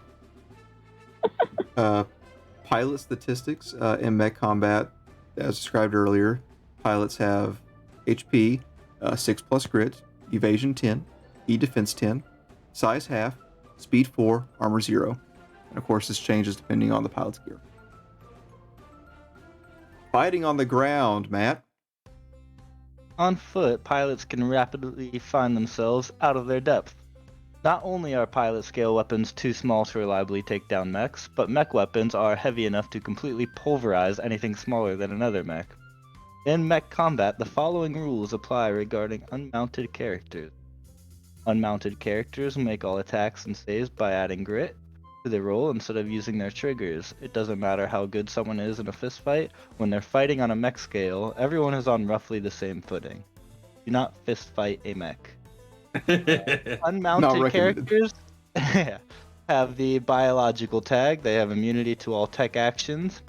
[SPEAKER 2] Pilot statistics in mech combat, as described earlier. Pilots have HP 6+ grit, evasion 10, E defense 10, size half, speed 4, armor 0. And of course, this changes depending on the pilot's gear. Fighting on the ground, Matt.
[SPEAKER 4] On foot, pilots can rapidly find themselves out of their depth. Not only are pilot scale weapons too small to reliably take down mechs, but mech weapons are heavy enough to completely pulverize anything smaller than another mech. In mech combat, the following rules apply regarding unmounted characters. Unmounted characters make all attacks and saves by adding grit to their roll instead of using their triggers. It doesn't matter how good someone is in a fist fight, when they're fighting on a mech scale, everyone is on roughly the same footing. Do not fist fight a mech. Unmounted characters have the biological tag. They have immunity to all tech actions,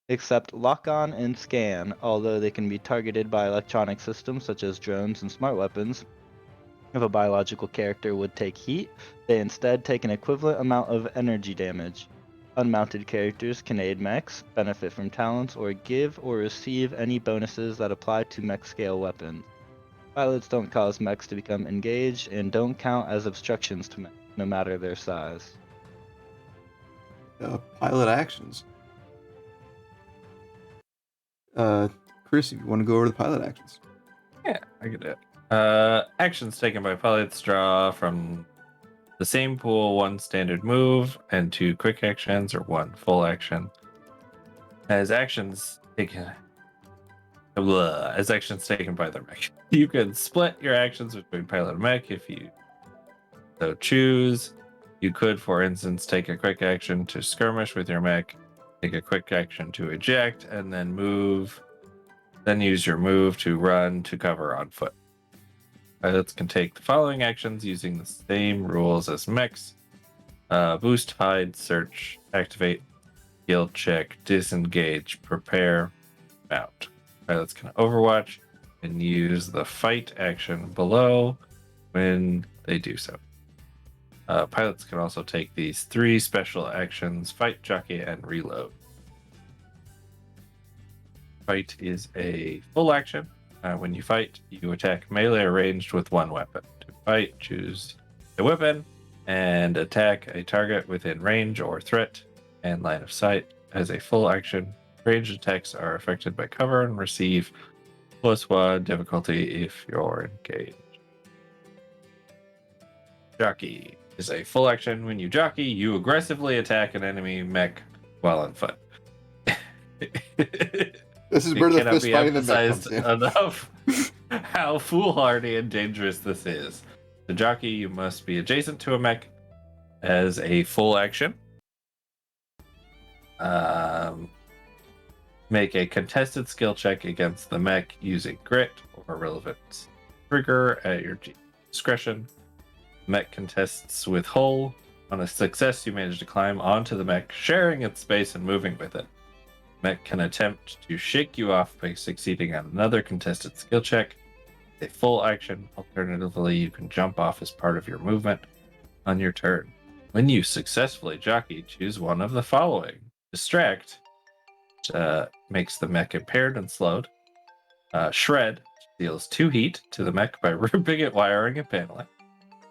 [SPEAKER 4] except lock-on and scan, although they can be targeted by electronic systems such as drones and smart weapons. If a biological character would take heat, they instead take an equivalent amount of energy damage. Unmounted characters can aid mechs, benefit from talents, or give or receive any bonuses that apply to mech scale weapons. Pilots don't cause mechs to become engaged and don't count as obstructions to mechs, no matter their size.
[SPEAKER 2] Pilot actions. Chris, if you want to go over the pilot actions.
[SPEAKER 3] Yeah, I can do it. Actions taken by pilots draw from the same pool 1 standard move and 2 quick actions or 1 full action. As actions taken by the mech, you can split your actions between pilot and mech if you so choose. You could, for instance, take a quick action to skirmish with your mech, take a quick action to eject, and then move. Then use your move to run to cover on foot. Pilots can take the following actions using the same rules as mechs: boost, hide, search, activate, heal, check, disengage, prepare, mount. Pilots can overwatch and use the fight action below when they do so. Pilots can also take these 3 special actions: fight, jockey, and reload. Fight is a full action. When you fight, you attack melee or ranged with 1 weapon. To fight, choose a weapon and attack a target within range or threat and line of sight. As a full action, ranged attacks are affected by cover and receive +1 difficulty if you're engaged. Jockey is a full action. When you jockey, you aggressively attack an enemy mech while on foot.
[SPEAKER 2] This is
[SPEAKER 3] It
[SPEAKER 2] where the
[SPEAKER 3] cannot
[SPEAKER 2] fist
[SPEAKER 3] be
[SPEAKER 2] fighting the mech
[SPEAKER 3] emphasized
[SPEAKER 2] comes in.
[SPEAKER 3] enough how foolhardy and dangerous this is. The jockey, you must be adjacent to a mech as a full action. Make a contested skill check against the mech using grit or relevant trigger at your discretion. Mech contests with hull. On a success, you manage to climb onto the mech, sharing its space and moving with it. Mech can attempt to shake you off by succeeding on another contested skill check. A full action. Alternatively, you can jump off as part of your movement on your turn. When you successfully jockey, choose one of the following. Distract makes the mech impaired and slowed. Shred deals 2 heat to the mech by ripping it, wiring, and paneling.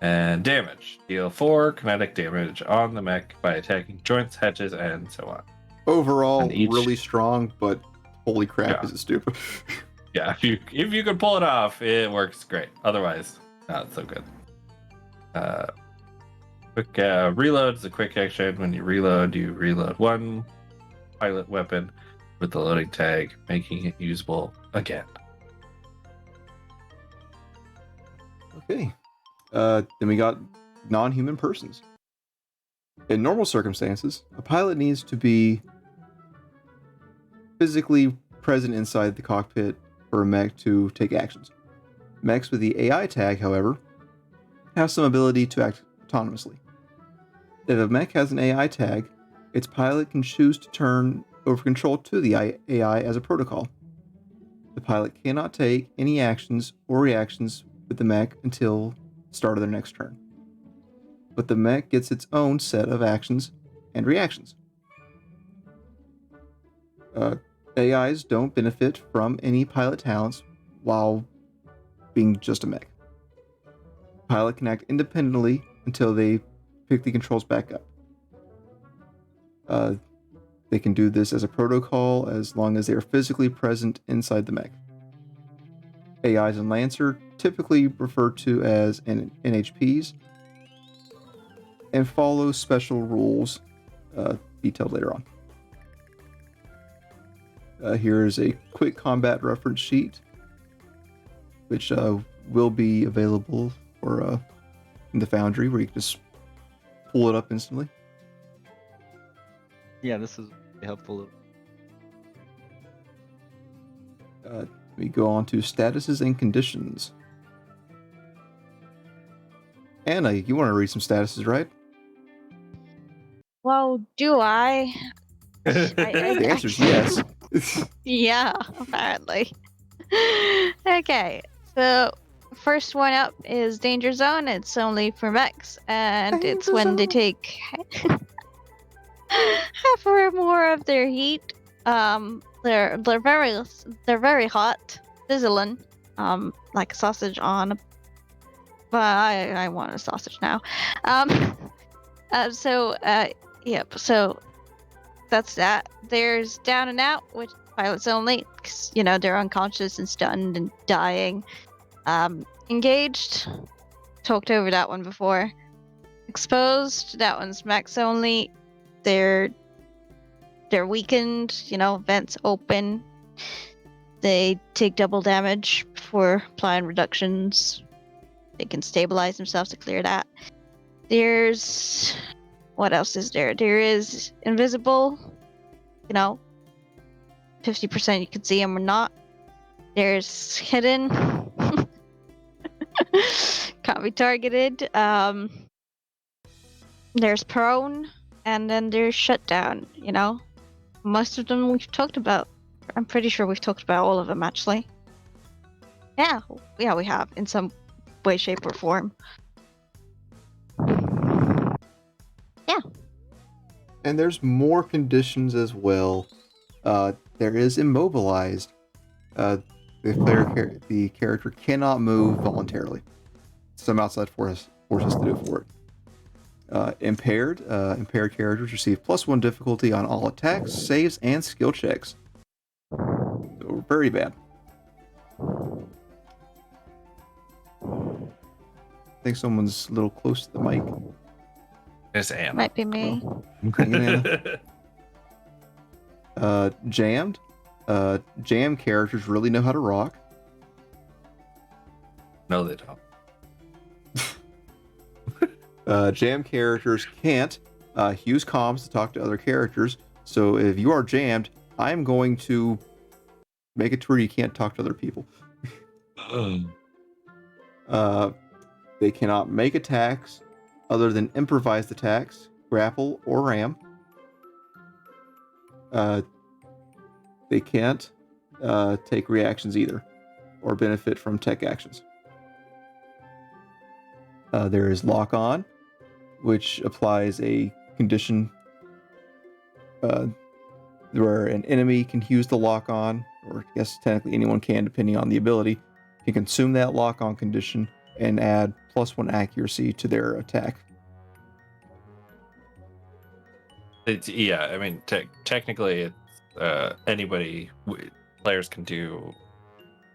[SPEAKER 3] And damage. Deal 4 kinetic damage on the mech by attacking joints, hatches, and so on.
[SPEAKER 2] Overall,
[SPEAKER 3] And each-
[SPEAKER 2] really strong, but holy crap,
[SPEAKER 3] Yeah.
[SPEAKER 2] is it stupid.
[SPEAKER 3] Yeah, if you can pull it off, it works great. Otherwise, not so good. Quick reload is a quick action. When you reload 1 pilot weapon with the loading tag, making it usable again.
[SPEAKER 2] Okay. Then we got non-human persons. In normal circumstances, a pilot needs to be physically present inside the cockpit for a mech to take actions. Mechs with the AI tag, however, have some ability to act autonomously. If a mech has an AI tag, its pilot can choose to turn over control to the AI as a protocol. The pilot cannot take any actions or reactions with the mech until the start of their next turn. But the mech gets its own set of actions and reactions. AIs don't benefit from any pilot talents while being just a mech. The pilot can act independently until they pick the controls back up. They can do this as a protocol as long as they are physically present inside the mech. AIs in Lancer typically referred to as NHPs and follow special rules detailed later on. Here is a quick combat reference sheet, which will be available for in the Foundry, where you can just pull it up instantly.
[SPEAKER 4] Yeah, this is really helpful.
[SPEAKER 2] We go on to statuses and conditions. Anna, you want to read some statuses, right?
[SPEAKER 1] Well, do I?
[SPEAKER 2] The answer is yes.
[SPEAKER 1] Yeah, apparently. Okay, so first one up is Danger Zone. It's only for mechs, and it's
[SPEAKER 2] Danger
[SPEAKER 1] when they
[SPEAKER 2] Zone.
[SPEAKER 1] take half or more of their heat. They're very hot, sizzling, like a sausage on. But I want a sausage now. Yep. So that's that. There's Down and Out, which pilots only, 'cause, they're unconscious and stunned and dying. Engaged, talked over that one before. Exposed, that one's max only. They're weakened, vents open. They take double damage for applying reductions. They can stabilize themselves to clear that. There's... what else is there? There is Invisible, 50% you can see them or not. There's Hidden. Can't be targeted. There's Prone. And then there's Shutdown, Most of them we've talked about. I'm pretty sure we've talked about all of them, actually. Yeah, we have, in some way, shape, or form.
[SPEAKER 2] And there's more conditions as well. There is Immobilized. The character cannot move voluntarily. Some outside forces to do it for it. Impaired. Impaired characters receive +1 difficulty on all attacks, saves, and skill checks. So very bad. I think someone's a little close to the mic.
[SPEAKER 3] It's Anna.
[SPEAKER 1] Might be me.
[SPEAKER 2] Jammed. Jam characters really know how to rock.
[SPEAKER 3] No, they don't.
[SPEAKER 2] Jam characters can't use comms to talk to other characters. So if you are jammed, I'm going to make it to where you can't talk to other people. They cannot make attacks other than improvised attacks, grapple, or ram. They can't take reactions either, or benefit from tech actions. There is lock on, which applies a condition where an enemy can use the lock on, or I guess technically anyone can, depending on the ability, can consume that lock on condition and add +1 accuracy to their attack.
[SPEAKER 3] I mean, technically, players can do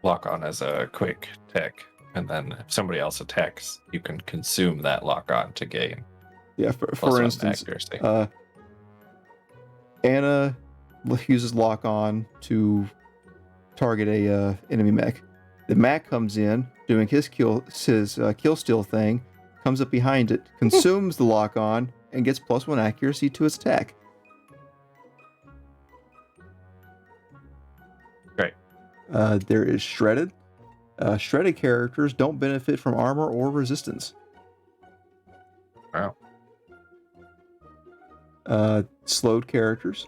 [SPEAKER 3] lock on as a quick tech, and then if somebody else attacks, you can consume that lock on to gain.
[SPEAKER 2] Yeah, for instance,
[SPEAKER 3] accuracy.
[SPEAKER 2] Anna uses lock on to target a enemy mech. The mech comes in doing his kill steal thing, comes up behind it, consumes the lock on, and gets +1 accuracy to its attack.
[SPEAKER 3] Great.
[SPEAKER 2] There is shredded. Shredded characters don't benefit from armor or resistance.
[SPEAKER 3] Wow.
[SPEAKER 2] Slowed characters.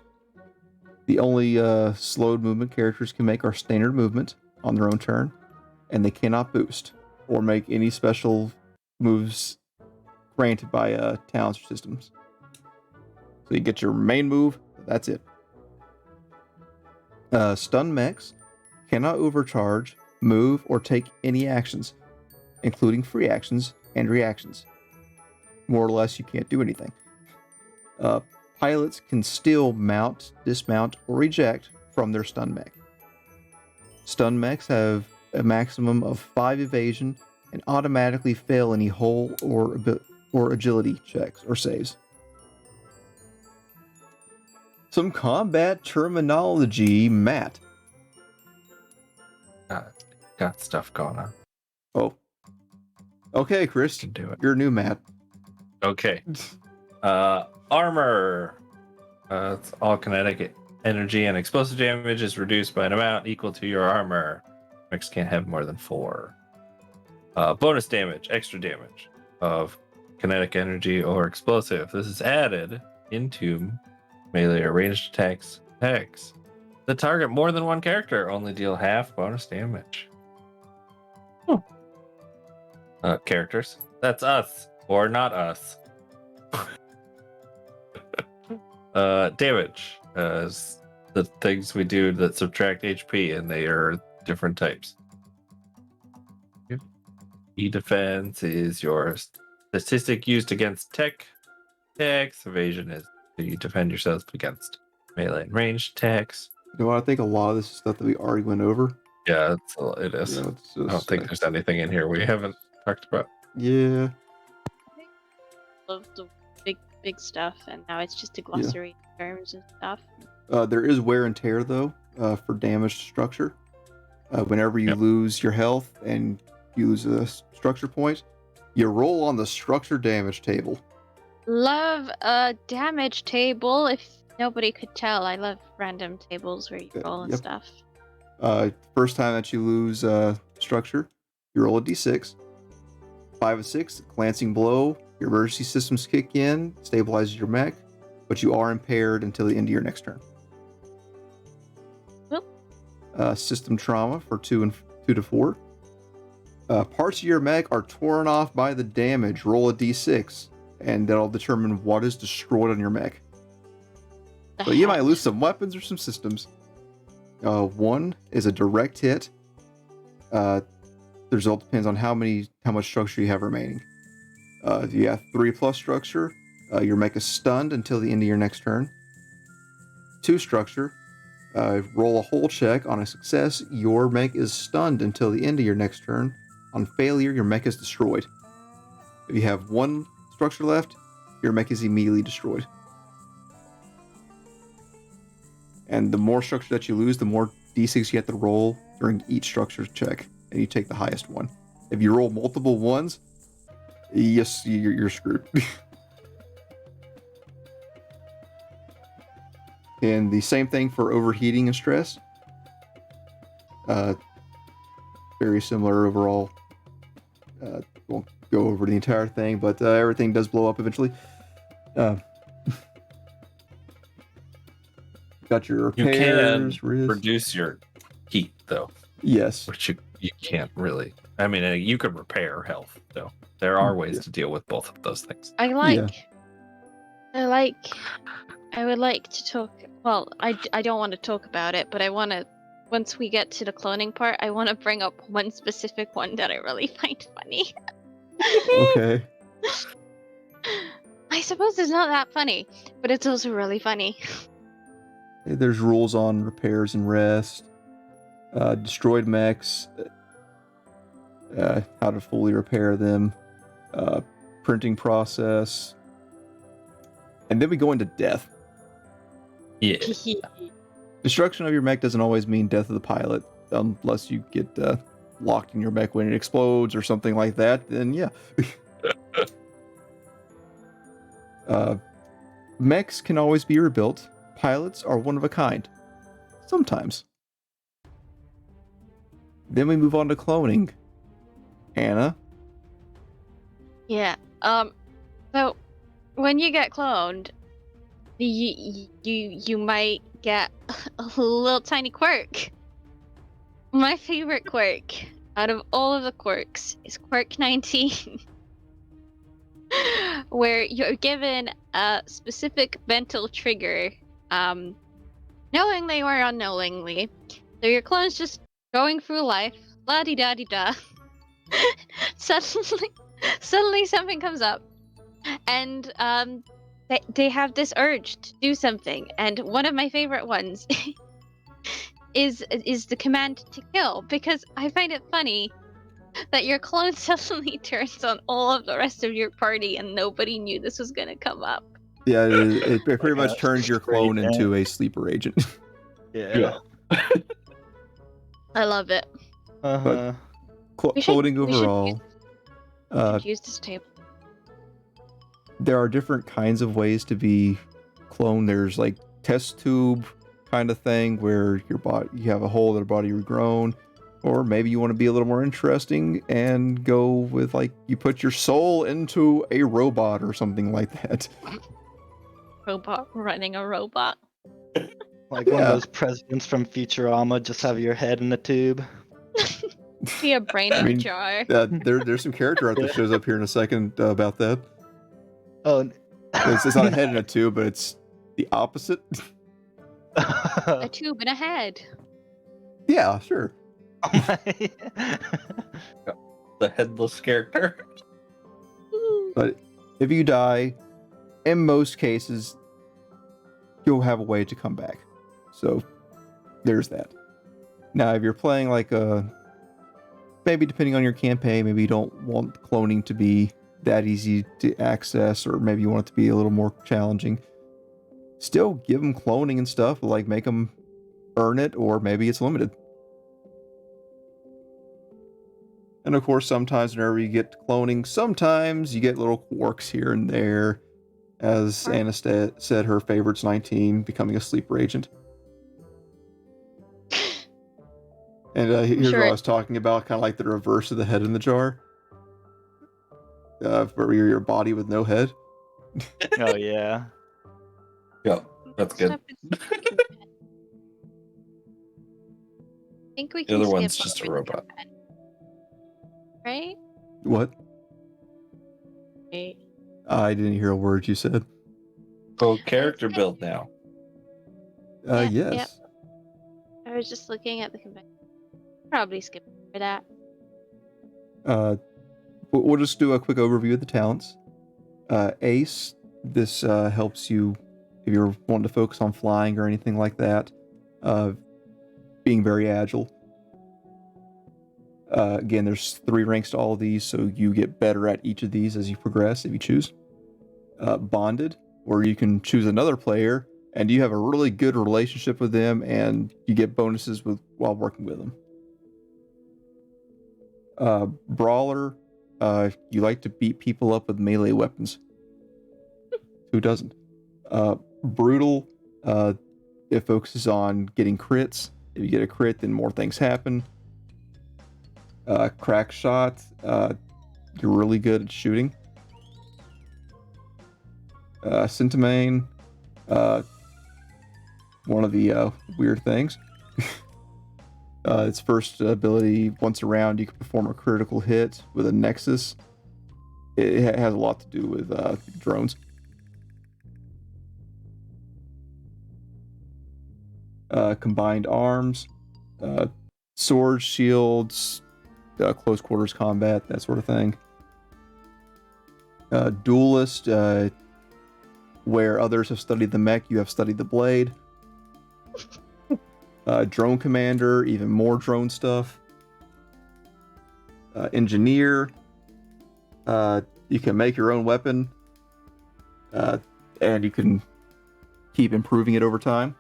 [SPEAKER 2] The only slowed movement characters can make are standard movement on their own turn, and they cannot boost or make any special moves granted by talents or systems. So you get your main move, that's it. Stun mechs cannot overcharge, move, or take any actions, including free actions and reactions. More or less, you can't do anything. Pilots can still mount, dismount, or eject from their stun mech. Stun mechs have a maximum of 5 evasion and automatically fail any hull or agility checks or saves. Some combat terminology, Matt.
[SPEAKER 3] Got stuff going on.
[SPEAKER 2] Oh. Okay, Chris.
[SPEAKER 3] Can do it.
[SPEAKER 2] You're new, Matt.
[SPEAKER 3] Okay. Armor. It's all kinetic energy and explosive damage is reduced by an amount equal to your armor. Mechs can't have more than 4. Bonus damage, extra damage of kinetic energy or explosive. This is added into melee or ranged attacks. The target more than one character only deal half bonus damage. Characters. That's us or not us. Damage is the things we do that subtract HP, and they are different types. E-defense is your statistic used against attacks. Evasion is you defend yourself against melee and ranged attacks.
[SPEAKER 2] You know what? I think a lot of this is stuff that we already went over.
[SPEAKER 3] Yeah, it is.
[SPEAKER 2] You know, it's
[SPEAKER 3] I don't
[SPEAKER 2] just,
[SPEAKER 3] think there's anything in here we haven't talked about.
[SPEAKER 2] Yeah.
[SPEAKER 1] Love the big stuff, and now it's just a glossary terms and stuff.
[SPEAKER 2] There is wear and tear, though, for damaged structure. Whenever you lose your health and you lose a structure point, you roll on the structure damage table.
[SPEAKER 1] Love a damage table. If nobody could tell, I love random tables where you roll and stuff.
[SPEAKER 2] First time that you lose structure, you roll a d6. 5 of 6, glancing blow. Your emergency systems kick in, stabilizes your mech, but you are impaired until the end of your next turn. System trauma for 2 to 4. Parts of your mech are torn off by the damage. Roll a d6, and that'll determine what is destroyed on your mech. So you might lose some weapons or some systems. 1 is a direct hit. The result depends on how much structure you have remaining. If you have 3+ structure, your mech is stunned until the end of your next turn. 2 structure, roll a hull check. On a success, your mech is stunned until the end of your next turn. On failure, your mech is destroyed. If you have 1 structure left, your mech is immediately destroyed. And the more structure that you lose, the more d6 you have to roll during each structure check, and you take the highest one. If you roll multiple ones, yes, you're screwed. And the same thing for overheating and stress. Very similar overall. Won't go over the entire thing, but everything does blow up eventually. Got your
[SPEAKER 3] You can
[SPEAKER 2] repairs, risk.
[SPEAKER 3] reduce your heat though,
[SPEAKER 2] Yes.
[SPEAKER 3] which you can't really. I mean, you can repair health though. There are ways
[SPEAKER 2] Yeah.
[SPEAKER 3] to deal with both of those things.
[SPEAKER 1] I would like to talk. Well, I don't want to talk about it, but I want to. Once we get to the cloning part, I want to bring up one specific one that I really find funny.
[SPEAKER 2] Okay.
[SPEAKER 1] I suppose it's not that funny, but it's also really funny.
[SPEAKER 2] There's rules on repairs and rest. Destroyed mechs. How to fully repair them. Printing process. And then we go into death.
[SPEAKER 3] Yeah.
[SPEAKER 2] Destruction of your mech doesn't always mean death of the pilot, unless you get locked in your mech when it explodes or something like that. Then yeah. Mechs can always be rebuilt. Pilots are one of a kind. Sometimes. Then we move on to cloning. Anna.
[SPEAKER 1] Yeah. So when you get cloned, you might get a little tiny quirk. My favorite quirk out of all of the quirks is quirk 19. Where you're given a specific mental trigger, knowingly or unknowingly. So your clone's just going through life, la-di-da-di-da. Suddenly something comes up, and they have this urge to do something. And one of my favorite ones is the command to kill, because I find it funny that your clone suddenly turns on all of the rest of your party and nobody knew this was gonna come up.
[SPEAKER 2] Yeah, it pretty much
[SPEAKER 4] Like a
[SPEAKER 2] turns your
[SPEAKER 4] spray
[SPEAKER 2] clone
[SPEAKER 4] tan.
[SPEAKER 2] into a sleeper agent.
[SPEAKER 4] Yeah.
[SPEAKER 1] I love it.
[SPEAKER 4] Uh-huh.
[SPEAKER 1] We should-
[SPEAKER 2] Cloning
[SPEAKER 1] we should
[SPEAKER 2] overall.
[SPEAKER 1] Should use this table.
[SPEAKER 2] There are different kinds of ways to be cloned. There's like test tube kind of thing where your body, you have a whole other body regrown, or maybe you want to be a little more interesting and go with like you put your soul into a robot or something like that.
[SPEAKER 1] Robot running a robot.
[SPEAKER 4] Like one of
[SPEAKER 2] Yeah.
[SPEAKER 4] those presidents from Futurama, just have your head in a tube.
[SPEAKER 1] Be a brain in
[SPEAKER 2] I mean,
[SPEAKER 1] a jar.
[SPEAKER 2] There's some character art that shows up here in a second about that.
[SPEAKER 4] Oh.
[SPEAKER 2] It's not a head in a tube, but it's the opposite.
[SPEAKER 1] A tube and a head.
[SPEAKER 2] Yeah, sure.
[SPEAKER 4] Oh my.
[SPEAKER 3] The headless character.
[SPEAKER 2] But if you die, in most cases, you'll have a way to come back. So there's that. Now, if you're playing like maybe depending on your campaign, maybe you don't want cloning to be that easy to access, or maybe you want it to be a little more challenging. Still give them cloning and stuff, like make them earn it, or maybe it's limited. And of course, sometimes whenever you get cloning, sometimes you get little quirks here and there. As Anna said, her favorite's 19, becoming a sleeper agent. And here's
[SPEAKER 1] sure
[SPEAKER 2] what I was talking about, kind of like the reverse of the head in the jar. Where you're your body with no head.
[SPEAKER 4] Oh yeah.
[SPEAKER 3] Yeah, that's good.
[SPEAKER 1] Stop it. I think we
[SPEAKER 3] The
[SPEAKER 1] can
[SPEAKER 3] other
[SPEAKER 1] skip
[SPEAKER 3] one's just a
[SPEAKER 1] over
[SPEAKER 3] robot.
[SPEAKER 1] that. Right?
[SPEAKER 2] What?
[SPEAKER 1] Right.
[SPEAKER 2] I didn't hear a word you said.
[SPEAKER 3] So character build now.
[SPEAKER 1] Yeah,
[SPEAKER 2] Yes.
[SPEAKER 1] yep. I was just looking at the convention. Probably skip over that.
[SPEAKER 2] We'll just do a quick overview of the talents. Ace, this helps you if you're wanting to focus on flying or anything like that. Being very agile. Again, there's 3 ranks to all of these, so you get better at each of these as you progress if you choose. Bonded, where you can choose another player and you have a really good relationship with them and you get bonuses while working with them. Brawler, you like to beat people up with melee weapons. Who doesn't? Brutal, it focuses on getting crits. If you get a crit, then more things happen. Crack shot, you're really good at shooting. Centimane, one of the weird things. Its first ability, once around, you can perform a critical hit with a Nexus. It has a lot to do with drones. Combined arms, swords, shields, close quarters combat, that sort of thing. Duelist, where others have studied the mech, you have studied the blade. Drone commander, even more drone stuff. Engineer, you can make your own weapon, and you can keep improving it over time.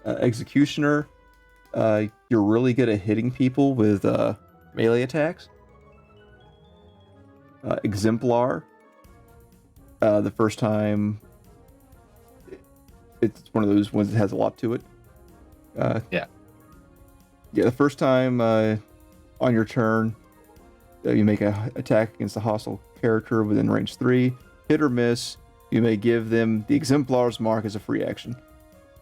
[SPEAKER 2] Executioner, you're really good at hitting people with melee attacks. Exemplar, the first time, it's one of those ones that has a lot to it.
[SPEAKER 3] Yeah,
[SPEAKER 2] the first time on your turn, you make an attack against a hostile character within range 3. Hit or miss, you may give them the Exemplar's mark as a free action.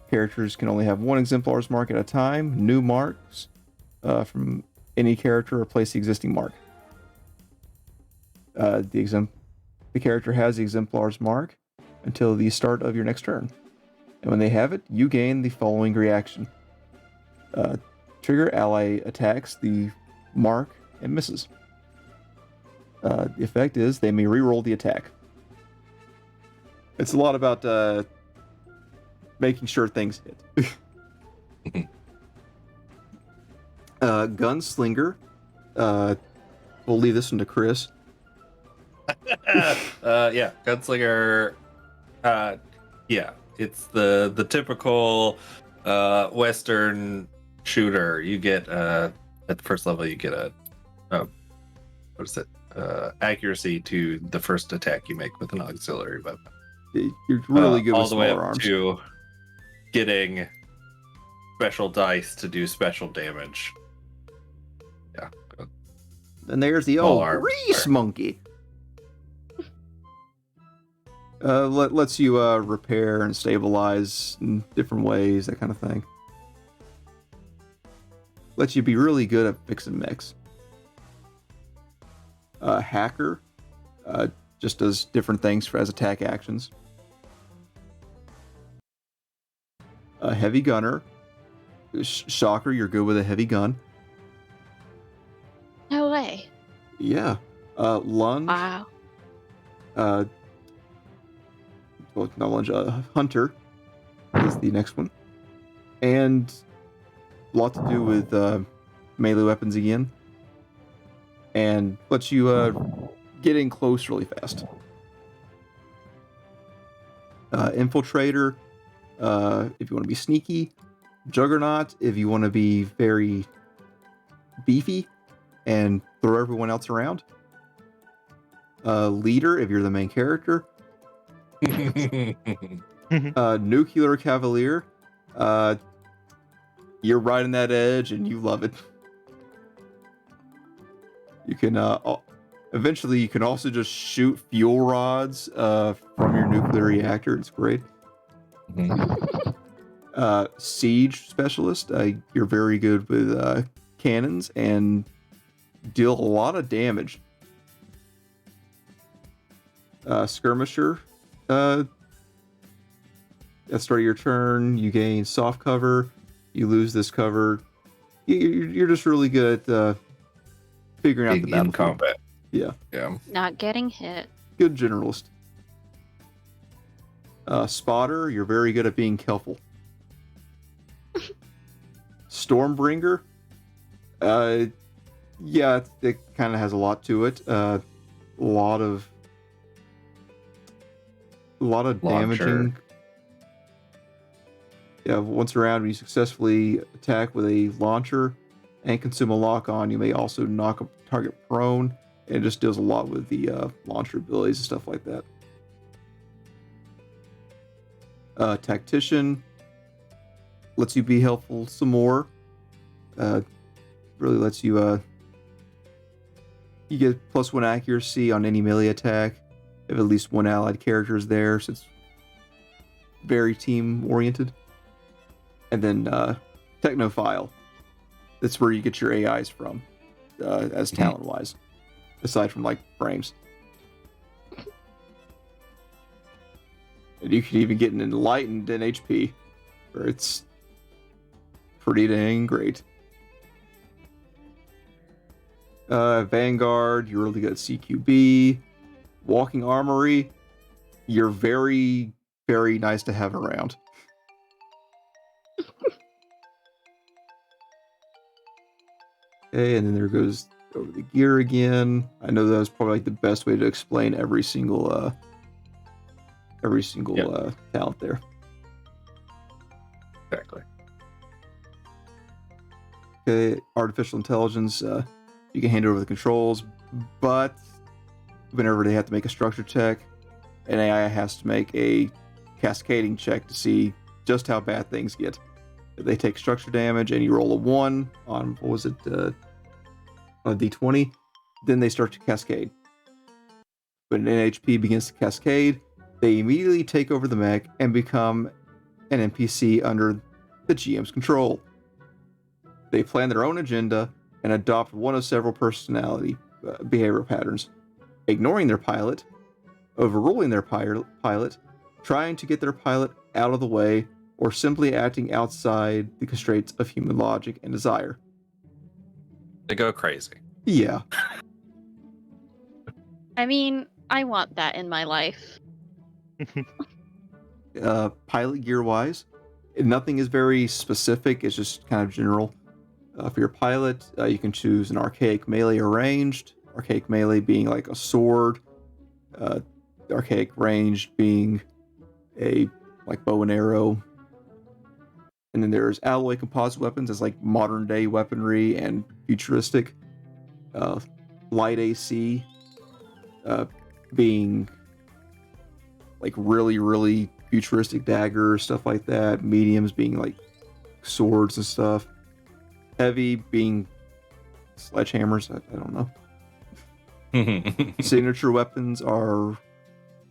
[SPEAKER 2] Characters can only have one Exemplar's mark at a time. New marks from any character replace the existing mark. The character has the Exemplar's mark until the start of your next turn. And when they have it, you gain the following reaction. Trigger ally attacks the mark and misses. The effect is they may reroll the attack. It's a lot about making sure things hit. Gunslinger. We'll leave this one to Chris.
[SPEAKER 3] Yeah, Gunslinger. Yeah, it's the typical Western shooter. You get at the first level, you get a what is it? Accuracy to the first attack you make with an auxiliary weapon.
[SPEAKER 2] You're really good
[SPEAKER 3] all
[SPEAKER 2] with
[SPEAKER 3] the way
[SPEAKER 2] smaller
[SPEAKER 3] up
[SPEAKER 2] arms.
[SPEAKER 3] to getting special dice to do special damage. Yeah.
[SPEAKER 2] And there's the
[SPEAKER 3] Small
[SPEAKER 2] old
[SPEAKER 3] arms.
[SPEAKER 2] grease monkey. Lets you repair and stabilize in different ways, that kind of thing. Lets you be really good at fixing mechs. Hacker just does different things as attack actions. Heavy gunner. Shocker, you're good with a heavy gun.
[SPEAKER 1] No way.
[SPEAKER 2] Yeah. Lunge.
[SPEAKER 1] Wow.
[SPEAKER 2] Well, not lunge. Hunter is the next one, and a lot to do with melee weapons again, and lets you get in close really fast. Infiltrator, if you want to be sneaky. Juggernaut, if you want to be very beefy and throw everyone else around. Leader, if you're the main character. Nuclear Cavalier, you're riding that edge and you love it. You can eventually you can also just shoot fuel rods from your nuclear reactor. It's great. Siege specialist, you're very good with cannons and deal a lot of damage. Skirmisher, at the start of your turn, you gain soft cover. You lose this cover. You're just really good at figuring out the
[SPEAKER 3] in
[SPEAKER 2] battlefield.
[SPEAKER 3] combat.
[SPEAKER 2] Yeah,
[SPEAKER 1] Not getting hit.
[SPEAKER 2] good generalist. Spotter, you're very good at being careful. Stormbringer, yeah, it kind of has a lot to it. A lot of
[SPEAKER 3] Launcher.
[SPEAKER 2] damaging. Yeah, once around, when you successfully attack with a launcher and consume a lock-on, you may also knock a target prone. And it just deals a lot with the launcher abilities and stuff like that. Tactician lets you be helpful some more. Really lets you you get +1 accuracy on any melee attack if at least one allied character is there, so it's very team oriented. And then Technophile. That's where you get your AIs from, as talent wise, aside from like frames. And you can even get an enlightened in HP, where it's pretty dang great. Vanguard, you're really good at CQB. Walking Armory, you're very, very nice to have around. Okay, and then there goes over the gear again. I know that was probably like the best way to explain every single talent there.
[SPEAKER 3] Exactly.
[SPEAKER 2] Okay, artificial intelligence, you can hand over the controls, but whenever they have to make a structure check, an AI has to make a cascading check to see just how bad things get. If they take structure damage and you roll a 1 on, what was it, on a d20, then they start to cascade. When an NHP begins to cascade, they immediately take over the mech and become an NPC under the GM's control. They plan their own agenda and adopt one of several personality behavioral patterns, ignoring their pilot, overruling their pilot, trying to get their pilot out of the way, or simply acting outside the constraints of human logic and desire.
[SPEAKER 3] They go crazy.
[SPEAKER 2] Yeah.
[SPEAKER 1] I mean, I want that in my life.
[SPEAKER 2] Pilot gear wise, nothing is very specific, it's just kind of general. For your pilot, you can choose an archaic melee or ranged. Archaic melee being like a sword, archaic ranged being a like bow and arrow. And then there's alloy composite weapons as like modern day weaponry and futuristic. Light AC being like really, really futuristic daggers, stuff like that. Mediums being like swords and stuff. Heavy being sledgehammers. I don't know. Signature weapons are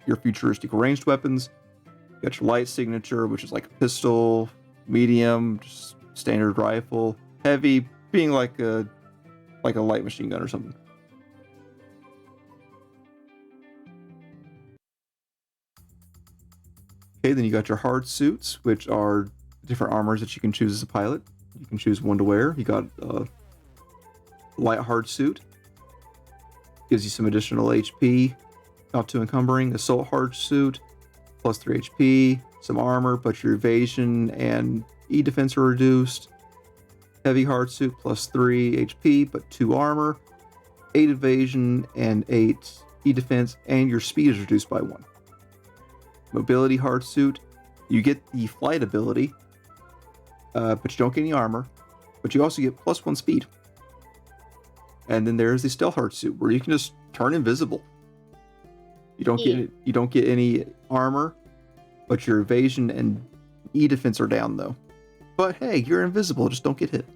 [SPEAKER 2] your futuristic ranged weapons. You got your light signature, which is like a pistol. Medium, just standard rifle. Heavy being like a light machine gun or something. Okay, then you got your hard suits, which are different armors that you can choose as a pilot. You can choose one to wear. You got a light hard suit. Gives you some additional HP, not too encumbering. Assault hard suit, +3 HP. Some armor, but your evasion and E defense are reduced. Heavy hard suit, +3 HP, but 2 armor. 8 evasion and 8 E defense, and your speed is reduced by 1. Mobility hard suit, you get the flight ability, but you don't get any armor, but you also get +1 speed. And then there's the stealth hard suit, where you can just turn invisible. You don't get any armor, but your evasion and E defense are down though. But hey, you're invisible, just don't get hit.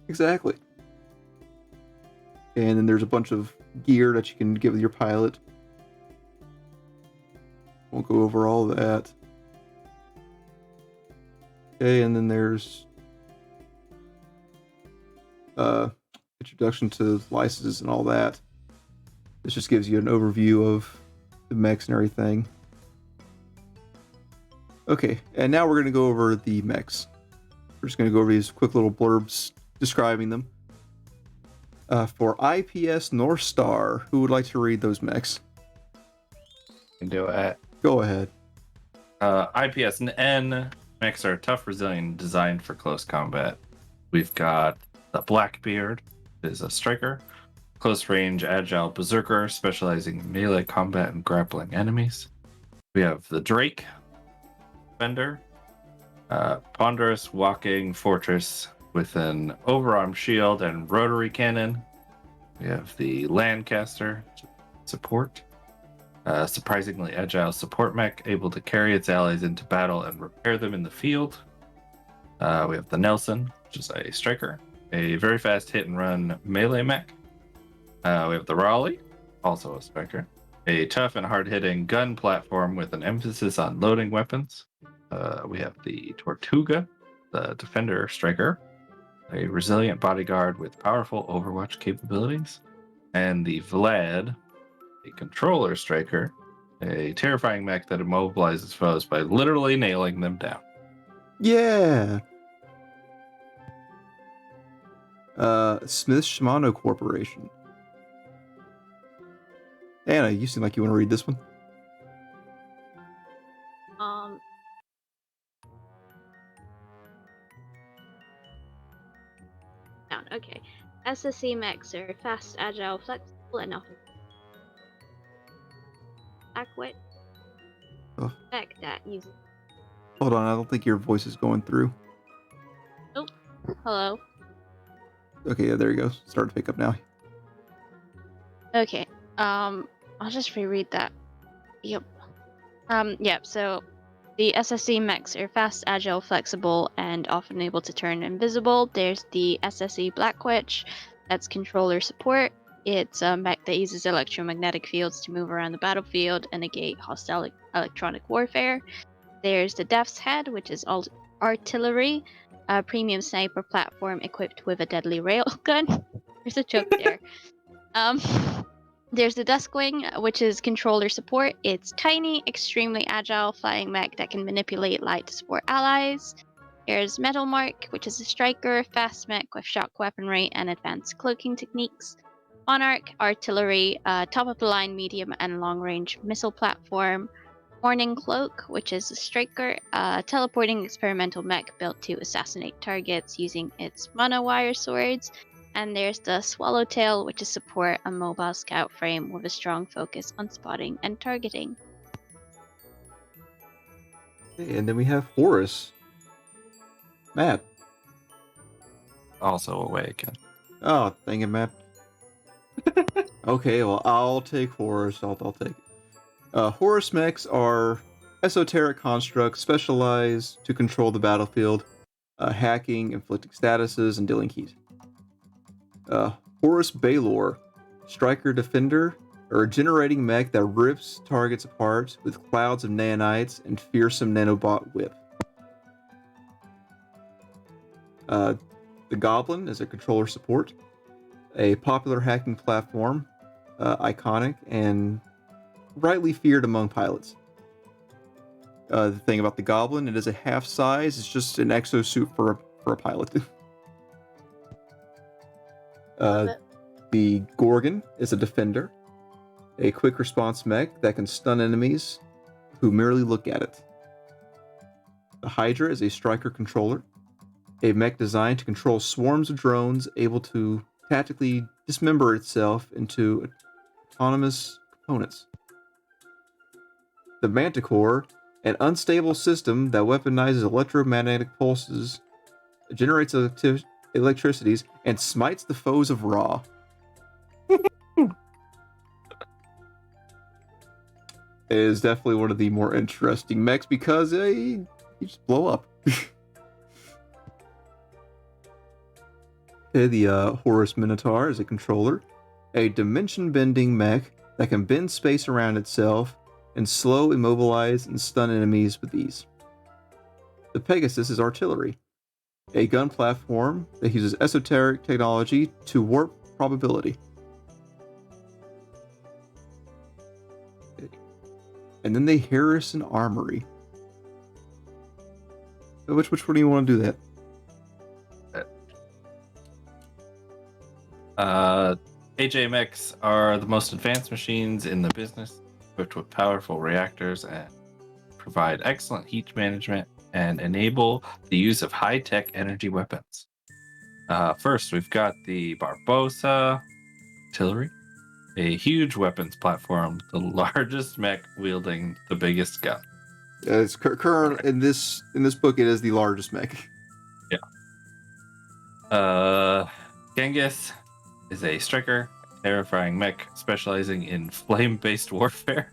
[SPEAKER 2] Exactly. And then there's a bunch of gear that you can give your pilot. Won't go over all of that. Okay, and then there's introduction to licenses and all that. This just gives you an overview of the mechs and everything. Okay, and now we're going to go over the mechs. We're just going to go over these quick little blurbs describing them. For IPS North Star, who would like to read those mechs?
[SPEAKER 3] Can do it.
[SPEAKER 2] Go ahead.
[SPEAKER 3] IPS N mechs are tough, resilient, designed for close combat. We've got the Blackbeard, is a striker, close range, agile berserker, specializing in melee combat and grappling enemies. We have the Drake, defender, ponderous walking fortress with an overarm shield and rotary cannon. We have the Lancaster, support. Surprisingly agile support mech, able to carry its allies into battle and repair them in the field. We have the Nelson, which is a striker, a very fast hit and run melee mech. We have the Raleigh, also a striker, a tough and hard hitting gun platform with an emphasis on loading weapons. We have the Tortuga, the defender striker, a resilient bodyguard with powerful Overwatch capabilities, and the Vlad, a controller striker, a terrifying mech that immobilizes foes by literally nailing them down.
[SPEAKER 2] Yeah. Smith Shimano Corporation. Anna, you seem like you want to read this one.
[SPEAKER 1] Down. Okay. SSC mechs are fast, agile, flexible, and often Blackwitch mech that uses.
[SPEAKER 2] Hold on, I don't think your voice is going through.
[SPEAKER 1] Hello.
[SPEAKER 2] Okay, yeah, there you go. Start to pick up now.
[SPEAKER 1] Okay. I'll just reread that. Yep. Yep. So, the SSC mechs are fast, agile, flexible, and often able to turn invisible. There's the SSC Blackwitch, that's controller support. It's a mech that uses electromagnetic fields to move around the battlefield and negate hostile electronic warfare. There's the Death's Head, which is artillery, a premium sniper platform equipped with a deadly railgun. There's a joke there. There's the Duskwing, which is controller support. It's tiny, extremely agile flying mech that can manipulate light to support allies. There's Metal Mark, which is a striker, fast mech with shock weaponry and advanced cloaking techniques. Monarch, artillery, top-of-the-line medium and long-range missile platform. Morning Cloak, which is a striker, teleporting experimental mech built to assassinate targets using its monowire swords. And there's the Swallowtail, which is support, a mobile scout frame with a strong focus on spotting and targeting.
[SPEAKER 2] Okay, and then we have Horus. Matt.
[SPEAKER 3] Also away again.
[SPEAKER 2] Oh, dang it, Matt. Okay, well, I'll take Horus. I'll take it. Horus mechs are esoteric constructs specialized to control the battlefield, hacking, inflicting statuses, and dealing heat. Horus Baylor, striker defender, or a generating mech that rips targets apart with clouds of nanites and fearsome nanobot whip. The Goblin is a controller support, a popular hacking platform, iconic and rightly feared among pilots. The thing about the Goblin, it is a half size. It's just an exosuit for a pilot. The Gorgon is a defender, a quick response mech that can stun enemies who merely look at it. The Hydra is a striker controller, a mech designed to control swarms of drones able to tactically dismember itself into autonomous components. The Manticore, an unstable system that weaponizes electromagnetic pulses, generates electricities, and smites the foes of Ra. It is definitely one of the more interesting mechs because you just blow up. Okay, the Horus Minotaur is a controller, a dimension-bending mech that can bend space around itself and slow, immobilize, and stun enemies with ease. The Pegasus is artillery, a gun platform that uses esoteric technology to warp probability. And then the Harrison Armory. Which one do you want to do that?
[SPEAKER 3] AJ-mechs are the most advanced machines in the business, equipped with powerful reactors and provide excellent heat management and enable the use of high-tech energy weapons. First, we've got the Barbosa artillery, a huge weapons platform, the largest mech wielding the biggest gun.
[SPEAKER 2] It's current in this book. It is the largest mech.
[SPEAKER 3] Yeah. Genghis is a striker, terrifying mech specializing in flame-based warfare.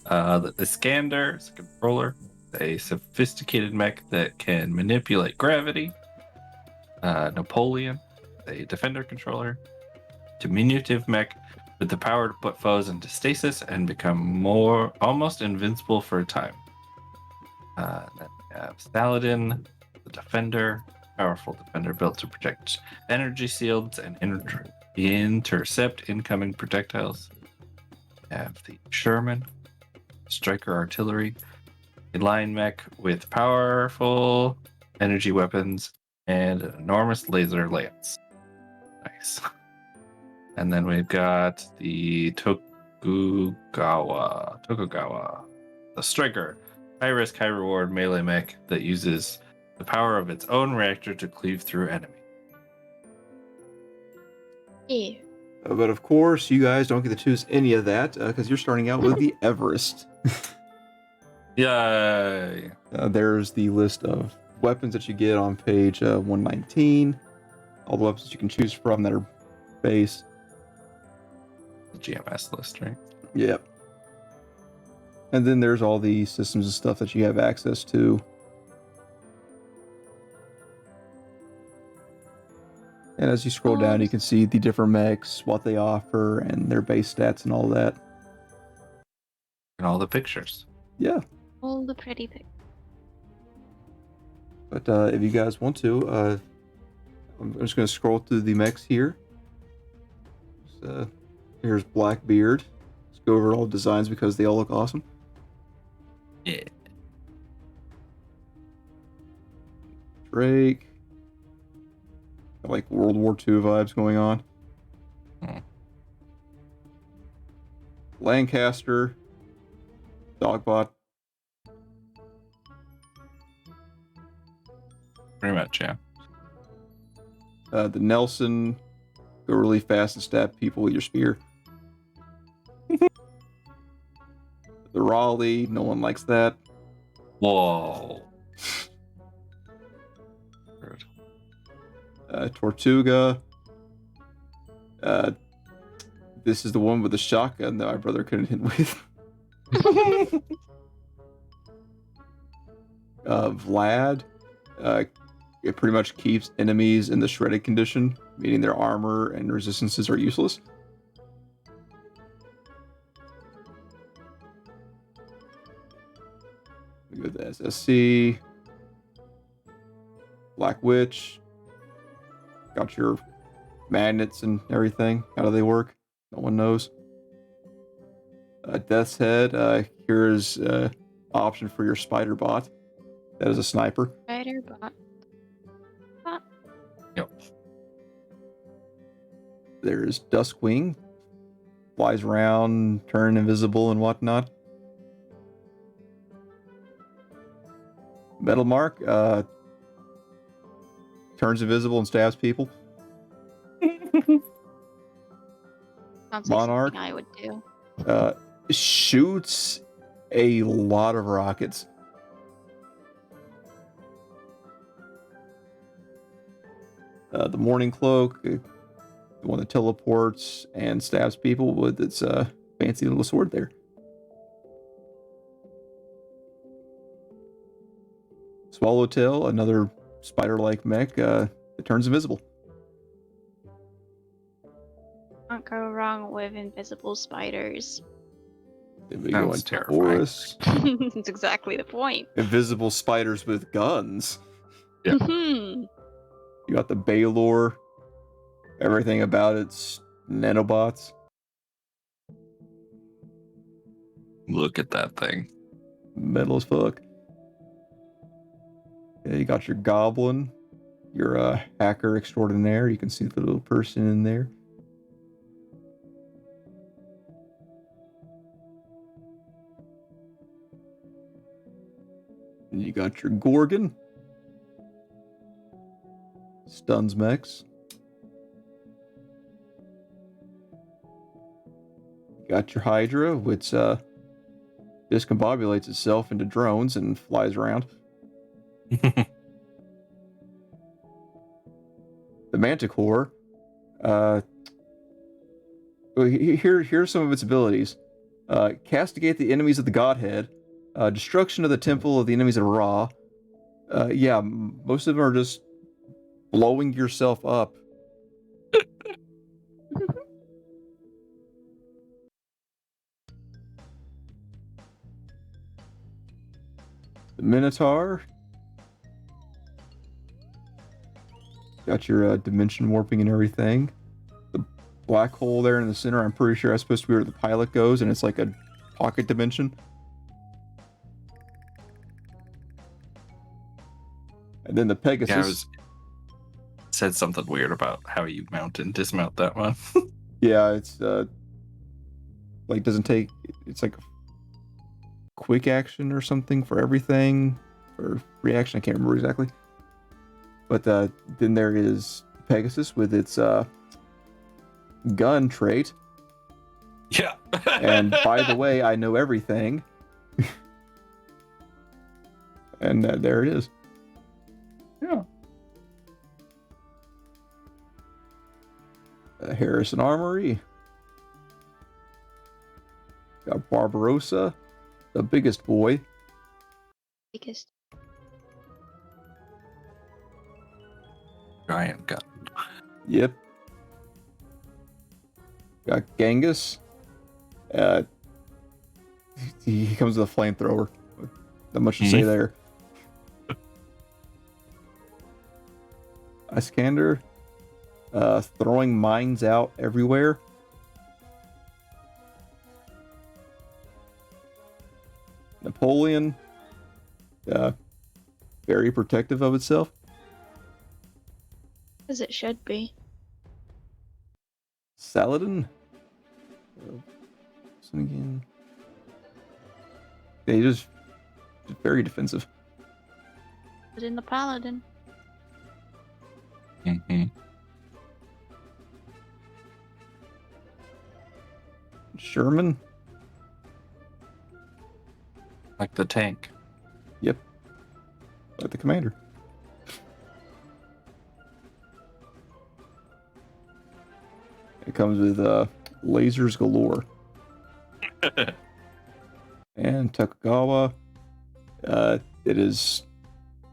[SPEAKER 3] The Iskander is a controller, a sophisticated mech that can manipulate gravity. Napoleon, a defender controller. Diminutive mech with the power to put foes into stasis and become more almost invincible for a time. Then we have Saladin, the defender, powerful defender built to protect energy shields and intercept incoming projectiles. We have the Sherman, striker artillery, a line mech with powerful energy weapons and an enormous laser lance. Nice. And then we've got the Tokugawa, the striker, high risk, high reward melee mech that uses the power of its own reactor to cleave through enemy.
[SPEAKER 1] Ew.
[SPEAKER 2] But of course, you guys don't get to choose any of that because you're starting out with the Everest.
[SPEAKER 3] Yay!
[SPEAKER 2] There's the list of weapons that you get on page 119. All the weapons you can choose from that are base.
[SPEAKER 3] The GMS list, right?
[SPEAKER 2] Yep. And then there's all the systems and stuff that you have access to. And as you scroll down, you can see the different mechs, what they offer, and their base stats and all that.
[SPEAKER 3] And all the pictures.
[SPEAKER 2] Yeah.
[SPEAKER 1] All the pretty pics.
[SPEAKER 2] But if you guys want to, I'm just going to scroll through the mechs here. Here's Blackbeard. Let's go over all the designs because they all look awesome.
[SPEAKER 3] Yeah.
[SPEAKER 2] Drake. Got like World War II vibes going on. Lancaster. Dogbot.
[SPEAKER 3] Pretty much, yeah.
[SPEAKER 2] The Nelson. Go really fast and stab people with your spear. The Raleigh. No one likes that.
[SPEAKER 3] Whoa.
[SPEAKER 2] Tortuga. This is the one with the shotgun that my brother couldn't hit with. Vlad. It pretty much keeps enemies in the shredded condition, meaning their armor and resistances are useless. We go to the SSC. Black Witch. Got your magnets and everything. How do they work? No one knows. Death's Head. Here's option for your spider bot. That is a sniper.
[SPEAKER 1] Spider bot.
[SPEAKER 3] Yep.
[SPEAKER 2] There's Duskwing. Flies around, turn invisible and whatnot. Metal Mark. Turns invisible and stabs people.
[SPEAKER 1] Sounds
[SPEAKER 2] Monarch.
[SPEAKER 1] like something I would do.
[SPEAKER 2] Shoots a lot of rockets. The Morning Cloak, the one that teleports and stabs people with its fancy little sword there. Swallowtail, another spider-like mech that turns invisible.
[SPEAKER 1] Can't go wrong with invisible spiders.
[SPEAKER 2] Then we
[SPEAKER 3] Sounds
[SPEAKER 2] go into
[SPEAKER 3] terrifying.
[SPEAKER 2] Horus.
[SPEAKER 1] That's exactly the point.
[SPEAKER 2] Invisible spiders with guns.
[SPEAKER 3] Yeah.
[SPEAKER 1] Mhm.
[SPEAKER 2] You got the Baylor. Everything about it's nanobots.
[SPEAKER 3] Look at that thing.
[SPEAKER 2] Metal as fuck. Yeah, you got your Goblin. Your hacker extraordinaire. You can see the little person in there. And you got your Gorgon. Stuns mechs. You got your Hydra, which discombobulates itself into drones and flies around. The Manticore, Here's some of its abilities. Castigate the enemies of the Godhead. Destruction of the temple of the enemies of Ra. Yeah, most of them are just blowing yourself up. The Minotaur. Got your dimension warping and everything. The black hole there in the center, I'm pretty sure that's supposed to be where the pilot goes, and it's like a pocket dimension. And then the Pegasus.
[SPEAKER 6] Said something weird about how you mount and dismount that one.
[SPEAKER 2] Yeah, it's like doesn't take. It's like a quick action or something for everything, or reaction. I can't remember exactly. But then there is Pegasus with its gun trait.
[SPEAKER 6] Yeah.
[SPEAKER 2] And by the way, I know everything. And there it is.
[SPEAKER 6] Yeah.
[SPEAKER 2] Harrison Armory. Got Barbarossa, the biggest boy.
[SPEAKER 1] Biggest.
[SPEAKER 6] Giant gun.
[SPEAKER 2] Yep. Got Genghis. He comes with a flamethrower. Not much to say there. Iskander. Throwing mines out everywhere. Napoleon. Very protective of itself.
[SPEAKER 1] As it should be.
[SPEAKER 2] Saladin. Again. Yeah, he's just very defensive.
[SPEAKER 1] But in the Paladin.
[SPEAKER 6] Mm-hmm.
[SPEAKER 2] Sherman.
[SPEAKER 6] Like the tank.
[SPEAKER 2] Yep. Like the commander. It comes with lasers galore. And Tokugawa. It is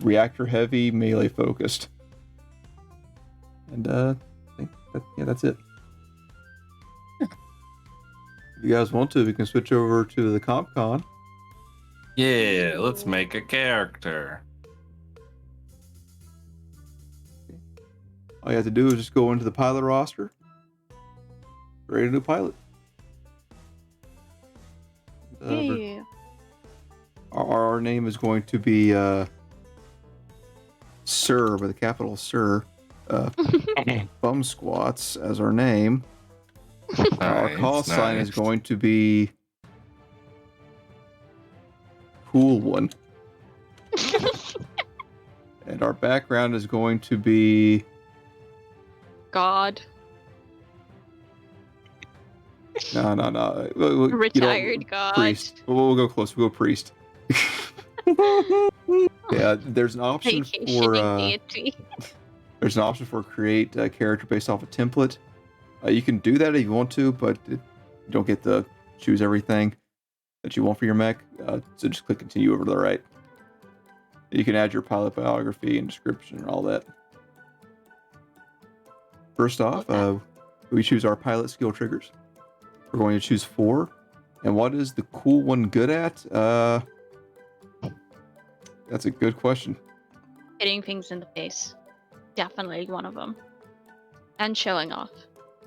[SPEAKER 2] reactor heavy, melee focused. And I think that's it. If you guys want to, we can switch over to the CompCon.
[SPEAKER 6] Yeah, let's make a character.
[SPEAKER 2] All you have to do is just go into the pilot roster. Create a new pilot.
[SPEAKER 1] Yeah.
[SPEAKER 2] Our name is going to be Sir, with a capital Sir. Bum Squats as our name. Our call sign is going to be Cool One. And our background is going to be
[SPEAKER 1] God.
[SPEAKER 2] No.
[SPEAKER 1] Retired God.
[SPEAKER 2] Priest. We'll go close. We'll go priest. Yeah, there's an option for
[SPEAKER 1] deity.
[SPEAKER 2] there's an option for create a character based off a template. You can do that if you want to, but you don't get to choose everything that you want for your mech. So just click continue over to the right. You can add your pilot biography and description and all that. First off, we choose our pilot skill triggers. We're going to choose 4. And what is the Cool One good at? That's a good question.
[SPEAKER 1] Hitting things in the face. Definitely one of them. And showing off.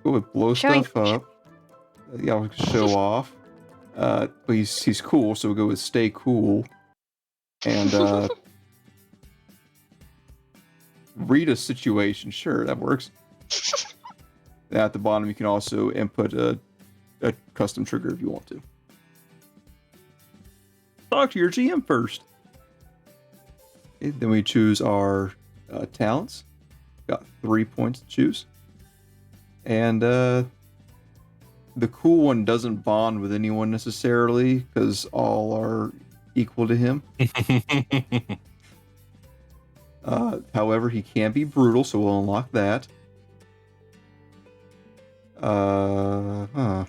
[SPEAKER 2] Go with blow
[SPEAKER 1] Showing-
[SPEAKER 2] stuff up. Yeah, we can show off. But he's cool, so we'll go with stay cool. And read a situation. Sure, that works. At the bottom, you can also input a custom trigger if you want to. Talk to your GM first. Okay, then we choose our talents. Got 3 points to choose. And the cool one doesn't bond with anyone necessarily because all are equal to him. However, he can be brutal, so we'll unlock that. Huh.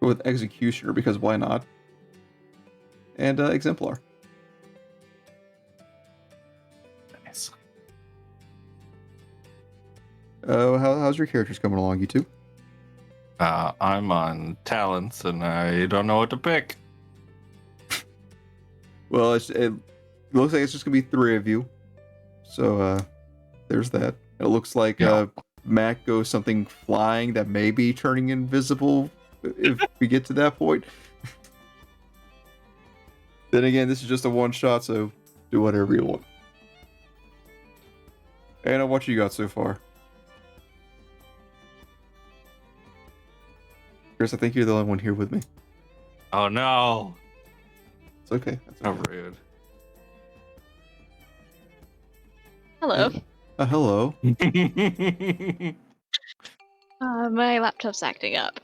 [SPEAKER 2] Go with Executioner because why not? And Exemplar.
[SPEAKER 6] Nice.
[SPEAKER 2] How's your characters coming along, you two?
[SPEAKER 6] I'm on talents and I don't know what to pick.
[SPEAKER 2] Well, it looks like it's just gonna be 3 of you. So there's that. It looks like
[SPEAKER 6] Yeah.
[SPEAKER 2] Mac goes something flying that may be turning invisible if we get to that point. Then again, this is just a one shot, so do whatever you want. Anna, what you got so far? Chris, I think you're the only one here with me.
[SPEAKER 6] Oh no!
[SPEAKER 2] It's okay. That's
[SPEAKER 6] How
[SPEAKER 2] okay.
[SPEAKER 6] rude.
[SPEAKER 1] Hello.
[SPEAKER 2] Hello.
[SPEAKER 1] My laptop's acting up.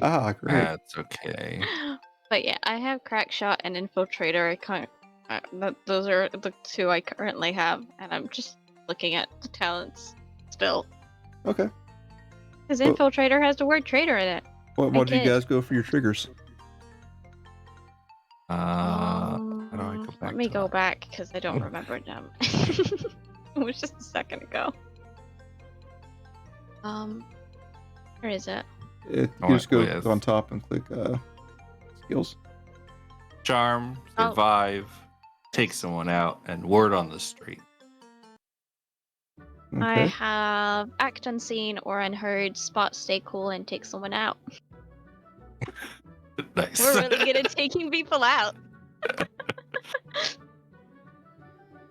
[SPEAKER 2] Ah, great.
[SPEAKER 6] That's okay.
[SPEAKER 1] But yeah, I have Crackshot and Infiltrator. I can't. Those are the 2 I currently have, and I'm just looking at the talents still.
[SPEAKER 2] Okay.
[SPEAKER 1] Because
[SPEAKER 2] Well-
[SPEAKER 1] Infiltrator has the word traitor in it.
[SPEAKER 2] What did you
[SPEAKER 1] kid.
[SPEAKER 2] guys go for your triggers?
[SPEAKER 6] How do I go back
[SPEAKER 1] Let me
[SPEAKER 6] to
[SPEAKER 1] go
[SPEAKER 6] that?
[SPEAKER 1] back because I don't remember them. It was just a second ago. Where is it?
[SPEAKER 2] You
[SPEAKER 6] Oh,
[SPEAKER 2] just go
[SPEAKER 6] yes.
[SPEAKER 2] on top and click skills.
[SPEAKER 6] Charm,
[SPEAKER 1] Oh.
[SPEAKER 6] survive, take someone out, and word on the street.
[SPEAKER 1] I
[SPEAKER 2] Okay.
[SPEAKER 1] have act unseen or unheard, spot stay cool, and take someone out.
[SPEAKER 6] Nice.
[SPEAKER 1] We're really good at taking people out.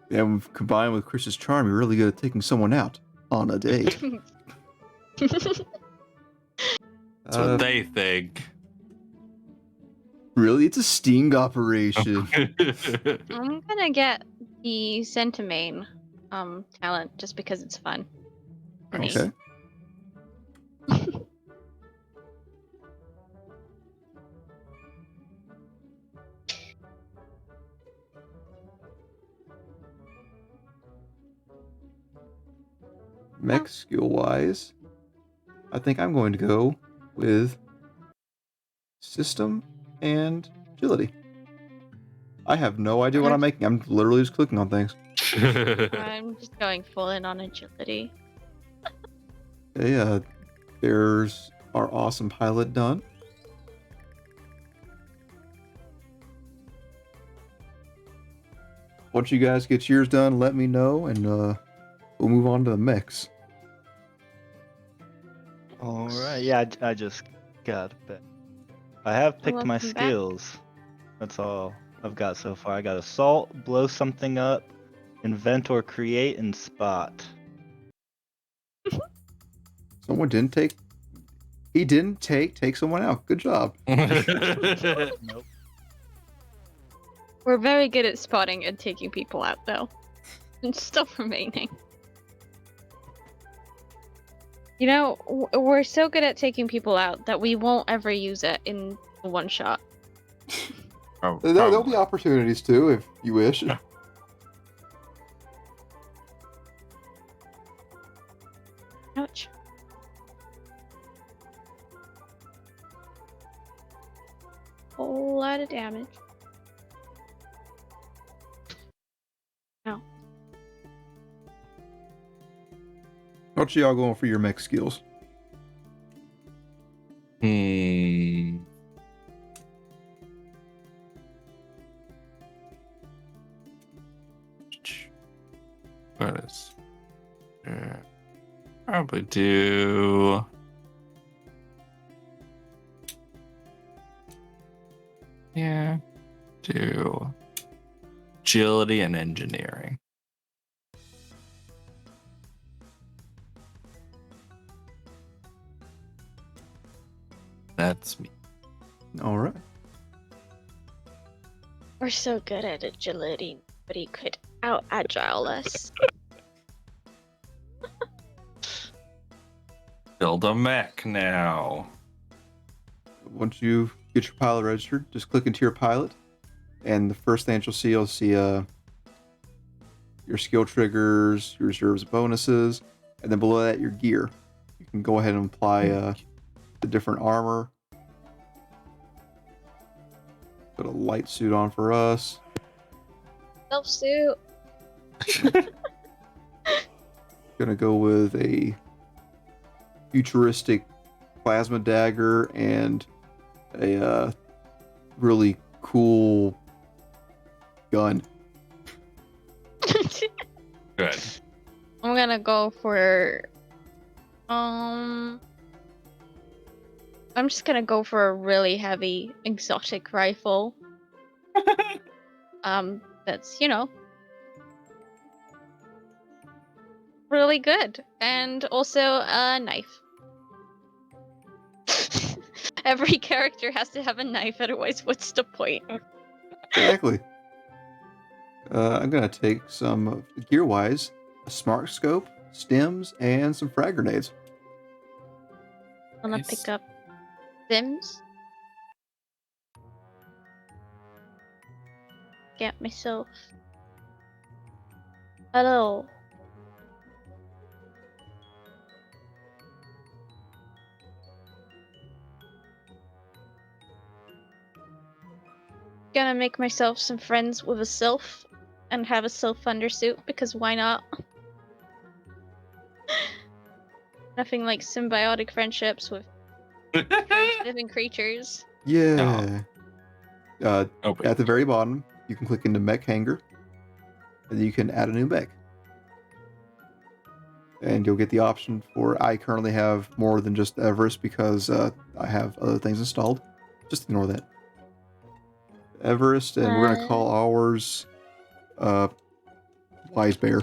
[SPEAKER 2] And combined with Chris's charm, you're really good at taking someone out on a date.
[SPEAKER 6] That's what they think.
[SPEAKER 2] Really? It's a sting operation.
[SPEAKER 1] I'm gonna get the Centimane talent just because it's fun. For me.
[SPEAKER 2] Okay. Mech skill wise, I think I'm going to go with system and agility. I have no idea what I'm making. I'm literally just clicking on things.
[SPEAKER 1] I'm just going full in on agility.
[SPEAKER 2] Okay, there's our awesome pilot done. Once you guys get yours done, let me know, and we'll move on to the mix.
[SPEAKER 4] All right. Yeah, I just got it. I have picked my
[SPEAKER 1] Welcome back.
[SPEAKER 4] skills. That's all I've got so far. I got assault, blow something up, invent or create, and spot.
[SPEAKER 2] Someone didn't take. He didn't take someone out. Good job.
[SPEAKER 4] Nope.
[SPEAKER 1] We're very good at spotting and taking people out, though. It's still remaining. You know, we're so good at taking people out that we won't ever use it in a one shot.
[SPEAKER 6] Oh,
[SPEAKER 2] There'll be
[SPEAKER 6] probably.
[SPEAKER 2] opportunities too, if you wish.
[SPEAKER 1] Ouch. Whole lot of damage.
[SPEAKER 2] What y'all going for your mech skills?
[SPEAKER 6] Hmm. What is? Probably do. Yeah. Do agility and engineering. That's me.
[SPEAKER 2] All right.
[SPEAKER 1] We're so good at agility, but he could out agile us.
[SPEAKER 6] Build a mech now.
[SPEAKER 2] Once you get your pilot registered, just click into your pilot, and the first thing that you'll see your skill triggers, your reserves, bonuses. And then below that, your gear. You can go ahead and apply the different armor. Put a light suit on for us.
[SPEAKER 1] Self suit.
[SPEAKER 2] Gonna go with a futuristic plasma dagger and a really cool gun.
[SPEAKER 6] Good.
[SPEAKER 1] I'm gonna go for I'm just gonna go for a really heavy exotic rifle. That's, really good. And also a knife. Every character has to have a knife, otherwise what's the point?
[SPEAKER 2] Exactly. I'm gonna take some gear-wise, a smart scope, stems, and some frag grenades.
[SPEAKER 1] I'm gonna
[SPEAKER 6] Nice.
[SPEAKER 1] pick up Sims. Get myself a little gonna make myself some friends with a sylph and have a sylph undersuit because why not? Nothing like symbiotic friendships with living creatures.
[SPEAKER 2] Yeah.
[SPEAKER 6] Oh, wait.
[SPEAKER 2] At the very bottom, you can click into mech hanger, and you can add a new mech. And you'll get the option for, I currently have more than just Everest because I have other things installed. Just ignore that. Everest, and we're going to call ours Wise Bear.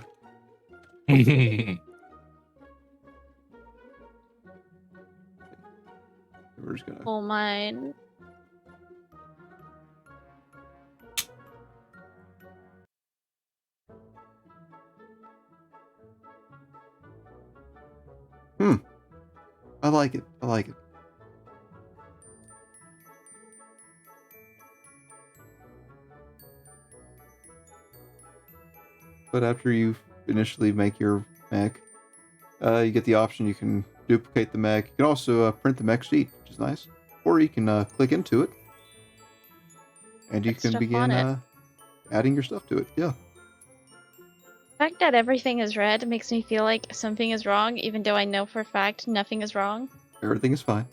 [SPEAKER 2] We're just going to...
[SPEAKER 1] Oh, mine.
[SPEAKER 2] I like it. I like it. But after you initially make your mech, you get the option. You can duplicate the mech. You can also print the mech sheet, which is nice. Or you can click into it, and you
[SPEAKER 1] Put
[SPEAKER 2] can
[SPEAKER 1] stuff
[SPEAKER 2] begin
[SPEAKER 1] on it.
[SPEAKER 2] adding your stuff to it. Yeah.
[SPEAKER 1] The fact that everything is red makes me feel like something is wrong, even though I know for a fact nothing is wrong.
[SPEAKER 2] Everything is fine.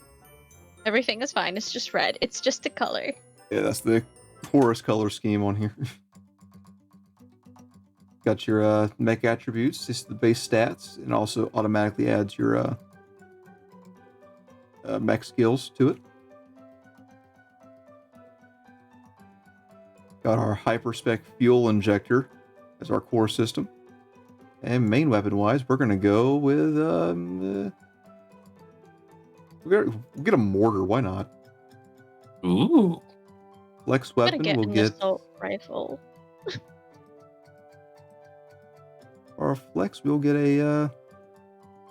[SPEAKER 1] Everything is fine, it's just red. It's just a color.
[SPEAKER 2] Yeah, that's the poorest color scheme on here. Got your mech attributes. This is the base stats, and also automatically adds your mech skills to it. Got our hyperspec fuel injector as our core system. And main weapon wise, we're gonna go with we'll get a mortar. Why not?
[SPEAKER 6] Ooh.
[SPEAKER 2] Flex
[SPEAKER 1] I'm gonna
[SPEAKER 2] weapon
[SPEAKER 1] get
[SPEAKER 2] will
[SPEAKER 1] an
[SPEAKER 2] get
[SPEAKER 1] assault rifle.
[SPEAKER 2] our flex. We'll get a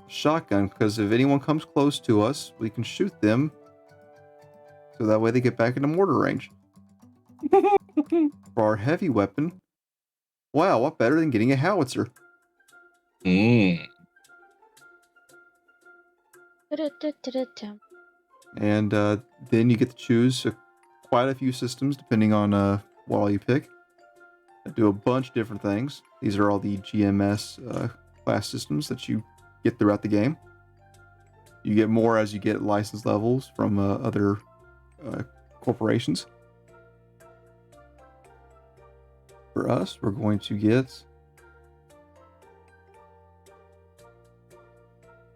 [SPEAKER 2] shotgun because if anyone comes close to us, we can shoot them. So that way they get back into mortar range. For our heavy weapon, wow, what better than getting a howitzer?
[SPEAKER 6] Mm.
[SPEAKER 2] And then you get to choose quite a few systems depending on what all you pick. Do a bunch of different things. These are all the GMS class systems that you get throughout the game. You get more as you get license levels from other corporations. For us, we're going to get...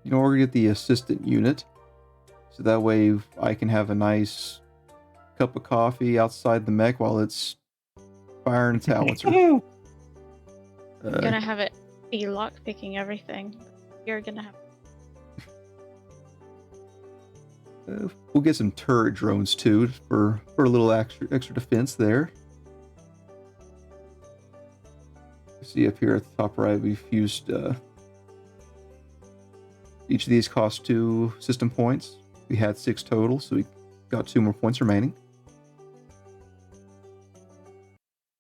[SPEAKER 2] we're going to get the assistant unit. So that way I can have a nice cup of coffee outside the mech while it's firing its howitzer.
[SPEAKER 1] I'm gonna have it be lockpicking everything. You're gonna have...
[SPEAKER 2] We'll get some turret drones too for a little extra defense there. See up here at the top right, we've used each of these cost 2 system points. We had 6 total, so we got 2 more points remaining.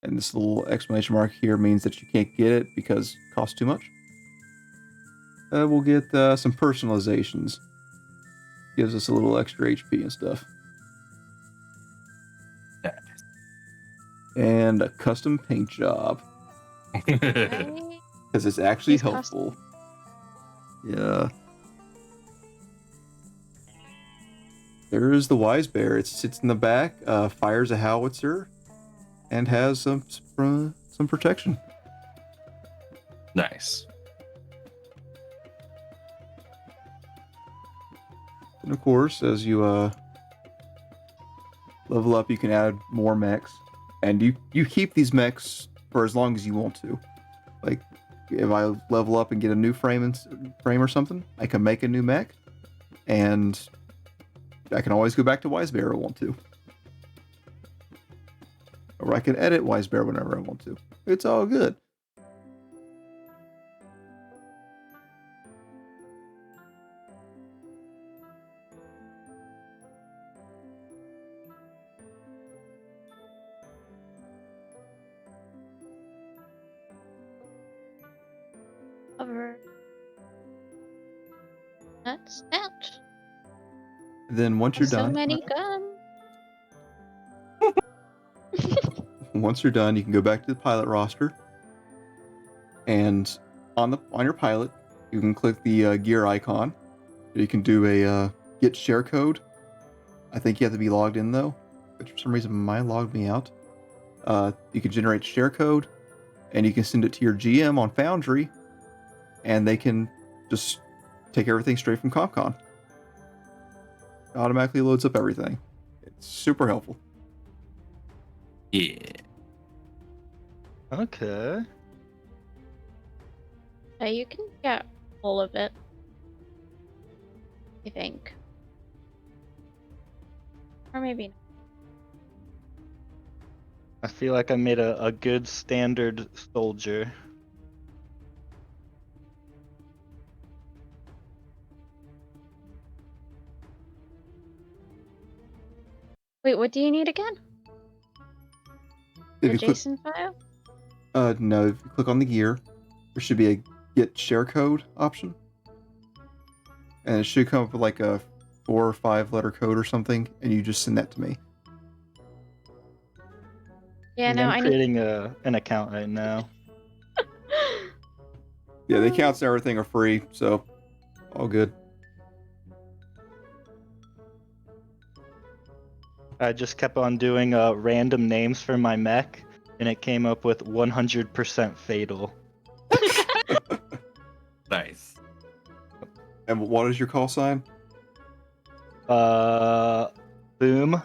[SPEAKER 2] And this little exclamation mark here means that you can't get it because it costs too much. we'll get some personalizations. Gives us a little extra HP and stuff. And a custom paint job.
[SPEAKER 1] Right?
[SPEAKER 2] Because it's actually
[SPEAKER 1] These
[SPEAKER 2] helpful. Yeah. There is the Wise Bear. It sits in the back, fires a howitzer, and has some protection.
[SPEAKER 6] Nice.
[SPEAKER 2] And of course, as you level up, you can add more mechs. And you keep these mechs for as long as you want to. Like, if I level up and get a new frame or something, I can make a new mech. And I can always go back to Wise Bear if I want to. Or I can edit Wise Bear whenever I want to. It's all good.
[SPEAKER 1] Cover. That's that.
[SPEAKER 2] Then once you're
[SPEAKER 1] So
[SPEAKER 2] done,
[SPEAKER 1] many guns.
[SPEAKER 2] once you're done, you can go back to the pilot roster, and on your pilot, you can click the gear icon. You can do a get share code. I think you have to be logged in though, but for some reason mine logged me out. You can generate share code, and you can send it to your GM on Foundry, and they can just take everything straight from CompCon. It automatically loads up everything. It's super helpful.
[SPEAKER 6] Yeah.
[SPEAKER 4] Okay.
[SPEAKER 1] Yeah, you can get all of it. I think. Or maybe not.
[SPEAKER 4] I feel like I made a good standard soldier.
[SPEAKER 1] Wait, what do you need again?
[SPEAKER 2] If
[SPEAKER 1] The
[SPEAKER 2] you click,
[SPEAKER 1] JSON file?
[SPEAKER 2] no, if you click on the gear, there should be a get share code option. And it should come up with like a 4 or 5 letter code or something, and you just send that to me.
[SPEAKER 1] Yeah,
[SPEAKER 4] And
[SPEAKER 1] no,
[SPEAKER 4] I'm
[SPEAKER 1] I need.
[SPEAKER 4] creating an account right now.
[SPEAKER 2] Yeah, the accounts and everything are free, so all good.
[SPEAKER 4] I just kept on doing random names for my mech, and it came up with 100% fatal.
[SPEAKER 6] Nice.
[SPEAKER 2] And what is your call sign?
[SPEAKER 4] Boom.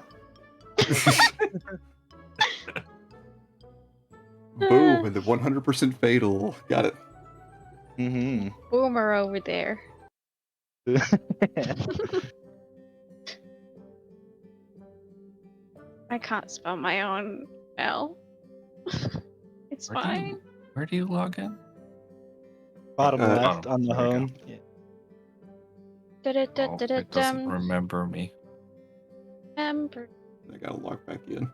[SPEAKER 2] Boom, and the 100% fatal. Got it.
[SPEAKER 4] Mm-hmm.
[SPEAKER 1] Boomer over there. I can't spell my own L. It's
[SPEAKER 6] Where do
[SPEAKER 1] fine.
[SPEAKER 6] you- Where do you log in?
[SPEAKER 4] Bottom
[SPEAKER 2] Uh,
[SPEAKER 4] left on the
[SPEAKER 6] there we go.
[SPEAKER 4] home. Yeah.
[SPEAKER 6] Oh, it doesn't remember me.
[SPEAKER 1] Remember.
[SPEAKER 2] I gotta log back in.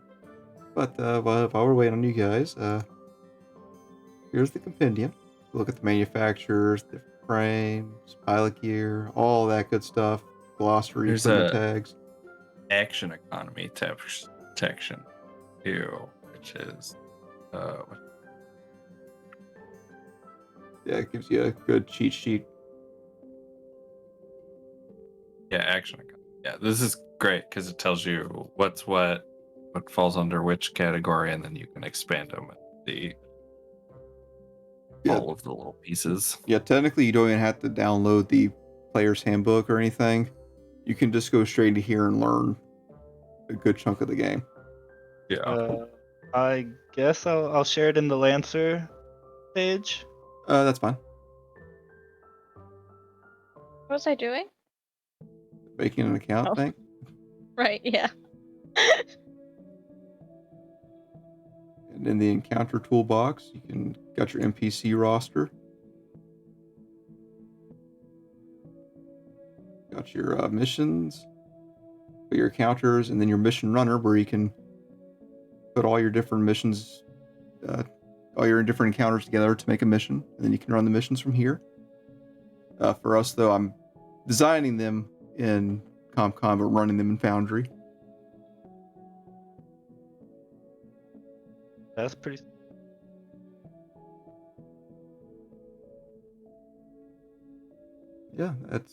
[SPEAKER 2] But while we're waiting on you guys, here's the compendium. Look at the manufacturers, different frames, pilot gear, all that good stuff. Glossary,
[SPEAKER 6] There's
[SPEAKER 2] printed
[SPEAKER 6] a-
[SPEAKER 2] tags.
[SPEAKER 6] Action economy section too, which is
[SPEAKER 2] Yeah, it gives you a good cheat sheet.
[SPEAKER 6] yeah, action economy. Yeah, this is great because it tells you what falls under which category, and then you can expand them and see
[SPEAKER 2] Yeah.
[SPEAKER 6] all of the little pieces.
[SPEAKER 2] Yeah, technically you don't even have to download the player's handbook or anything. You can just go straight into here and learn a good chunk of the game.
[SPEAKER 6] Yeah.
[SPEAKER 4] I guess I'll share it in the Lancer page.
[SPEAKER 2] That's fine.
[SPEAKER 1] What was I doing?
[SPEAKER 2] Making an account
[SPEAKER 1] Oh.
[SPEAKER 2] thing.
[SPEAKER 1] Right, yeah.
[SPEAKER 2] And in the encounter toolbox, you can got your NPC roster. Got your missions, your encounters, and then your mission runner, where you can put all your different missions, all your different encounters together to make a mission, and then you can run the missions from here. For us, though, I'm designing them in CompCon, but running them in Foundry.
[SPEAKER 4] That's pretty.
[SPEAKER 2] Yeah, that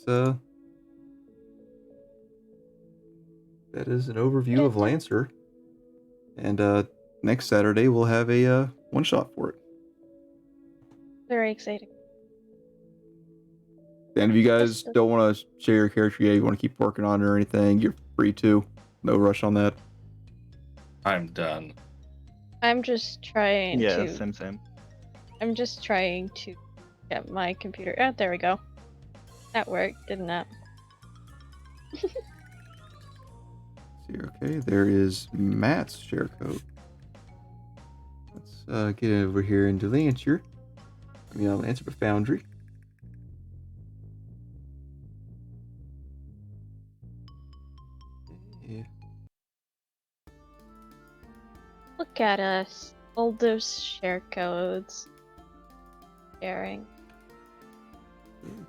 [SPEAKER 2] is an overview of Lancer. And next Saturday we'll have a one shot for it.
[SPEAKER 1] Very exciting.
[SPEAKER 2] And if you guys don't want to share your character yet, you want to keep working on it or anything, you're free to. No rush on that.
[SPEAKER 6] I'm done.
[SPEAKER 1] I'm just trying
[SPEAKER 4] Yeah,
[SPEAKER 1] to.
[SPEAKER 4] same.
[SPEAKER 1] I'm just trying to get my computer. Oh, there we go. That worked, didn't it?
[SPEAKER 2] See, okay, there is Matt's share code. Let's get over here into Lancer. I mean, Lancer for Foundry. Yeah.
[SPEAKER 1] Look at us. All those share codes. Sharing.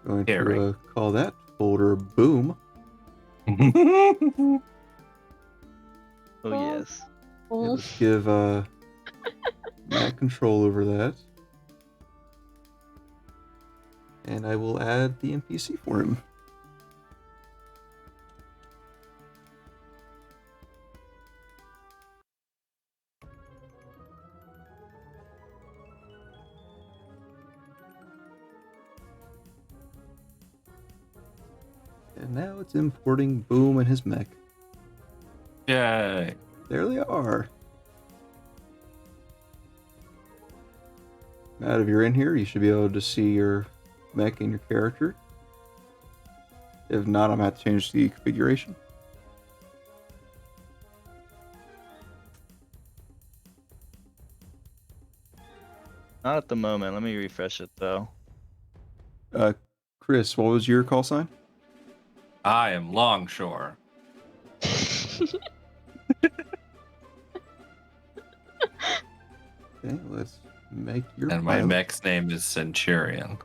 [SPEAKER 2] Going
[SPEAKER 6] Scary.
[SPEAKER 2] to call that folder Boom.
[SPEAKER 4] Oh
[SPEAKER 1] Oh.
[SPEAKER 4] yes.
[SPEAKER 2] Yeah, let's give Matt control over that. And I will add the NPC for him. And now it's importing Boom and his mech.
[SPEAKER 6] Yay.
[SPEAKER 2] There they are. Matt, if you're in here, you should be able to see your mech and your character. If not, I'm going to have to change the configuration.
[SPEAKER 4] Not at the moment. Let me refresh it though.
[SPEAKER 2] Chris, what was your call sign?
[SPEAKER 6] I am Longshore.
[SPEAKER 2] Okay, let's make your
[SPEAKER 6] And my
[SPEAKER 2] pilot.
[SPEAKER 6] mech's name is Centurion.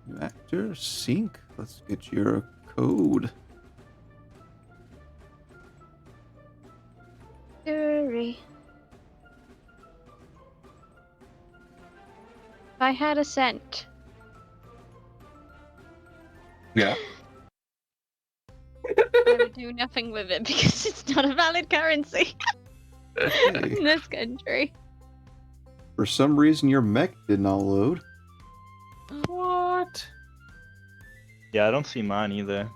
[SPEAKER 2] New actor sync. Let's get your code.
[SPEAKER 1] Hurry. If I had a cent.
[SPEAKER 6] Yeah.
[SPEAKER 1] I would do nothing with it because it's not a valid currency
[SPEAKER 2] Okay.
[SPEAKER 1] in this country.
[SPEAKER 2] For some reason, your mech did not load.
[SPEAKER 6] What?
[SPEAKER 4] Yeah, I don't see mine either.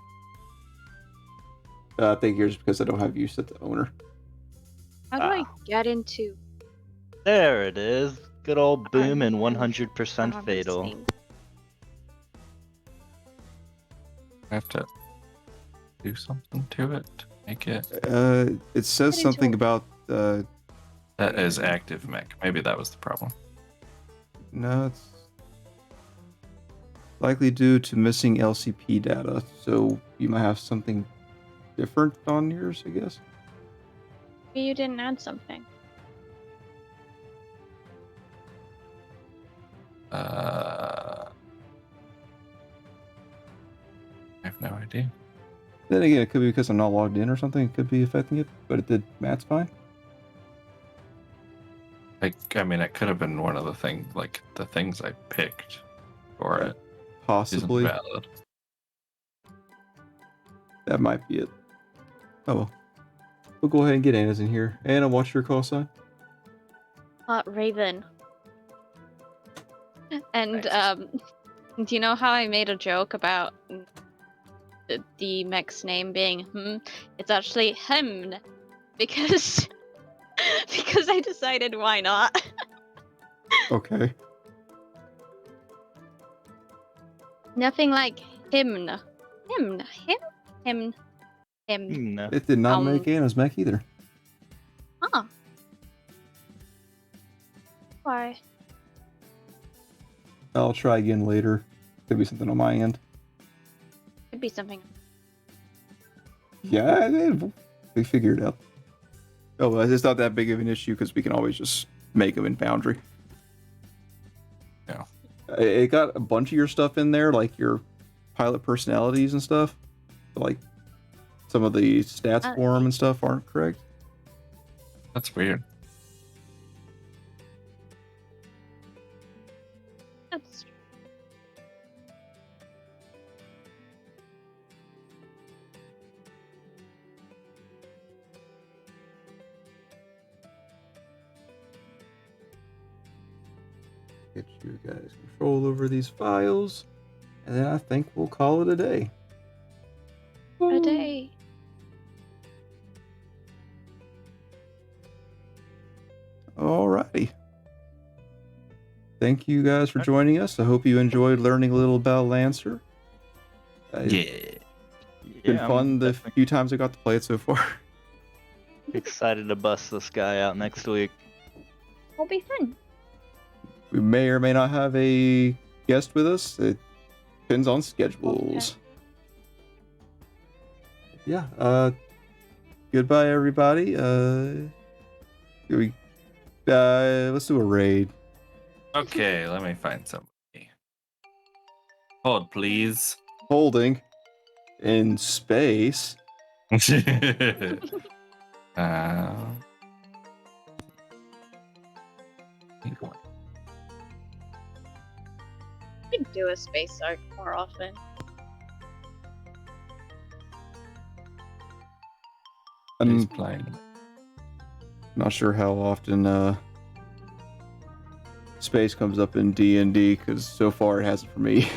[SPEAKER 2] I think here's because I don't have you set the owner.
[SPEAKER 1] How do I
[SPEAKER 4] Ah.
[SPEAKER 1] get into
[SPEAKER 4] There it is. Good old Boom and
[SPEAKER 1] I'm
[SPEAKER 4] 100%
[SPEAKER 1] on this
[SPEAKER 4] fatal.
[SPEAKER 1] thing?
[SPEAKER 6] I have to do something to it to make it.
[SPEAKER 2] It says
[SPEAKER 1] Get into
[SPEAKER 2] something
[SPEAKER 1] it.
[SPEAKER 2] about
[SPEAKER 6] That is active mech. Maybe that was the problem.
[SPEAKER 2] no, it's likely due to missing LCP data. So you might have something different on yours, I guess.
[SPEAKER 1] Maybe you didn't add something.
[SPEAKER 6] I have no idea.
[SPEAKER 2] Then again, it could be because I'm not logged in or something. It could be affecting it, but it did. Matt's fine.
[SPEAKER 6] I mean, it could have been one of the things, like the things I picked for it
[SPEAKER 2] Possibly.
[SPEAKER 6] isn't valid.
[SPEAKER 2] That might be it. Oh well. We'll go ahead and get Anna's in here. Anna, what's your call sign?
[SPEAKER 1] Raven. And
[SPEAKER 6] Nice.
[SPEAKER 1] do you know how I made a joke about the mech's name being It's actually him because because I decided why not.
[SPEAKER 2] Okay.
[SPEAKER 1] Nothing like hymn. Hymn.
[SPEAKER 4] No.
[SPEAKER 2] It did not make Anna's mech either.
[SPEAKER 1] Huh. Why?
[SPEAKER 2] I'll try again later. Could be something on my end.
[SPEAKER 1] Could be something.
[SPEAKER 2] Yeah, we figure it out. Oh, well, it's not that big of an issue because we can always just make them in Foundry. It got a bunch of your stuff in there, like your pilot personalities and stuff. But, like some of the stats for them and stuff aren't correct.
[SPEAKER 6] That's weird.
[SPEAKER 1] That's
[SPEAKER 2] Get you guys control over these files, and then I think we'll call it a day.
[SPEAKER 1] a day.
[SPEAKER 2] Alrighty. Thank you guys for joining us. I hope you enjoyed learning a little about Lancer. It's been fun the few times I got to play it so far.
[SPEAKER 4] Excited to bust this guy out next week.
[SPEAKER 1] Will be fun.
[SPEAKER 2] We may or may not have a guest with us. It depends on schedules. Yeah. Goodbye, everybody. Let's do a raid.
[SPEAKER 6] Okay, let me find somebody. Hold, please.
[SPEAKER 2] Holding in space.
[SPEAKER 1] We could do a space arc more often.
[SPEAKER 6] He's
[SPEAKER 2] I'm
[SPEAKER 6] playing.
[SPEAKER 2] not sure how often space comes up in D&D because so far it hasn't for me.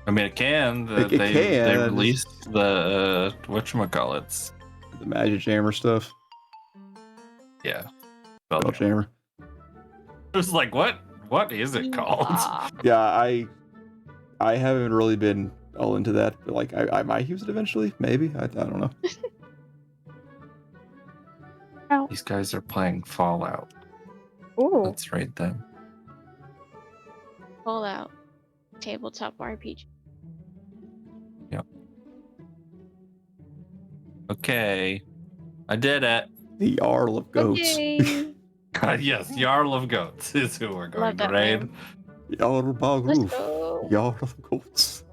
[SPEAKER 6] I mean, it can.
[SPEAKER 2] It
[SPEAKER 6] They
[SPEAKER 2] can,
[SPEAKER 6] released the whatchamacallits.
[SPEAKER 2] The Magic Jammer stuff.
[SPEAKER 6] Yeah.
[SPEAKER 2] Spelljammer.
[SPEAKER 6] It was like, what? What is it called?
[SPEAKER 2] Yeah, I haven't really been all into that, but like I might use it eventually, maybe. I don't know.
[SPEAKER 6] These guys are playing Fallout.
[SPEAKER 1] Ooh,
[SPEAKER 6] Let's rate them.
[SPEAKER 1] Fallout. Tabletop RPG.
[SPEAKER 6] Okay. I did it.
[SPEAKER 2] The Jarl of Goats.
[SPEAKER 1] Okay.
[SPEAKER 6] Yes, Jarl of Goats is who we're going
[SPEAKER 1] Love
[SPEAKER 6] to
[SPEAKER 1] that
[SPEAKER 6] raid.
[SPEAKER 1] name.
[SPEAKER 2] Jarl
[SPEAKER 1] Let's
[SPEAKER 2] Balgroof.
[SPEAKER 1] go.
[SPEAKER 2] Jarl of Goats.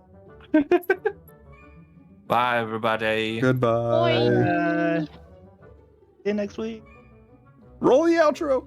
[SPEAKER 6] Bye, everybody.
[SPEAKER 2] Goodbye.
[SPEAKER 1] Boing.
[SPEAKER 4] See you next week.
[SPEAKER 2] Roll the outro.